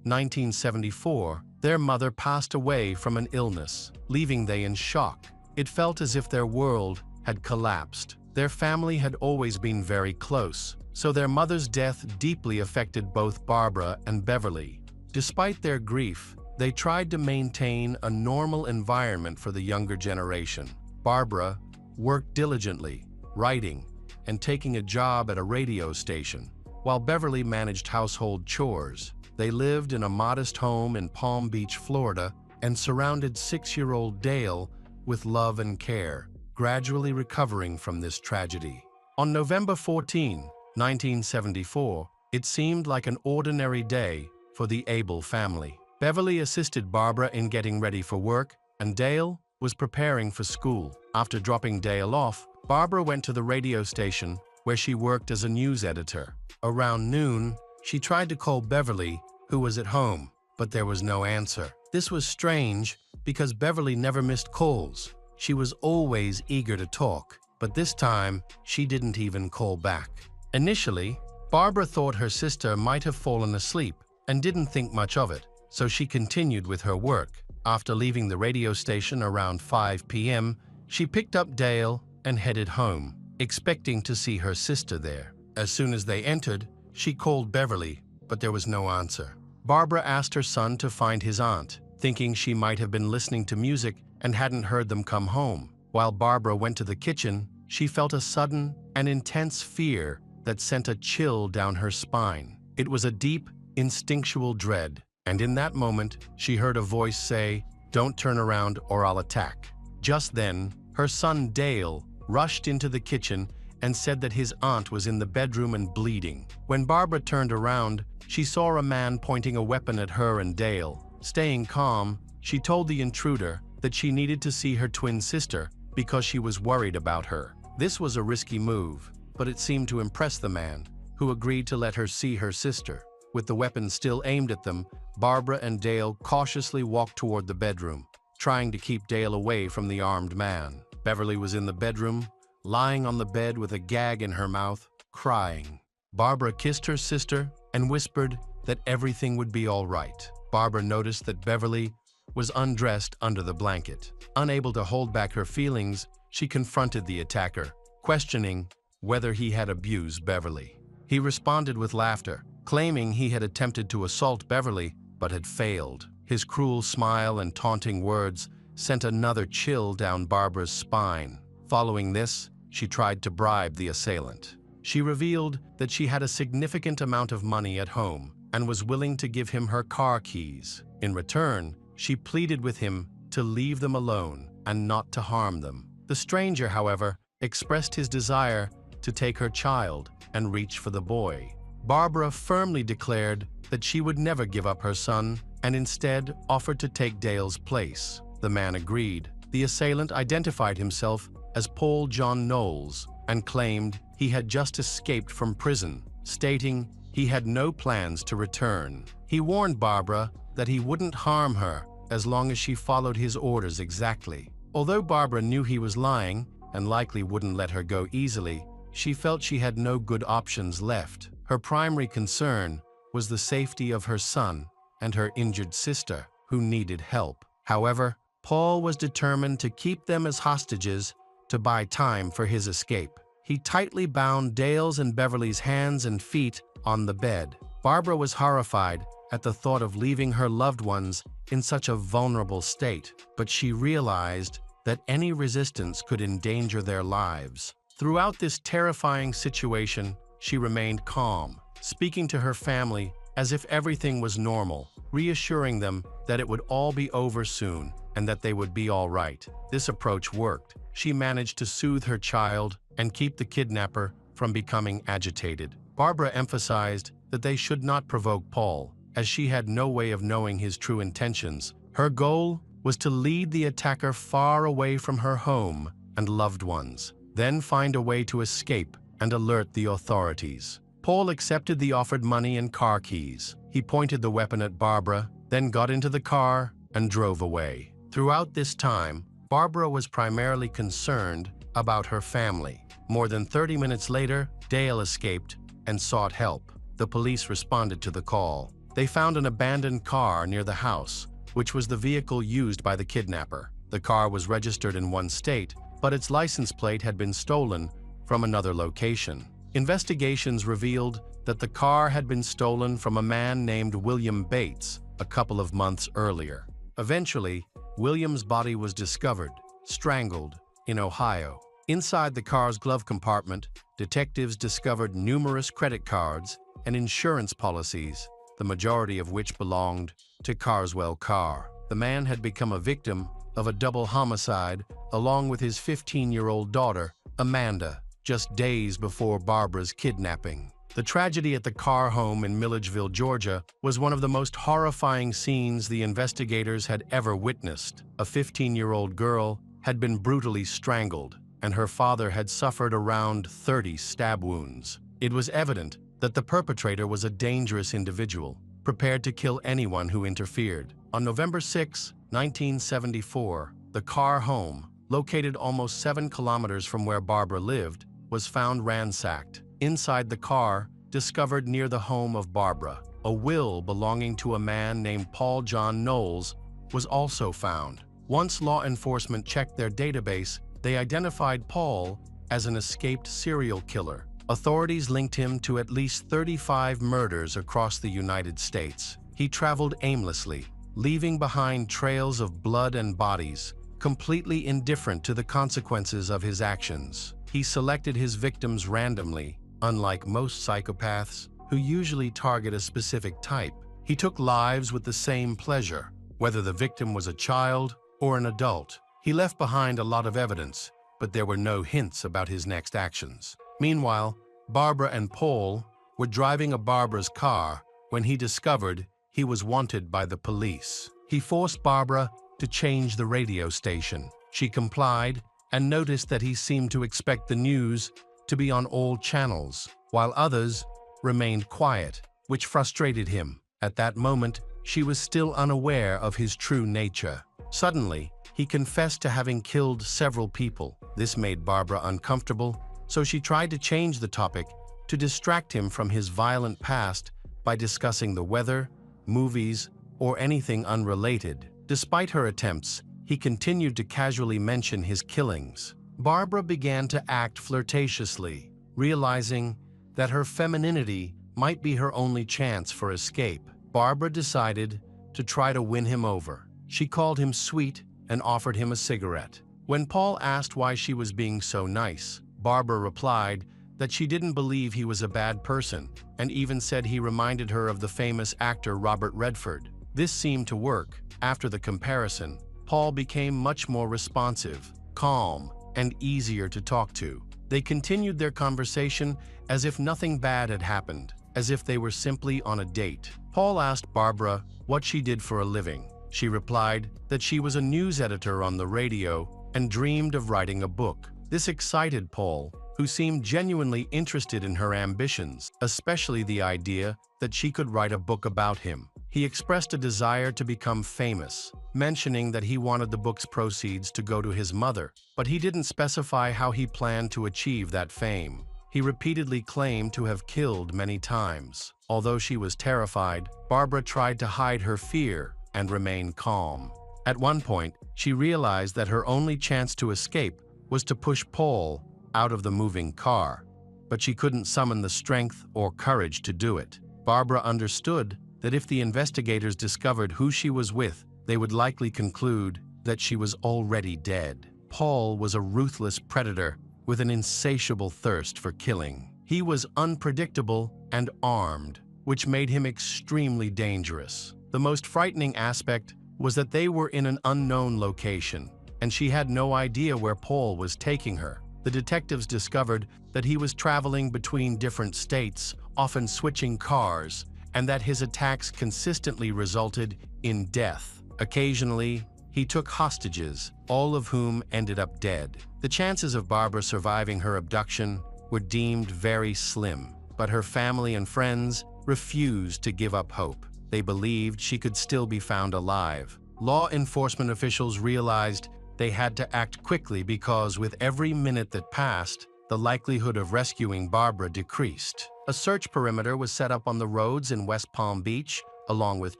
1974, their mother passed away from an illness, leaving them in shock. It felt as if their world had collapsed. Their family had always been very close, so their mother's death deeply affected both Barbara and Beverly. Despite their grief, they tried to maintain a normal environment for the younger generation. Barbara worked diligently, writing and taking a job at a radio station, while Beverly managed household chores. They lived in a modest home in Palm Beach, Florida, and surrounded 6-year-old Dale with love and care, gradually recovering from this tragedy. On November 14, 1974, it seemed like an ordinary day for the Abel family. Beverly assisted Barbara in getting ready for work, and Dale was preparing for school. After dropping Dale off, Barbara went to the radio station where she worked as a news editor. Around noon, she tried to call Beverly, who was at home, but there was no answer. This was strange because Beverly never missed calls. She was always eager to talk, but this time she didn't even call back. Initially, Barbara thought her sister might have fallen asleep and didn't think much of it, so she continued with her work. After leaving the radio station around 5 p.m., she picked up Dale and headed home, expecting to see her sister there. As soon as they entered, she called Beverly, but there was no answer. Barbara asked her son to find his aunt, thinking she might have been listening to music and hadn't heard them come home. While Barbara went to the kitchen, she felt a sudden and intense fear that sent a chill down her spine. It was a deep, instinctual dread, and in that moment, she heard a voice say, "Don't turn around or I'll attack." Just then, her son Dale rushed into the kitchen and said that his aunt was in the bedroom and bleeding. When Barbara turned around, she saw a man pointing a weapon at her and Dale. Staying calm, she told the intruder that she needed to see her twin sister because she was worried about her. This was a risky move, but it seemed to impress the man, who agreed to let her see her sister. With the weapon still aimed at them, Barbara and Dale cautiously walked toward the bedroom, trying to keep Dale away from the armed man. Beverly was in the bedroom, lying on the bed with a gag in her mouth, crying. Barbara kissed her sister and whispered that everything would be all right. Barbara noticed that Beverly was undressed under the blanket. Unable to hold back her feelings, she confronted the attacker, questioning whether he had abused Beverly. He responded with laughter, claiming he had attempted to assault Beverly but had failed. His cruel smile and taunting words sent another chill down Barbara's spine. Following this, she tried to bribe the assailant. She revealed that she had a significant amount of money at home and was willing to give him her car keys. In return, she pleaded with him to leave them alone and not to harm them. The stranger, however, expressed his desire to take her child and reach for the boy. Barbara firmly declared that she would never give up her son and instead offered to take Dale's place. The man agreed. The assailant identified himself as Paul John Knowles and claimed he had just escaped from prison, stating he had no plans to return. He warned Barbara that he wouldn't harm her as long as she followed his orders exactly. Although Barbara knew he was lying and likely wouldn't let her go easily, she felt she had no good options left. Her primary concern was the safety of her son and her injured sister, who needed help. However, Paul was determined to keep them as hostages to buy time for his escape. He tightly bound Dale's and Beverly's hands and feet on the bed. Barbara was horrified at the thought of leaving her loved ones in such a vulnerable state, but she realized that any resistance could endanger their lives. Throughout this terrifying situation, she remained calm, speaking to her family as if everything was normal reassuring them that it would all be over soon and that they would be all right. This approach worked. She managed to soothe her child and keep the kidnapper from becoming agitated. Barbara emphasized that they should not provoke Paul, as she had no way of knowing his true intentions. Her goal was to lead the attacker far away from her home and loved ones, then find a way to escape and alert the authorities. Paul accepted the offered money and car keys. He pointed the weapon at Barbara, then got into the car and drove away. Throughout this time, Barbara was primarily concerned about her family. More than 30 minutes later, Dale escaped and sought help. The police responded to the call. They found an abandoned car near the house, which was the vehicle used by the kidnapper. The car was registered in one state, but its license plate had been stolen from another location. Investigations revealed that the car had been stolen from a man named William Bates a couple of months earlier. Eventually, William's body was discovered, strangled, in Ohio. Inside the car's glove compartment, detectives discovered numerous credit cards and insurance policies, the majority of which belonged to Carswell Carr. The man had become a victim of a double homicide along with his 15-year-old daughter, Amanda, just days before Barbara's kidnapping. The tragedy at the Carr home in Milledgeville, Georgia, was one of the most horrifying scenes the investigators had ever witnessed. A 15-year-old girl had been brutally strangled, and her father had suffered around 30 stab wounds. It was evident that the perpetrator was a dangerous individual, prepared to kill anyone who interfered. On November 6, 1974, the Carr home, located almost 7 kilometers from where Barbara lived, was found ransacked. Inside the car, discovered near the home of Barbara, a will belonging to a man named Paul John Knowles was also found. Once law enforcement checked their database, they identified Paul as an escaped serial killer. Authorities linked him to at least 35 murders across the United States. He traveled aimlessly, leaving behind trails of blood and bodies, completely indifferent to the consequences of his actions. He selected his victims randomly, unlike most psychopaths, who usually target a specific type. He took lives with the same pleasure, whether the victim was a child or an adult. He left behind a lot of evidence, but there were no hints about his next actions. Meanwhile, Barbara and Paul were driving Barbara's car when he discovered he was wanted by the police. He forced Barbara to change the radio station. She complied and noticed that he seemed to expect the news to be on all channels, while others remained quiet, which frustrated him. At that moment, she was still unaware of his true nature. Suddenly, he confessed to having killed several people. This made Barbara uncomfortable, so she tried to change the topic to distract him from his violent past by discussing the weather, movies, or anything unrelated. Despite her attempts, he continued to casually mention his killings. Barbara began to act flirtatiously, realizing that her femininity might be her only chance for escape. Barbara decided to try to win him over. She called him sweet and offered him a cigarette. When Paul asked why she was being so nice, Barbara replied that she didn't believe he was a bad person, and even said he reminded her of the famous actor Robert Redford. This seemed to work. After the comparison, Paul became much more responsive, calm, and easier to talk to. They continued their conversation as if nothing bad had happened, as if they were simply on a date. Paul asked Barbara what she did for a living. She replied that she was a news editor on the radio and dreamed of writing a book. This excited Paul, who seemed genuinely interested in her ambitions, especially the idea that she could write a book about him. He expressed a desire to become famous, mentioning that he wanted the book's proceeds to go to his mother, but he didn't specify how he planned to achieve that fame. He repeatedly claimed to have killed many times. Although she was terrified, Barbara tried to hide her fear and remain calm. At one point, she realized that her only chance to escape was to push Paul out of the moving car, but she couldn't summon the strength or courage to do it. Barbara understood that if the investigators discovered who she was with, they would likely conclude that she was already dead. Paul was a ruthless predator with an insatiable thirst for killing. He was unpredictable and armed, which made him extremely dangerous. The most frightening aspect was that they were in an unknown location, and she had no idea where Paul was taking her. The detectives discovered that he was traveling between different states, often switching cars, and that his attacks consistently resulted in death. Occasionally, he took hostages, all of whom ended up dead. The chances of Barbara surviving her abduction were deemed very slim, but her family and friends refused to give up hope. They believed she could still be found alive. Law enforcement officials realized they had to act quickly because with every minute that passed, the likelihood of rescuing Barbara decreased. A search perimeter was set up on the roads in West Palm Beach, along with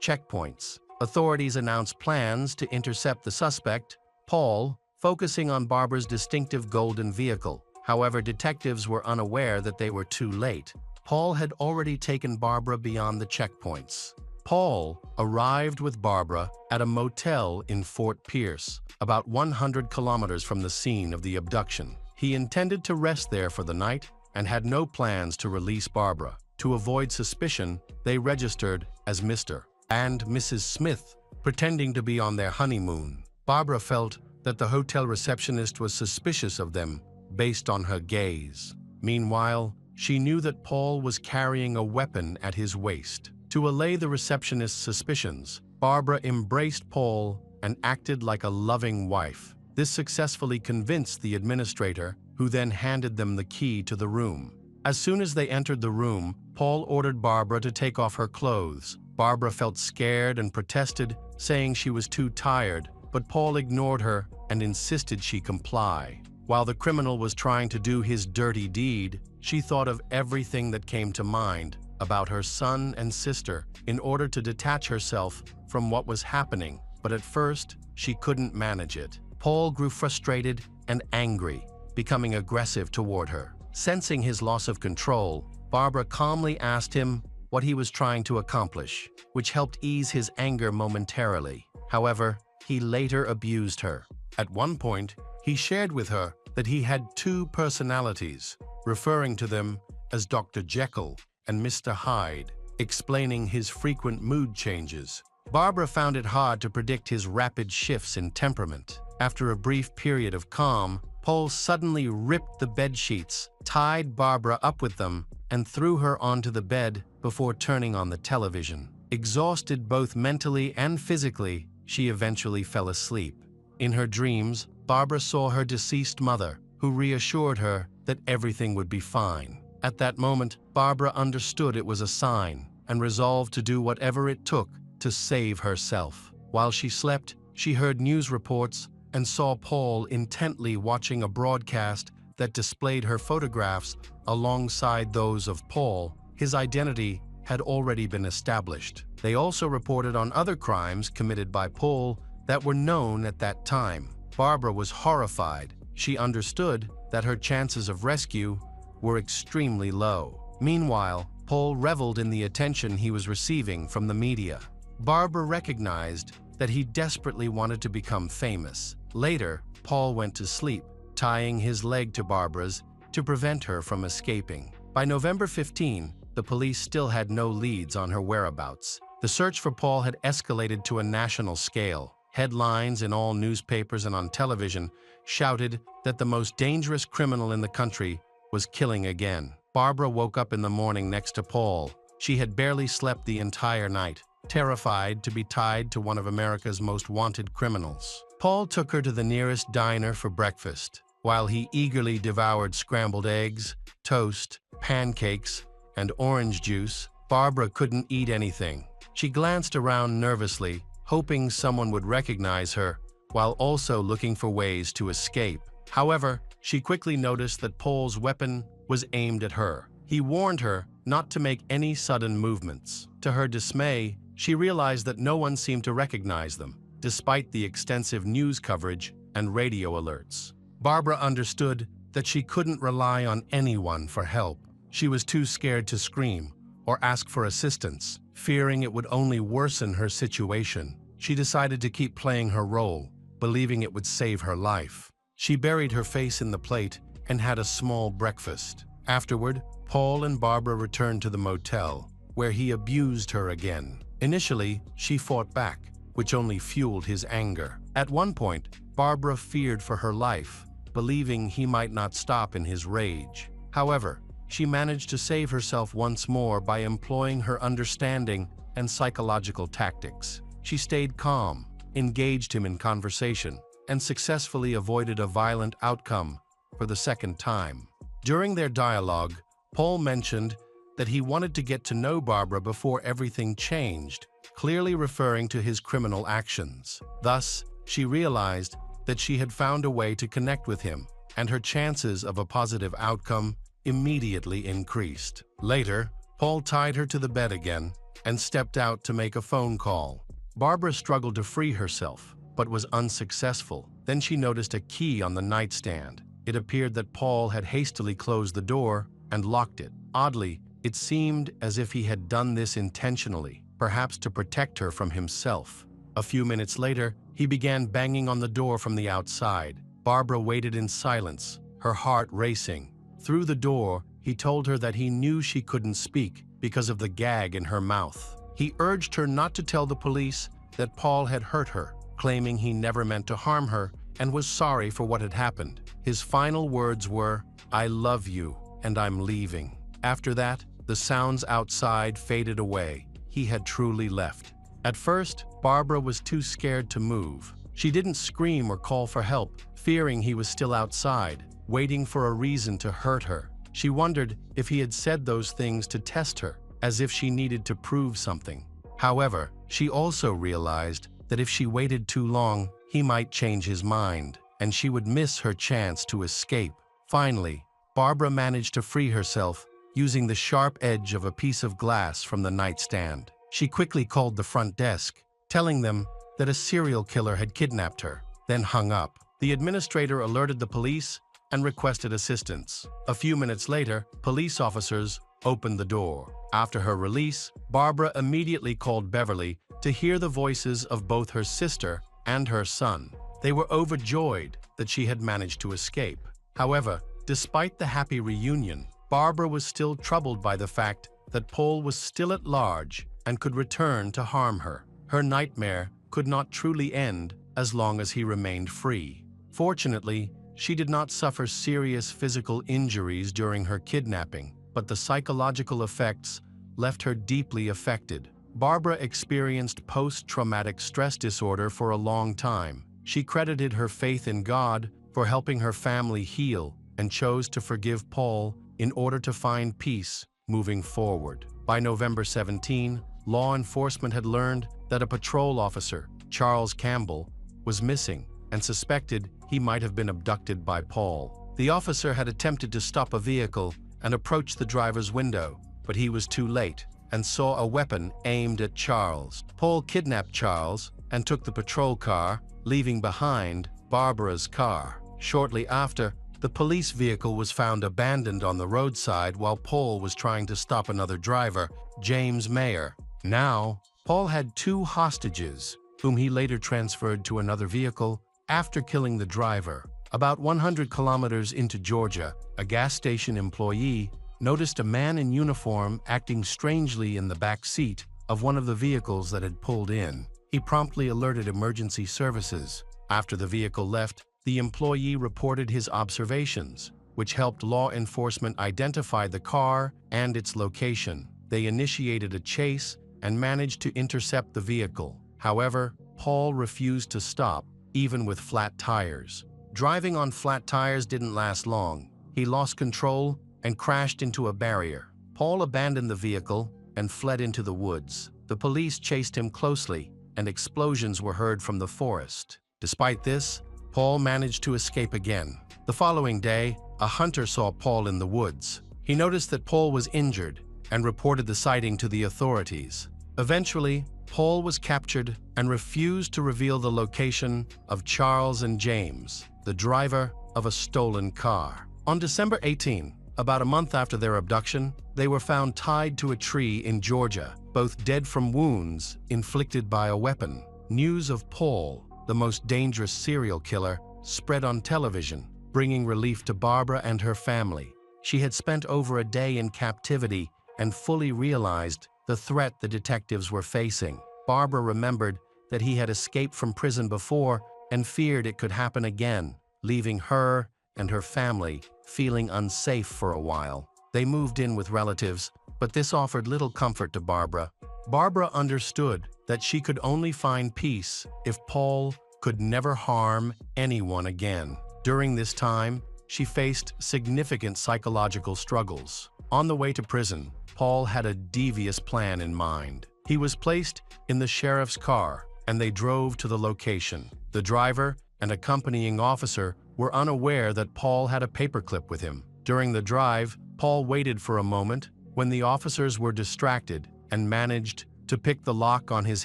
checkpoints. Authorities announced plans to intercept the suspect, Paul, focusing on Barbara's distinctive golden vehicle. However, detectives were unaware that they were too late. Paul had already taken Barbara beyond the checkpoints. Paul arrived with Barbara at a motel in Fort Pierce, about 100 kilometers from the scene of the abduction. He intended to rest there for the night and had no plans to release Barbara. To avoid suspicion, they registered as Mr. and Mrs. Smith, pretending to be on their honeymoon. Barbara felt that the hotel receptionist was suspicious of them based on her gaze. Meanwhile, she knew that Paul was carrying a weapon at his waist. To allay the receptionist's suspicions, Barbara embraced Paul and acted like a loving wife. This successfully convinced the administrator, who then handed them the key to the room. As soon as they entered the room, Paul ordered Barbara to take off her clothes. Barbara felt scared and protested, saying she was too tired, but Paul ignored her and insisted she comply. While the criminal was trying to do his dirty deed, she thought of everything that came to mind about her son and sister in order to detach herself from what was happening, but at first, she couldn't manage it. Paul grew frustrated and angry, becoming aggressive toward her. Sensing his loss of control, Barbara calmly asked him what he was trying to accomplish, which helped ease his anger momentarily. However, he later abused her. At one point, he shared with her that he had two personalities, referring to them as Dr. Jekyll and Mr. Hyde, explaining his frequent mood changes. Barbara found it hard to predict his rapid shifts in temperament. After a brief period of calm, Paul suddenly ripped the bed sheets, tied Barbara up with them, and threw her onto the bed before turning on the television. Exhausted both mentally and physically, she eventually fell asleep. In her dreams, Barbara saw her deceased mother, who reassured her that everything would be fine. At that moment, Barbara understood it was a sign and resolved to do whatever it took to save herself. While she slept, she heard news reports and saw Paul intently watching a broadcast that displayed her photographs alongside those of Paul. His identity had already been established. They also reported on other crimes committed by Paul that were known at that time. Barbara was horrified. She understood that her chances of rescue were extremely low. Meanwhile, Paul reveled in the attention he was receiving from the media. Barbara recognized that he desperately wanted to become famous. Later, Paul went to sleep, tying his leg to Barbara's to prevent her from escaping. By November 15, the police still had no leads on her whereabouts. The search for Paul had escalated to a national scale. Headlines in all newspapers and on television shouted that the most dangerous criminal in the country was killing again. Barbara woke up in the morning next to Paul. She had barely slept the entire night, terrified to be tied to one of America's most wanted criminals. Paul took her to the nearest diner for breakfast. While he eagerly devoured scrambled eggs, toast, pancakes, and orange juice, Barbara couldn't eat anything. She glanced around nervously, hoping someone would recognize her, while also looking for ways to escape. However, she quickly noticed that Paul's weapon was aimed at her. He warned her not to make any sudden movements. To her dismay, she realized that no one seemed to recognize them, despite the extensive news coverage and radio alerts. Barbara understood that she couldn't rely on anyone for help. She was too scared to scream or ask for assistance, fearing it would only worsen her situation. She decided to keep playing her role, believing it would save her life. She buried her face in the plate and had a small breakfast. Afterward, Paul and Barbara returned to the motel, where he abused her again. Initially, she fought back, which only fueled his anger. At one point, Barbara feared for her life, believing he might not stop in his rage. However, she managed to save herself once more by employing her understanding and psychological tactics. She stayed calm, engaged him in conversation, and successfully avoided a violent outcome for the second time. During their dialogue, Paul mentioned that he wanted to get to know Barbara before everything changed, clearly referring to his criminal actions. Thus, she realized that she had found a way to connect with him, and her chances of a positive outcome immediately increased. Later, Paul tied her to the bed again and stepped out to make a phone call. Barbara struggled to free herself, but was unsuccessful. Then she noticed a key on the nightstand. It appeared that Paul had hastily closed the door and locked it. Oddly, it seemed as if he had done this intentionally, perhaps to protect her from himself. A few minutes later, he began banging on the door from the outside. Barbara waited in silence, her heart racing. Through the door, he told her that he knew she couldn't speak because of the gag in her mouth. He urged her not to tell the police that Paul had hurt her, claiming he never meant to harm her and was sorry for what had happened. His final words were, "I love you, and I'm leaving." After that, the sounds outside faded away. He had truly left. At first, Barbara was too scared to move. She didn't scream or call for help, fearing he was still outside, waiting for a reason to hurt her. She wondered if he had said those things to test her, as if she needed to prove something. However, she also realized that if she waited too long, he might change his mind, and she would miss her chance to escape. Finally, Barbara managed to free herself using the sharp edge of a piece of glass from the nightstand. She quickly called the front desk, telling them that a serial killer had kidnapped her, then hung up. The administrator alerted the police and requested assistance. A few minutes later, police officers opened the door. After her release, Barbara immediately called Beverly to hear the voices of both her sister and her son. They were overjoyed that she had managed to escape. However, despite the happy reunion, Barbara was still troubled by the fact that Paul was still at large and could return to harm her. Her nightmare could not truly end as long as he remained free. Fortunately, she did not suffer serious physical injuries during her kidnapping, but the psychological effects left her deeply affected. Barbara experienced post-traumatic stress disorder for a long time. She credited her faith in God for helping her family heal and chose to forgive Paul in order to find peace moving forward. By November 17, law enforcement had learned that a patrol officer, Charles Campbell, was missing and suspected he might have been abducted by Paul. The officer had attempted to stop a vehicle and approach the driver's window, but he was too late and saw a weapon aimed at Charles. Paul kidnapped Charles and took the patrol car, leaving behind Barbara's car. Shortly after, the police vehicle was found abandoned on the roadside while Paul was trying to stop another driver, James Mayer. Now, Paul had two hostages, whom he later transferred to another vehicle after killing the driver. About 100 kilometers into Georgia, a gas station employee noticed a man in uniform acting strangely in the back seat of one of the vehicles that had pulled in. He promptly alerted emergency services. After the vehicle left, the employee reported his observations, which helped law enforcement identify the car and its location. They initiated a chase and managed to intercept the vehicle. However, Paul refused to stop, even with flat tires. Driving on flat tires didn't last long. He lost control and crashed into a barrier. Paul abandoned the vehicle and fled into the woods. The police chased him closely, and explosions were heard from the forest. Despite this, Paul managed to escape again. The following day, a hunter saw Paul in the woods. He noticed that Paul was injured and reported the sighting to the authorities. Eventually, Paul was captured and refused to reveal the location of Charles and James, the driver of a stolen car. On December 18, about a month after their abduction, they were found tied to a tree in Georgia, both dead from wounds inflicted by a weapon. News of Paul, the most dangerous serial killer, spread on television, bringing relief to Barbara and her family. She had spent over a day in captivity and fully realized the threat the detectives were facing. Barbara remembered that he had escaped from prison before and feared it could happen again, leaving her and her family feeling unsafe for a while. They moved in with relatives, but this offered little comfort to Barbara. Barbara understood that she could only find peace if Paul could never harm anyone again. During this time, she faced significant psychological struggles. On the way to prison, Paul had a devious plan in mind. He was placed in the sheriff's car, and they drove to the location. The driver and accompanying officer were unaware that Paul had a paperclip with him. During the drive, Paul waited for a moment when the officers were distracted and managed to pick the lock on his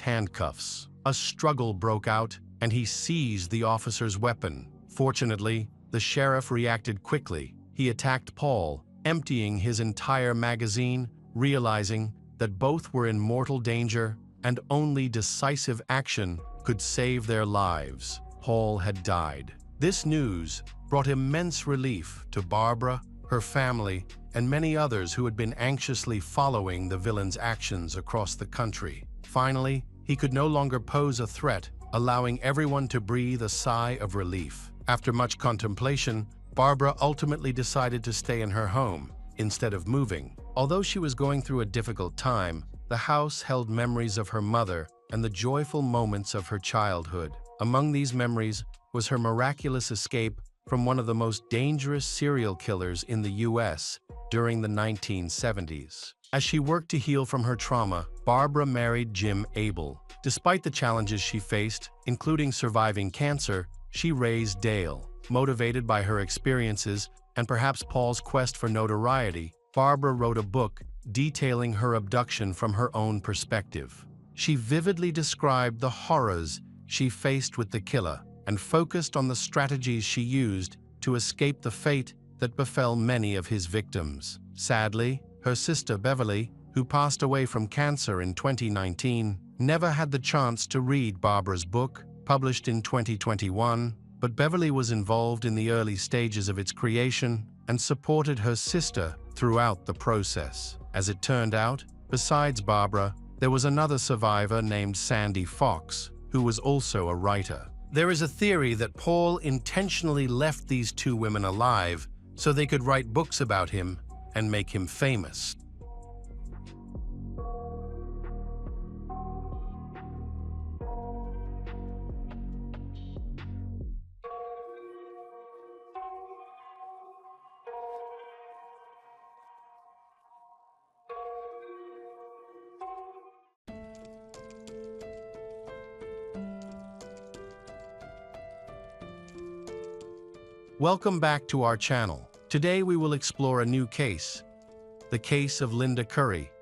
handcuffs. A struggle broke out, and he seized the officer's weapon. Fortunately, the sheriff reacted quickly. He attacked Paul, emptying his entire magazine, realizing that both were in mortal danger and only decisive action could save their lives. Paul had died. This news brought immense relief to Barbara, her family, and many others who had been anxiously following the villain's actions across the country. Finally, he could no longer pose a threat, allowing everyone to breathe a sigh of relief. After much contemplation, Barbara ultimately decided to stay in her home instead of moving. Although she was going through a difficult time, the house held memories of her mother and the joyful moments of her childhood. Among these memories was her miraculous escape from one of the most dangerous serial killers in the U.S. during the 1970s. As she worked to heal from her trauma, Barbara married Jim Abel. Despite the challenges she faced, including surviving cancer, she raised Dale. Motivated by her experiences and perhaps Paul's quest for notoriety, Barbara wrote a book detailing her abduction from her own perspective. She vividly described the horrors she faced with the killer and focused on the strategies she used to escape the fate that befell many of his victims. Sadly, her sister Beverly, who passed away from cancer in 2019, never had the chance to read Barbara's book, published in 2021, but Beverly was involved in the early stages of its creation and supported her sister throughout the process. As it turned out, besides Barbara, there was another survivor named Sandy Fox, who was also a writer. There is a theory that Paul intentionally left these two women alive so they could write books about him and make him famous. Welcome back to our channel. Today we will explore a new case, the case of Linda Curry.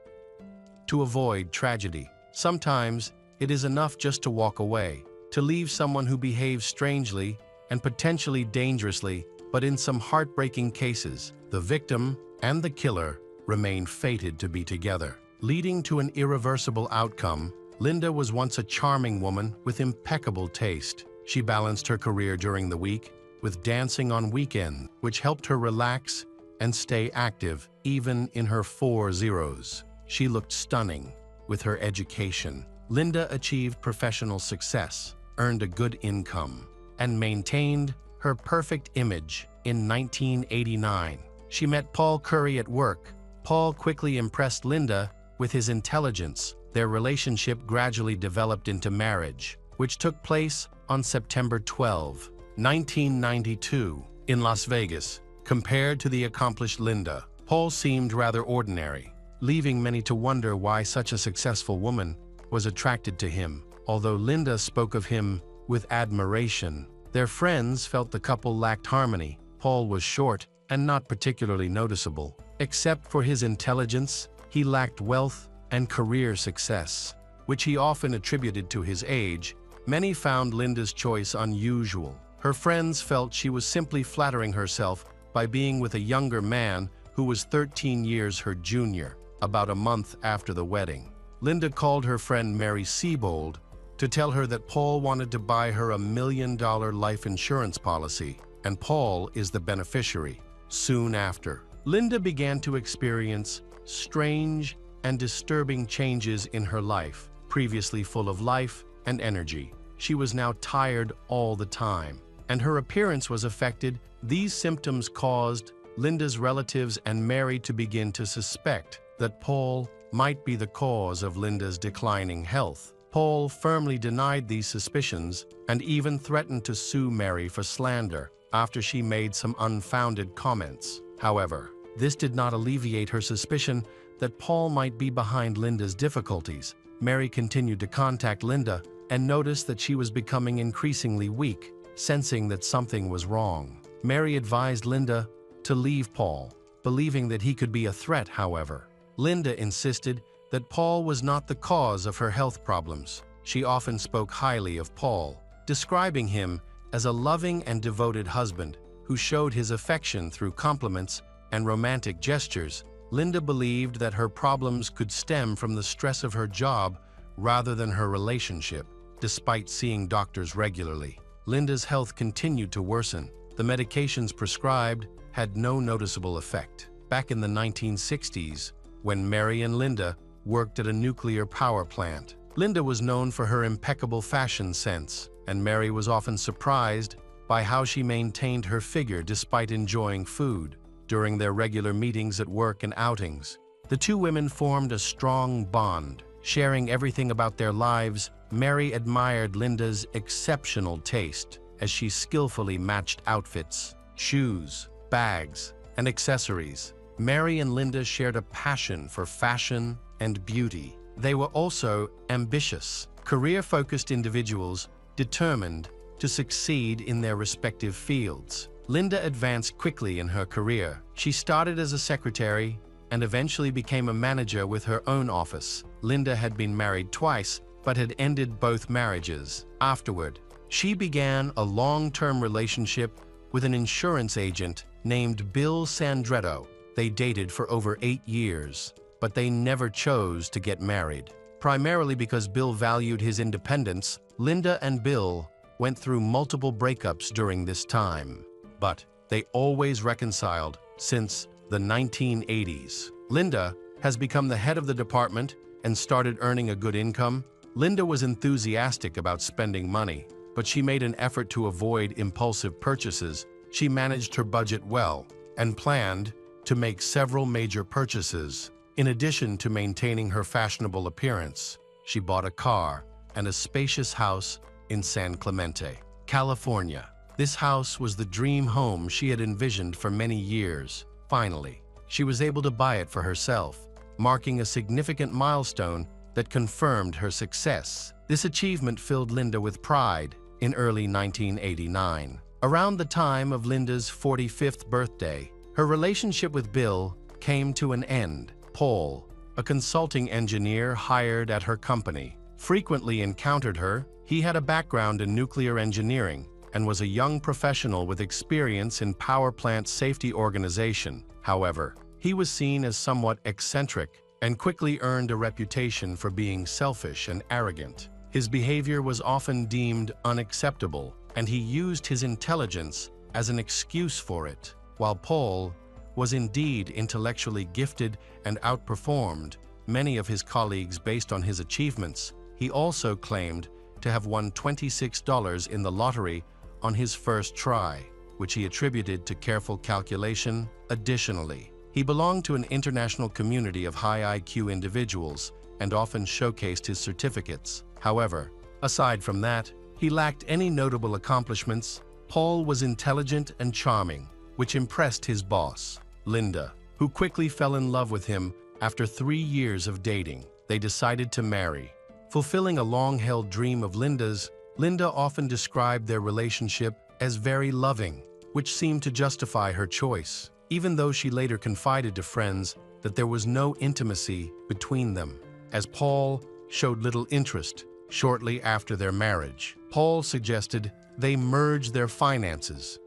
To avoid tragedy, sometimes it is enough just to walk away, to leave someone who behaves strangely and potentially dangerously, but in some heartbreaking cases, the victim and the killer remain fated to be together. Leading to an irreversible outcome, Linda was once a charming woman with impeccable taste. She balanced her career during the week with dancing on weekends, which helped her relax and stay active even in her 40s. She looked stunning with her education. Linda achieved professional success, earned a good income, and maintained her perfect image. In 1989, she met Paul Curry at work. Paul quickly impressed Linda with his intelligence. Their relationship gradually developed into marriage, which took place on September 12, 1992, in Las Vegas. Compared to the accomplished Linda, Paul seemed rather ordinary, leaving many to wonder why such a successful woman was attracted to him. Although Linda spoke of him with admiration, their friends felt the couple lacked harmony. Paul was short and not particularly noticeable. Except for his intelligence, he lacked wealth and career success, which he often attributed to his age. Many found Linda's choice unusual. Her friends felt she was simply flattering herself by being with a younger man who was 13 years her junior, about a month after the wedding. Linda called her friend Mary Siebold to tell her that Paul wanted to buy her $1 million life insurance policy, and Paul is the beneficiary. Soon after, Linda began to experience strange and disturbing changes in her life. Previously full of life and energy, she was now tired all the time, and her appearance was affected. These symptoms caused Linda's relatives and Mary to begin to suspect that Paul might be the cause of Linda's declining health. Paul firmly denied these suspicions and even threatened to sue Mary for slander after she made some unfounded comments. However, this did not alleviate her suspicion that Paul might be behind Linda's difficulties. Mary continued to contact Linda and noticed that she was becoming increasingly weak, sensing that something was wrong. Mary advised Linda to leave Paul, believing that he could be a threat. However, Linda insisted that Paul was not the cause of her health problems. She often spoke highly of Paul, describing him as a loving and devoted husband who showed his affection through compliments and romantic gestures. Linda believed that her problems could stem from the stress of her job rather than her relationship. Despite seeing doctors regularly, Linda's health continued to worsen. The medications prescribed had no noticeable effect. Back in the 1960s, when Mary and Linda worked at a nuclear power plant, Linda was known for her impeccable fashion sense, and Mary was often surprised by how she maintained her figure despite enjoying food. During their regular meetings at work and outings, the two women formed a strong bond, sharing everything about their lives. Mary admired Linda's exceptional taste as she skillfully matched outfits, shoes, bags, and accessories. Mary and Linda shared a passion for fashion and beauty. They were also ambitious, career-focused individuals determined to succeed in their respective fields. Linda advanced quickly in her career. She started as a secretary and eventually became a manager with her own office. Linda had been married twice, but had ended both marriages. Afterward, she began a long-term relationship with an insurance agent named Bill Sandretto. They dated for over 8 years, but they never chose to get married. Primarily because Bill valued his independence, Linda and Bill went through multiple breakups during this time, but they always reconciled since the 1980s. Linda has become the head of the department and started earning a good income. Linda was enthusiastic about spending money, but she made an effort to avoid impulsive purchases. She managed her budget well and planned to make several major purchases. In addition to maintaining her fashionable appearance, she bought a car and a spacious house in San Clemente, California. This house was the dream home she had envisioned for many years. Finally, she was able to buy it for herself, marking a significant milestone that confirmed her success. This achievement filled Linda with pride. In early 1989, around the time of Linda's 45th birthday, her relationship with Bill came to an end. Paul, a consulting engineer hired at her company, frequently encountered her. He had a background in nuclear engineering and was a young professional with experience in power plant safety organization. However, he was seen as somewhat eccentric and quickly earned a reputation for being selfish and arrogant. His behavior was often deemed unacceptable, and he used his intelligence as an excuse for it. While Paul was indeed intellectually gifted and outperformed many of his colleagues based on his achievements, he also claimed to have won $26 in the lottery on his first try, which he attributed to careful calculation. Additionally, he belonged to an international community of high IQ individuals and often showcased his certificates. However, aside from that, he lacked any notable accomplishments. Paul was intelligent and charming, which impressed his boss, Linda, who quickly fell in love with him. After 3 years of dating, they decided to marry. Fulfilling a long-held dream of Linda's, Linda often described their relationship as very loving, which seemed to justify her choice, even though she later confided to friends that there was no intimacy between them. As Paul showed little interest shortly after their marriage, Paul suggested they merge their finances.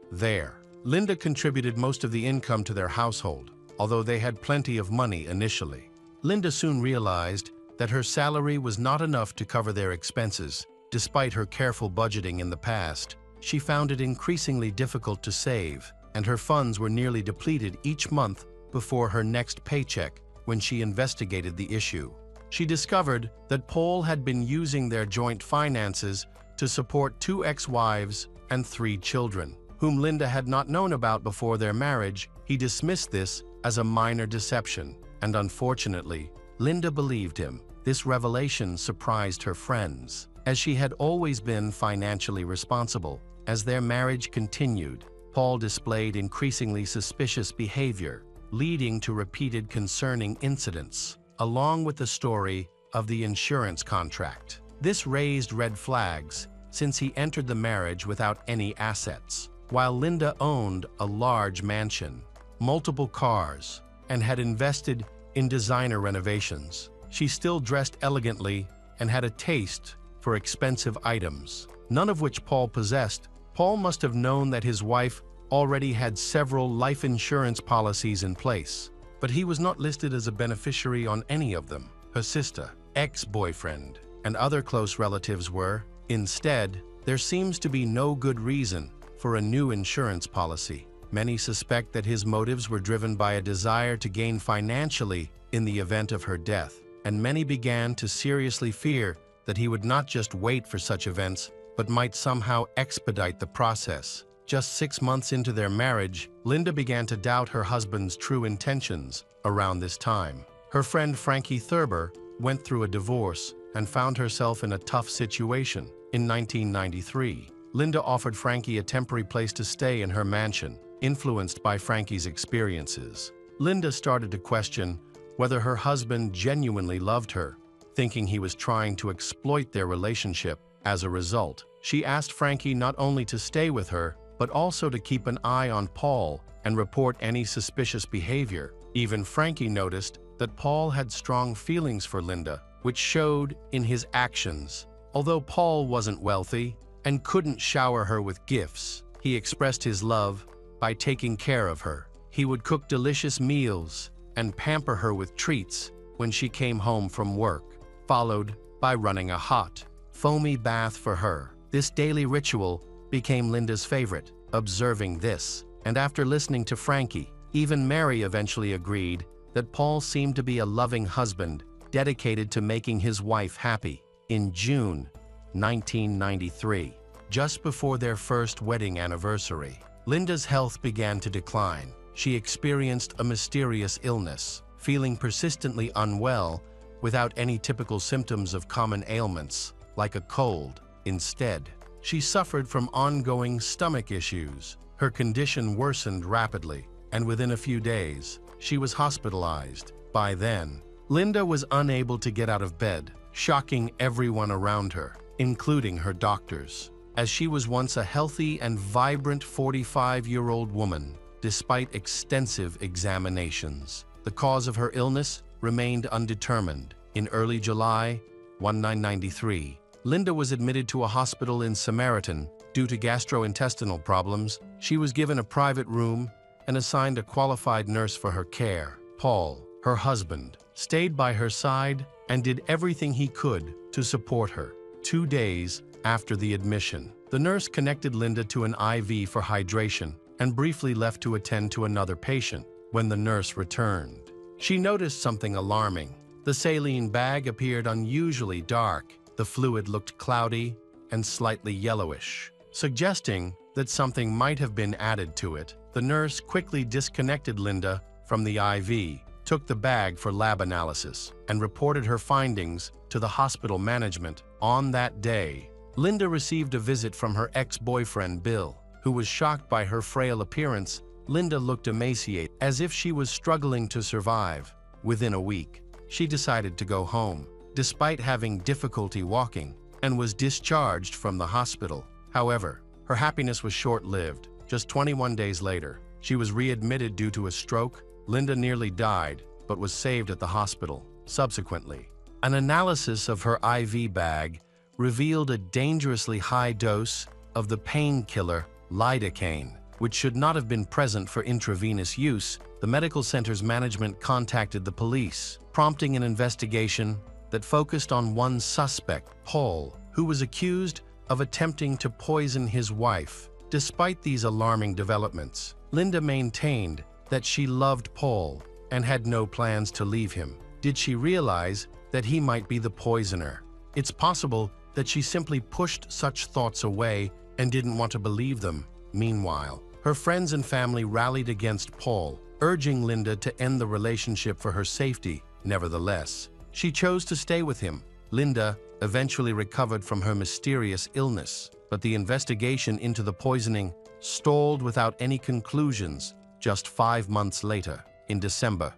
Linda contributed most of the income to their household, although they had plenty of money initially. Linda soon realized that her salary was not enough to cover their expenses. Despite her careful budgeting in the past, she found it increasingly difficult to save, and her funds were nearly depleted each month before her next paycheck. when she investigated the issue. She discovered that Paul had been using their joint finances to support 2 ex-wives and 3 children, whom Linda had not known about before their marriage. He dismissed this as a minor deception, and unfortunately, Linda believed him. This revelation surprised her friends, as she had always been financially responsible. As their marriage continued, Paul displayed increasingly suspicious behavior, leading to repeated concerning incidents, along with the story of the insurance contract. This raised red flags, since he entered the marriage without any assets. While Linda owned a large mansion, multiple cars, and had invested in designer renovations, she still dressed elegantly and had a taste for expensive items, none of which Paul possessed. Paul must have known that his wife already had several life insurance policies in place, but he was not listed as a beneficiary on any of them. Her sister, ex-boyfriend, and other close relatives were. Instead, there seems to be no good reason for a new insurance policy. Many suspect that his motives were driven by a desire to gain financially in the event of her death, and many began to seriously fear that he would not just wait for such events, but might somehow expedite the process. Just 6 months into their marriage, Linda began to doubt her husband's true intentions. Around this time, her friend Frankie Thurber went through a divorce and found herself in a tough situation. In 1993, Linda offered Frankie a temporary place to stay in her mansion. Influenced by Frankie's experiences, Linda started to question whether her husband genuinely loved her, thinking he was trying to exploit their relationship. As a result, she asked Frankie not only to stay with her, but also to keep an eye on Paul and report any suspicious behavior. Even Frankie noticed that Paul had strong feelings for Linda, which showed in his actions. Although Paul wasn't wealthy and couldn't shower her with gifts, he expressed his love by taking care of her. He would cook delicious meals and pamper her with treats when she came home from work, followed by running a hot, foamy bath for her. This daily ritual became Linda's favorite. Observing this, and after listening to Frankie, even Mary eventually agreed that Paul seemed to be a loving husband, dedicated to making his wife happy. In June 1993, just before their first wedding anniversary, Linda's health began to decline. She experienced a mysterious illness, feeling persistently unwell without any typical symptoms of common ailments, like a cold. Instead, she suffered from ongoing stomach issues. Her condition worsened rapidly, and within a few days, she was hospitalized. By then, Linda was unable to get out of bed, shocking everyone around her, including her doctors. As she was once a healthy and vibrant 45-year-old woman, despite extensive examinations, the cause of her illness remained undetermined. In early July 1993, Linda was admitted to a hospital in Samaritan due to gastrointestinal problems. She was given a private room and assigned a qualified nurse for her care. Paul, her husband, stayed by her side and did everything he could to support her. 2 days after the admission, the nurse connected Linda to an IV for hydration and briefly left to attend to another patient. When the nurse returned, she noticed something alarming. The saline bag appeared unusually dark. The fluid looked cloudy and slightly yellowish, suggesting that something might have been added to it. The nurse quickly disconnected Linda from the IV, took the bag for lab analysis, and reported her findings to the hospital management. On that day, Linda received a visit from her ex-boyfriend Bill, who was shocked by her frail appearance. Linda looked emaciated, as if she was struggling to survive. Within a week, she decided to go home, despite having difficulty walking, and was discharged from the hospital. However, her happiness was short-lived. Just 21 days later, she was readmitted due to a stroke. Linda nearly died, but was saved at the hospital. Subsequently, an analysis of her IV bag revealed a dangerously high dose of the painkiller lidocaine, which should not have been present for intravenous use. The medical center's management contacted the police, prompting an investigation that focused on one suspect, Paul, who was accused of attempting to poison his wife. Despite these alarming developments, Linda maintained that she loved Paul and had no plans to leave him. Did she realize that he might be the poisoner? It's possible that she simply pushed such thoughts away and didn't want to believe them. Meanwhile, her friends and family rallied against Paul, urging Linda to end the relationship for her safety. Nevertheless, she chose to stay with him. Linda eventually recovered from her mysterious illness, but the investigation into the poisoning stalled without any conclusions. Just 5 months later, in December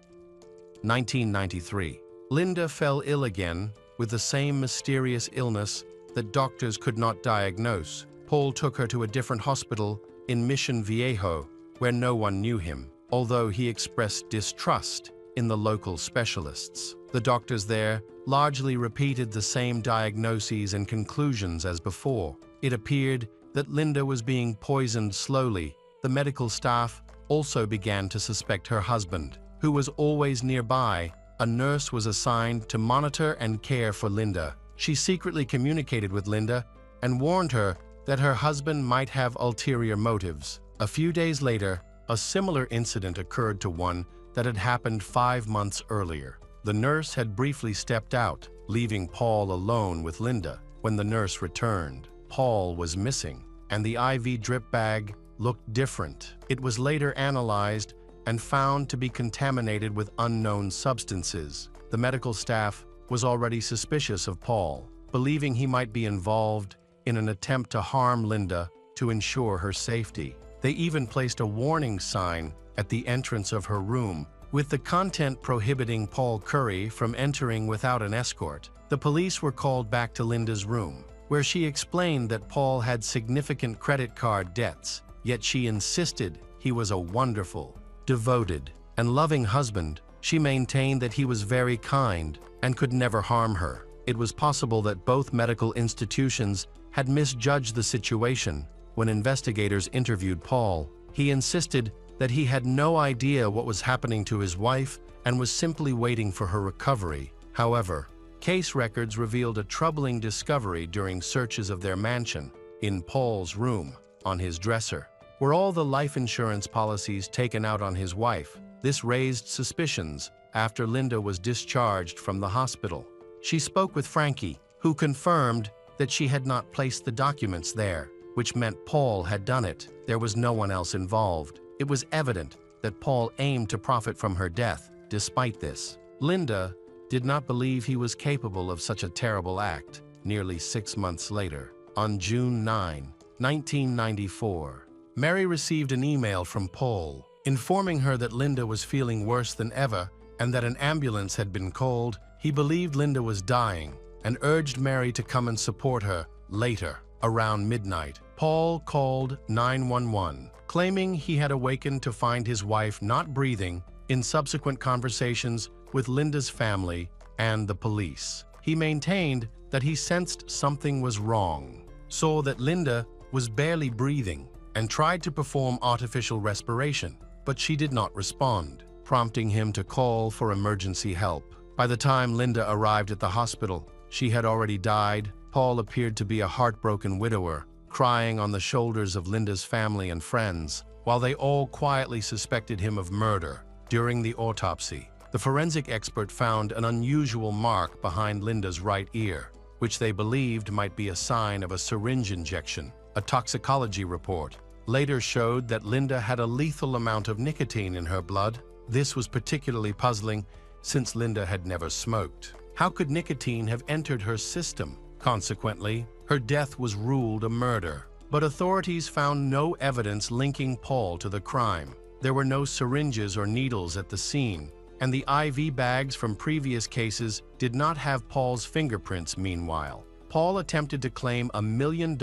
1993, Linda fell ill again with the same mysterious illness that doctors could not diagnose. Paul took her to a different hospital in Mission Viejo, where no one knew him, although he expressed distrust in the local specialists. The doctors there largely repeated the same diagnoses and conclusions as before. It appeared that Linda was being poisoned slowly. The medical staff also began to suspect her husband, who was always nearby. A nurse was assigned to monitor and care for Linda. She secretly communicated with Linda and warned her that her husband might have ulterior motives. A few days later, a similar incident occurred to one that had happened 5 months earlier. The nurse had briefly stepped out, leaving Paul alone with Linda. When the nurse returned, Paul was missing, and the IV drip bag looked different. It was later analyzed and found to be contaminated with unknown substances. The medical staff was already suspicious of Paul, believing he might be involved in an attempt to harm Linda to ensure her safety. They even placed a warning sign at the entrance of her room, with the content prohibiting Paul Curry from entering without an escort. The police were called back to Linda's room, where she explained that Paul had significant credit card debts, yet she insisted he was a wonderful, devoted, and loving husband. She maintained that he was very kind and could never harm her. It was possible that both medical institutions had misjudged the situation. When investigators interviewed Paul, he insisted that he had no idea what was happening to his wife and was simply waiting for her recovery. However, case records revealed a troubling discovery during searches of their mansion. In Paul's room, on his dresser, were all the life insurance policies taken out on his wife. This raised suspicions after Linda was discharged from the hospital. She spoke with Frankie, who confirmed that she had not placed the documents there, which meant Paul had done it. There was no one else involved. It was evident that Paul aimed to profit from her death. Despite this, Linda did not believe he was capable of such a terrible act. Nearly 6 months later, on June 9, 1994, Mary received an email from Paul informing her that Linda was feeling worse than ever and that an ambulance had been called. He believed Linda was dying and urged Mary to come and support her. Later, around midnight, Paul called 911, claiming he had awakened to find his wife not breathing. In subsequent conversations with Linda's family and the police, he maintained that he sensed something was wrong, saw that Linda was barely breathing, and tried to perform artificial respiration, but she did not respond, prompting him to call for emergency help. By the time Linda arrived at the hospital, she had already died. Paul appeared to be a heartbroken widower, crying on the shoulders of Linda's family and friends, while they all quietly suspected him of murder. During the autopsy, the forensic expert found an unusual mark behind Linda's right ear, which they believed might be a sign of a syringe injection. A toxicology report later showed that Linda had a lethal amount of nicotine in her blood. This was particularly puzzling since Linda had never smoked. How could nicotine have entered her system? Consequently, her death was ruled a murder. But authorities found no evidence linking Paul to the crime. There were no syringes or needles at the scene, and the IV bags from previous cases did not have Paul's fingerprints. Meanwhile, Paul attempted to claim $1 million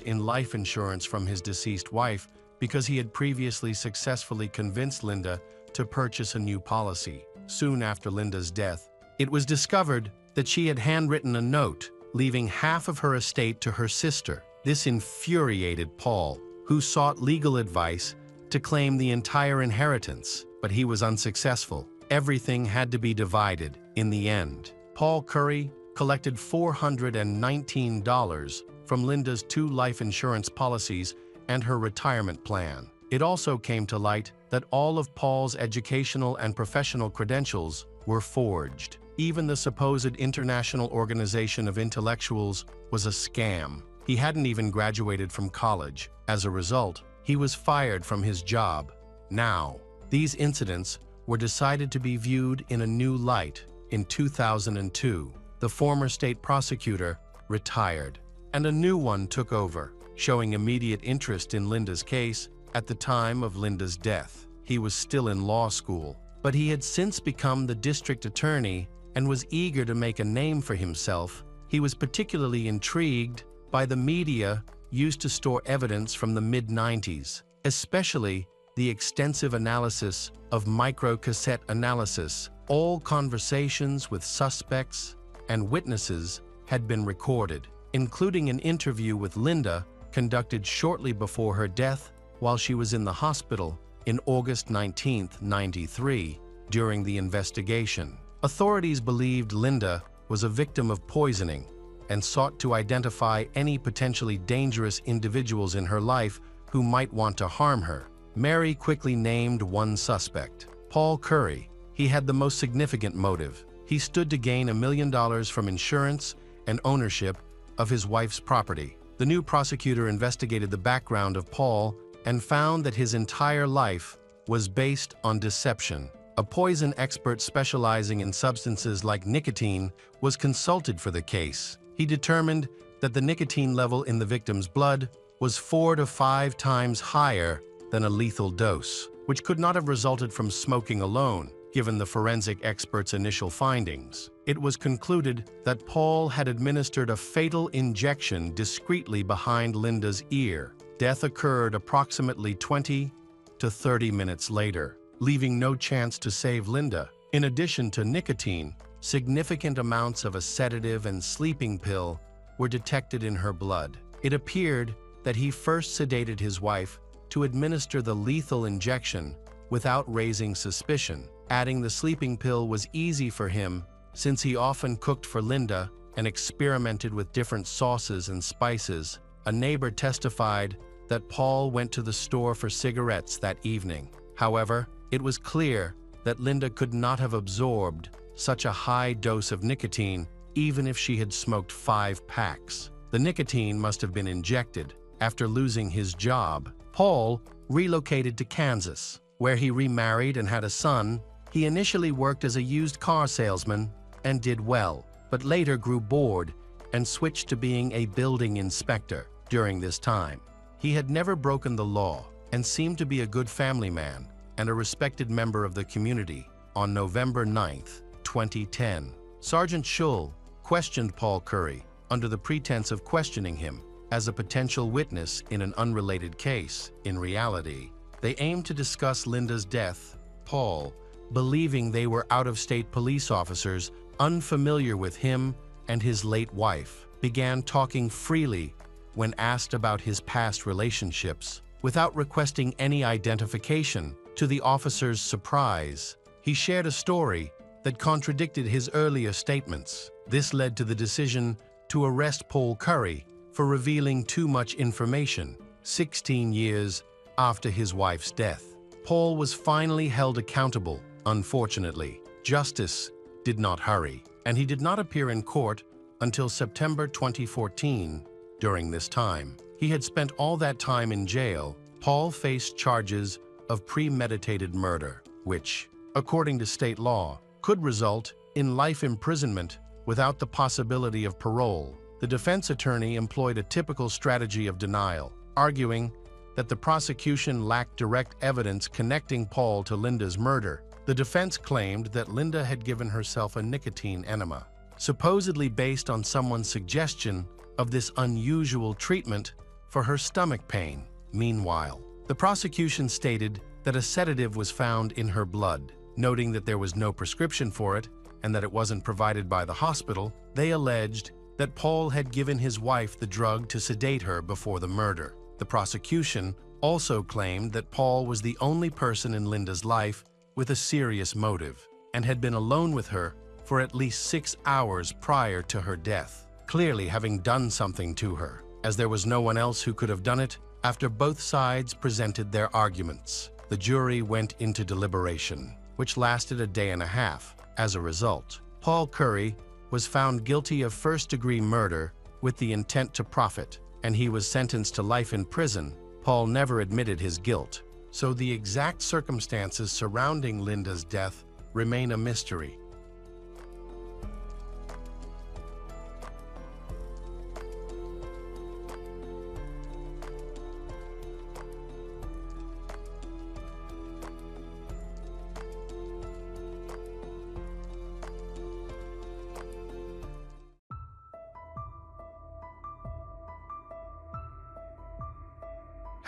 in life insurance from his deceased wife because he had previously successfully convinced Linda to purchase a new policy. Soon after Linda's death, it was discovered that she had handwritten a note, leaving half of her estate to her sister. This infuriated Paul, who sought legal advice to claim the entire inheritance, but he was unsuccessful. Everything had to be divided. In the end, Paul Curry collected $419 from Linda's 2 life insurance policies and her retirement plan. It also came to light that all of Paul's educational and professional credentials were forged. Even the supposed International Organization of Intellectuals was a scam. He hadn't even graduated from college. As a result, he was fired from his job. Now, these incidents were decided to be viewed in a new light. In 2002, the former state prosecutor retired, and a new one took over, showing immediate interest in Linda's case. At the time of Linda's death, he was still in law school, but he had since become the district attorney and was eager to make a name for himself. He was particularly intrigued by the media used to store evidence from the mid-90s, especially the extensive analysis of microcassette analysis. All conversations with suspects and witnesses had been recorded, including an interview with Linda conducted shortly before her death while she was in the hospital in August 19, 1993, during the investigation. Authorities believed Linda was a victim of poisoning and sought to identify any potentially dangerous individuals in her life who might want to harm her. Mary quickly named one suspect, Paul Curry. He had the most significant motive. He stood to gain $1 million from insurance and ownership of his wife's property. The new prosecutor investigated the background of Paul and found that his entire life was based on deception. A poison expert specializing in substances like nicotine was consulted for the case. He determined that the nicotine level in the victim's blood was 4 to 5 times higher than a lethal dose, which could not have resulted from smoking alone, given the forensic expert's initial findings. It was concluded that Paul had administered a fatal injection discreetly behind Linda's ear. Death occurred approximately 20 to 30 minutes later, leaving no chance to save Linda. In addition to nicotine, significant amounts of a sedative and sleeping pill were detected in her blood. It appeared that he first sedated his wife to administer the lethal injection without raising suspicion. Adding the sleeping pill was easy for him since he often cooked for Linda and experimented with different sauces and spices. A neighbor testified that Paul went to the store for cigarettes that evening. However, it was clear that Linda could not have absorbed such a high dose of nicotine even if she had smoked 5 packs. The nicotine must have been injected. After losing his job, Paul relocated to Kansas, where he remarried and had a son. He initially worked as a used car salesman and did well, but later grew bored and switched to being a building inspector. During this time, he had never broken the law and seemed to be a good family man and a respected member of the community. On November 9, 2010, Sergeant Schull questioned Paul Curry under the pretense of questioning him as a potential witness in an unrelated case. In reality, they aimed to discuss Linda's death. Paul, believing they were out-of-state police officers unfamiliar with him and his late wife, began talking freely when asked about his past relationships, without requesting any identification. To the officer's surprise, he shared a story that contradicted his earlier statements. This led to the decision to arrest Paul Curry for revealing too much information. 16 years after his wife's death, Paul was finally held accountable. Unfortunately, justice did not hurry, and he did not appear in court until September 2014. During this time, he had spent all that time in jail. Paul faced charges of premeditated murder, which, according to state law, could result in life imprisonment without the possibility of parole. The defense attorney employed a typical strategy of denial, arguing that the prosecution lacked direct evidence connecting Paul to Linda's murder. The defense claimed that Linda had given herself a nicotine enema, supposedly based on someone's suggestion of this unusual treatment for her stomach pain. Meanwhile, the prosecution stated that a sedative was found in her blood. Noting that there was no prescription for it and that it wasn't provided by the hospital, they alleged that Paul had given his wife the drug to sedate her before the murder. The prosecution also claimed that Paul was the only person in Linda's life with a serious motive and had been alone with her for at least 6 hours prior to her death, clearly having done something to her. As there was no one else who could have done it, After both sides presented their arguments, the jury went into deliberation, which lasted a day and a half. As a result, Paul Curry was found guilty of first-degree murder with the intent to profit, and he was sentenced to life in prison. Paul never admitted his guilt, so the exact circumstances surrounding Linda's death remain a mystery.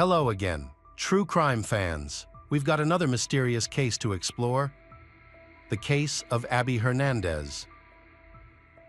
Hello again, true crime fans. We've got another mysterious case to explore. The case of Abby Hernandez.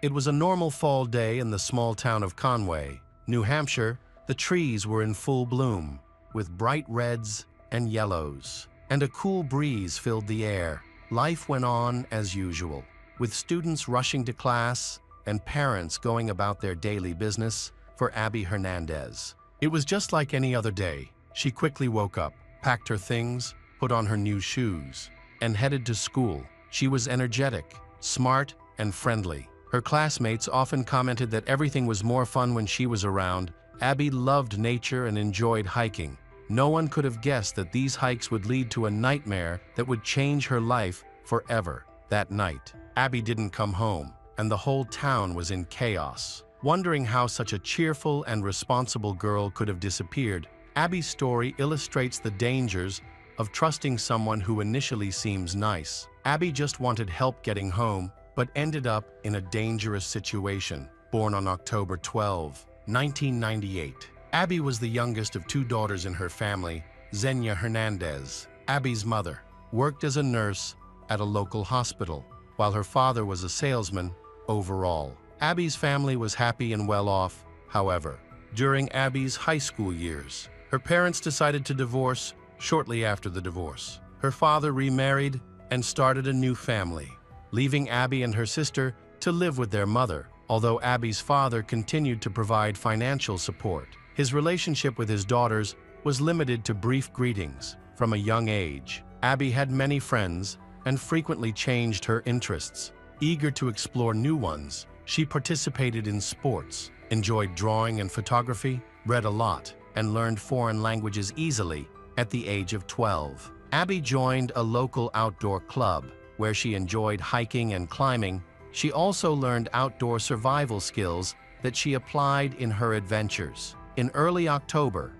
It was a normal fall day in the small town of Conway, New Hampshire. The trees were in full bloom, with bright reds and yellows, and a cool breeze filled the air. Life went on as usual, with students rushing to class and parents going about their daily business. For Abby Hernandez, it was just like any other day. She quickly woke up, packed her things, put on her new shoes, and headed to school. She was energetic, smart, and friendly. Her classmates often commented that everything was more fun when she was around. Abby loved nature and enjoyed hiking. No one could have guessed that these hikes would lead to a nightmare that would change her life forever. That night, Abby didn't come home, and the whole town was in chaos. Wondering how such a cheerful and responsible girl could have disappeared, Abby's story illustrates the dangers of trusting someone who initially seems nice. Abby just wanted help getting home, but ended up in a dangerous situation. Born on October 12, 1998, Abby was the youngest of two daughters in her family. Xenia Hernandez, Abby's mother, worked as a nurse at a local hospital, while her father was a salesman. Overall, Abby's family was happy and well off. However, during Abby's high school years, her parents decided to divorce. Shortly after the divorce, her father remarried and started a new family, leaving Abby and her sister to live with their mother. Although Abby's father continued to provide financial support, his relationship with his daughters was limited to brief greetings. From a young age, Abby had many friends and frequently changed her interests. Eager to explore new ones, she participated in sports, enjoyed drawing and photography, read a lot, and learned foreign languages easily. At the age of 12, Abby joined a local outdoor club where she enjoyed hiking and climbing. She also learned outdoor survival skills that she applied in her adventures. In early October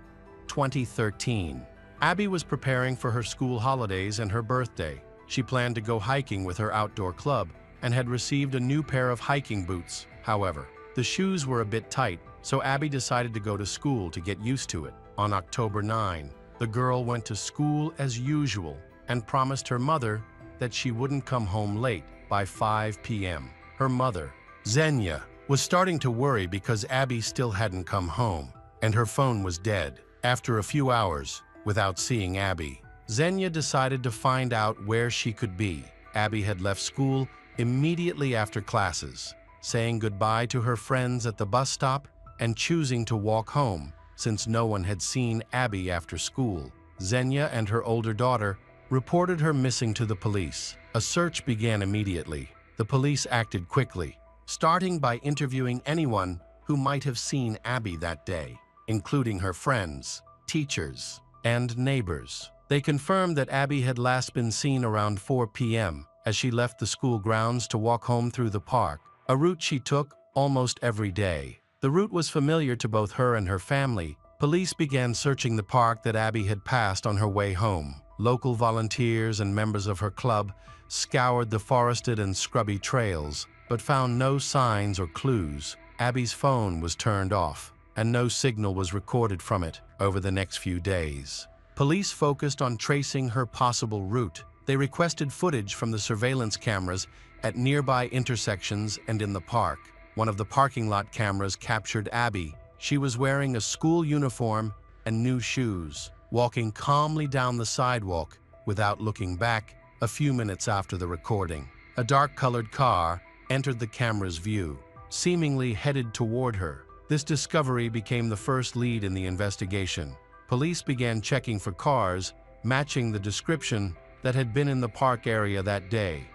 2013, Abby was preparing for her school holidays and her birthday. She planned to go hiking with her outdoor club and had received a new pair of hiking boots. However, the shoes were a bit tight, so Abby decided to go to school to get used to it. On October 9, the girl went to school as usual and promised her mother that she wouldn't come home late. By 5 p.m., her mother, Xenia, was starting to worry because Abby still hadn't come home, and her phone was dead. After a few hours, without seeing Abby, Xenia decided to find out where she could be. Abby had left school immediately after classes, saying goodbye to her friends at the bus stop and choosing to walk home since no one had seen Abby after school. Xenia and her older daughter reported her missing to the police. A search began immediately. The police acted quickly, starting by interviewing anyone who might have seen Abby that day, including her friends, teachers, and neighbors. They confirmed that Abby had last been seen around 4 p.m. as she left the school grounds to walk home through the park, a route she took almost every day. The route was familiar to both her and her family. Police began searching the park that Abby had passed on her way home. Local volunteers and members of her club scoured the forested and scrubby trails, but found no signs or clues. Abby's phone was turned off, and no signal was recorded from it. Over the next few days, police focused on tracing her possible route. They requested footage from the surveillance cameras at nearby intersections and in the park. One of the parking lot cameras captured Abby. She was wearing a school uniform and new shoes, walking calmly down the sidewalk without looking back. A few minutes after the recording, a dark-colored car entered the camera's view, seemingly headed toward her. This discovery became the first lead in the investigation. Police began checking for cars matching the description that had been in the park area that day.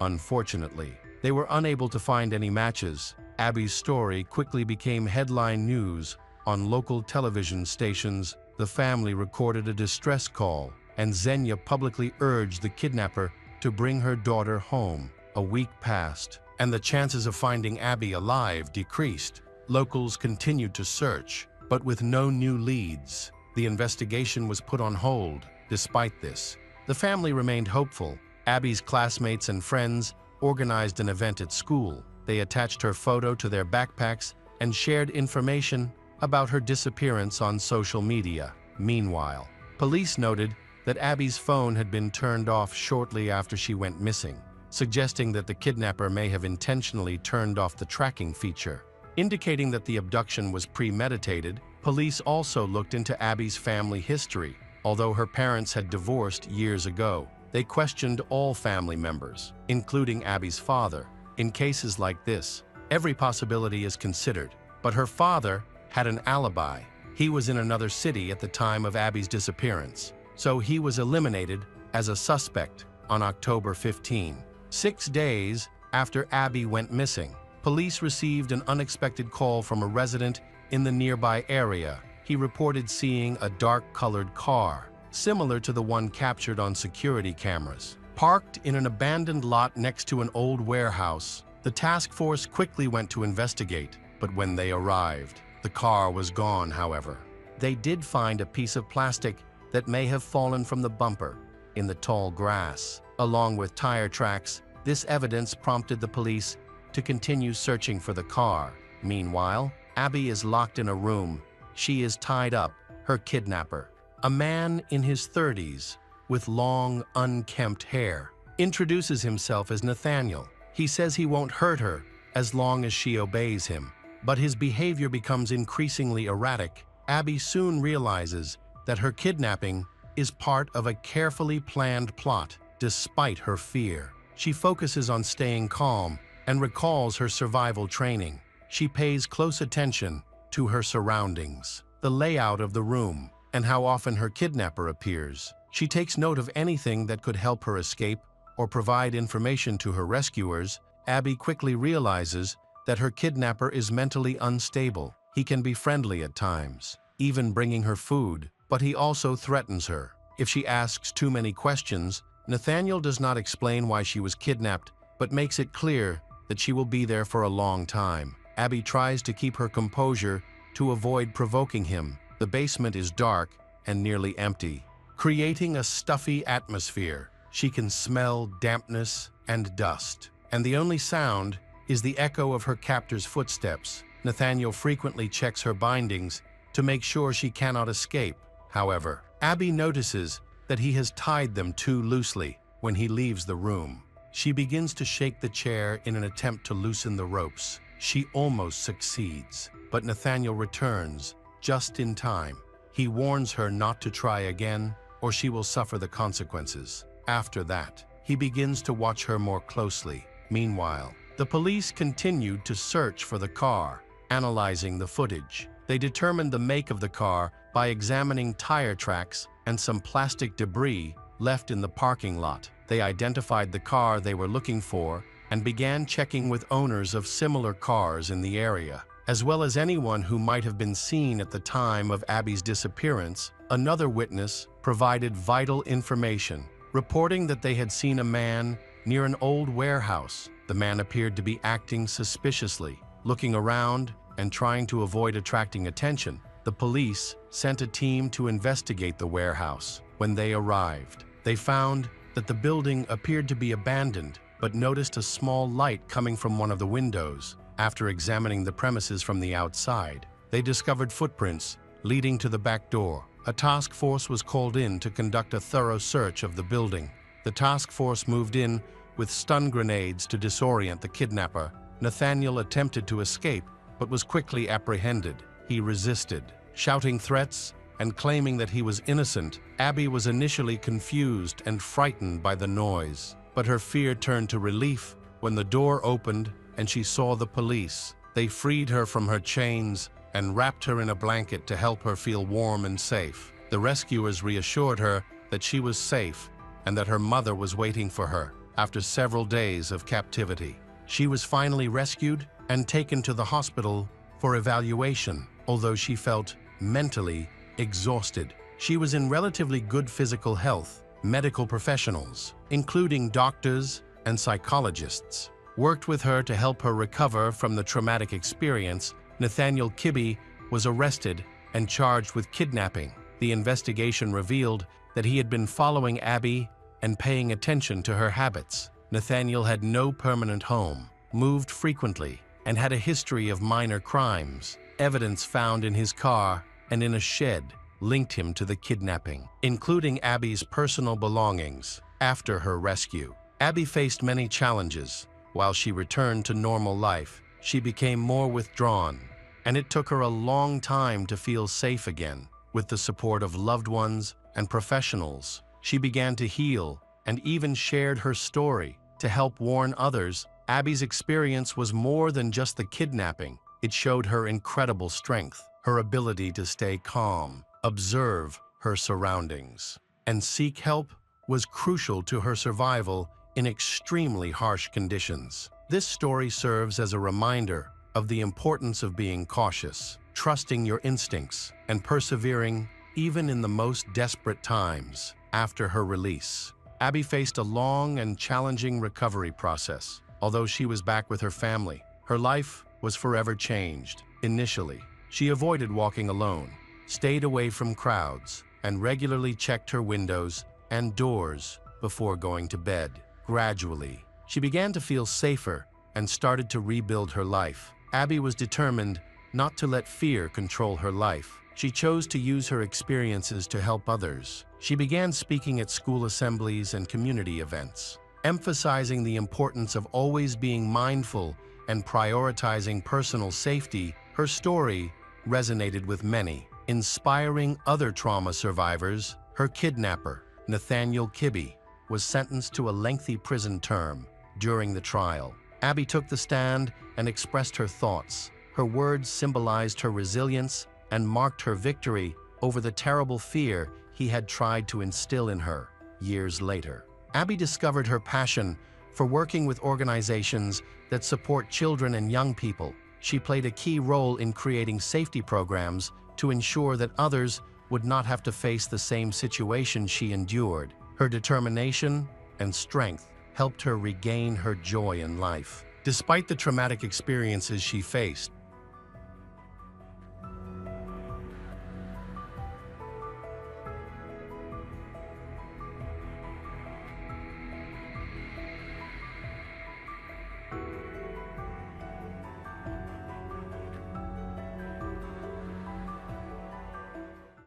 Unfortunately, they were unable to find any matches. Abby's story quickly became headline news on local television stations. The family recorded a distress call, and Xenia publicly urged the kidnapper to bring her daughter home. A week passed, and the chances of finding Abby alive decreased. Locals continued to search, but with no new leads. The investigation was put on hold. Despite this, the family remained hopeful. Abby's classmates and friends organized an event at school. They attached her photo to their backpacks and shared information about her disappearance on social media. Meanwhile, police noted that Abby's phone had been turned off shortly after she went missing, suggesting that the kidnapper may have intentionally turned off the tracking feature. Indicating that the abduction was premeditated, police also looked into Abby's family history. Although her parents had divorced years ago, they questioned all family members, including Abby's father. In cases like this, every possibility is considered, but her father had an alibi. He was in another city at the time of Abby's disappearance, so he was eliminated as a suspect on October 15. 6 days after Abby went missing, police received an unexpected call from a resident in the nearby area. He reported seeing a dark-colored car, similar to the one captured on security cameras, parked in an abandoned lot next to an old warehouse. The task force quickly went to investigate, but when they arrived, the car was gone, however. They did find a piece of plastic that may have fallen from the bumper in the tall grass. Along with tire tracks, this evidence prompted the police to continue searching for the car. Meanwhile, Abby is locked in a room. She is tied up. Her kidnapper, a man in his 30s with long, unkempt hair, introduces himself as Nathaniel. He says he won't hurt her as long as she obeys him, but his behavior becomes increasingly erratic. Abby soon realizes that her kidnapping is part of a carefully planned plot. Despite her fear, she focuses on staying calm and recalls her survival training. She pays close attention to her surroundings, the layout of the room, and how often her kidnapper appears. She takes note of anything that could help her escape or provide information to her rescuers. Abby quickly realizes that her kidnapper is mentally unstable. He can be friendly at times, even bringing her food, but he also threatens her. If she asks too many questions, Nathaniel does not explain why she was kidnapped, but makes it clear that she will be there for a long time. Abby tries to keep her composure to avoid provoking him. The basement is dark and nearly empty, creating a stuffy atmosphere. She can smell dampness and dust, and the only sound is the echo of her captor's footsteps. Nathaniel frequently checks her bindings to make sure she cannot escape. However, Abby notices that he has tied them too loosely. When he leaves the room, she begins to shake the chair in an attempt to loosen the ropes. She almost succeeds, but Nathaniel returns just in time. He warns her not to try again, or she will suffer the consequences. After that, he begins to watch her more closely. Meanwhile, the police continued to search for the car, analyzing the footage. They determined the make of the car by examining tire tracks and some plastic debris left in the parking lot. They identified the car they were looking for and began checking with owners of similar cars in the area, as well as anyone who might have been seen at the time of Abby's disappearance. Another witness provided vital information, reporting that they had seen a man near an old warehouse. The man appeared to be acting suspiciously, looking around and trying to avoid attracting attention. The police sent a team to investigate the warehouse. When they arrived, they found that the building appeared to be abandoned, but noticed a small light coming from one of the windows. After examining the premises from the outside, they discovered footprints leading to the back door. A task force was called in to conduct a thorough search of the building. The task force moved in with stun grenades to disorient the kidnapper. Nathaniel attempted to escape, but was quickly apprehended. He resisted, shouting threats and claiming that he was innocent. Abby was initially confused and frightened by the noise, but her fear turned to relief when the door opened and she saw the police. They freed her from her chains and wrapped her in a blanket to help her feel warm and safe. The The rescuers reassured her that she was safe and that her mother was waiting for her after several days of captivity. She was finally rescued and taken to the hospital for evaluation, although she felt mentally exhausted. She was in relatively good physical health. Medical professionals, including doctors and psychologists, worked with her to help her recover from the traumatic experience. Nathaniel Kibbe was arrested and charged with kidnapping. The investigation revealed that he had been following Abby and paying attention to her habits. Nathaniel had no permanent home, moved frequently, and had a history of minor crimes. Evidence found in his car and in a shed linked him to the kidnapping, including Abby's personal belongings. After her rescue, Abby faced many challenges. While she returned to normal life, she became more withdrawn, and it took her a long time to feel safe again. With the support of loved ones and professionals, she began to heal and even shared her story to help warn others. Abby's experience was more than just the kidnapping. It showed her incredible strength, her ability to stay calm, observe her surroundings, and seek help was crucial to her survival in extremely harsh conditions. This story serves as a reminder of the importance of being cautious, trusting your instincts, and persevering even in the most desperate times. After her release, Abby faced a long and challenging recovery process. Although she was back with her family, her life was forever changed. Initially, she avoided walking alone, stayed away from crowds, and regularly checked her windows and doors before going to bed. Gradually, she began to feel safer and started to rebuild her life. Abby was determined not to let fear control her life. She chose to use her experiences to help others. She began speaking at school assemblies and community events, emphasizing the importance of always being mindful and prioritizing personal safety. Her story resonated with many, inspiring other trauma survivors. Her kidnapper, Nathaniel Kibbe, was sentenced to a lengthy prison term. During the trial, Abby took the stand and expressed her thoughts. Her words symbolized her resilience and marked her victory over the terrible fear he had tried to instill in her. Years later, Abby discovered her passion for working with organizations that support children and young people. She played a key role in creating safety programs to ensure that others would not have to face the same situation she endured. Her determination and strength helped her regain her joy in life. Despite the traumatic experiences she faced,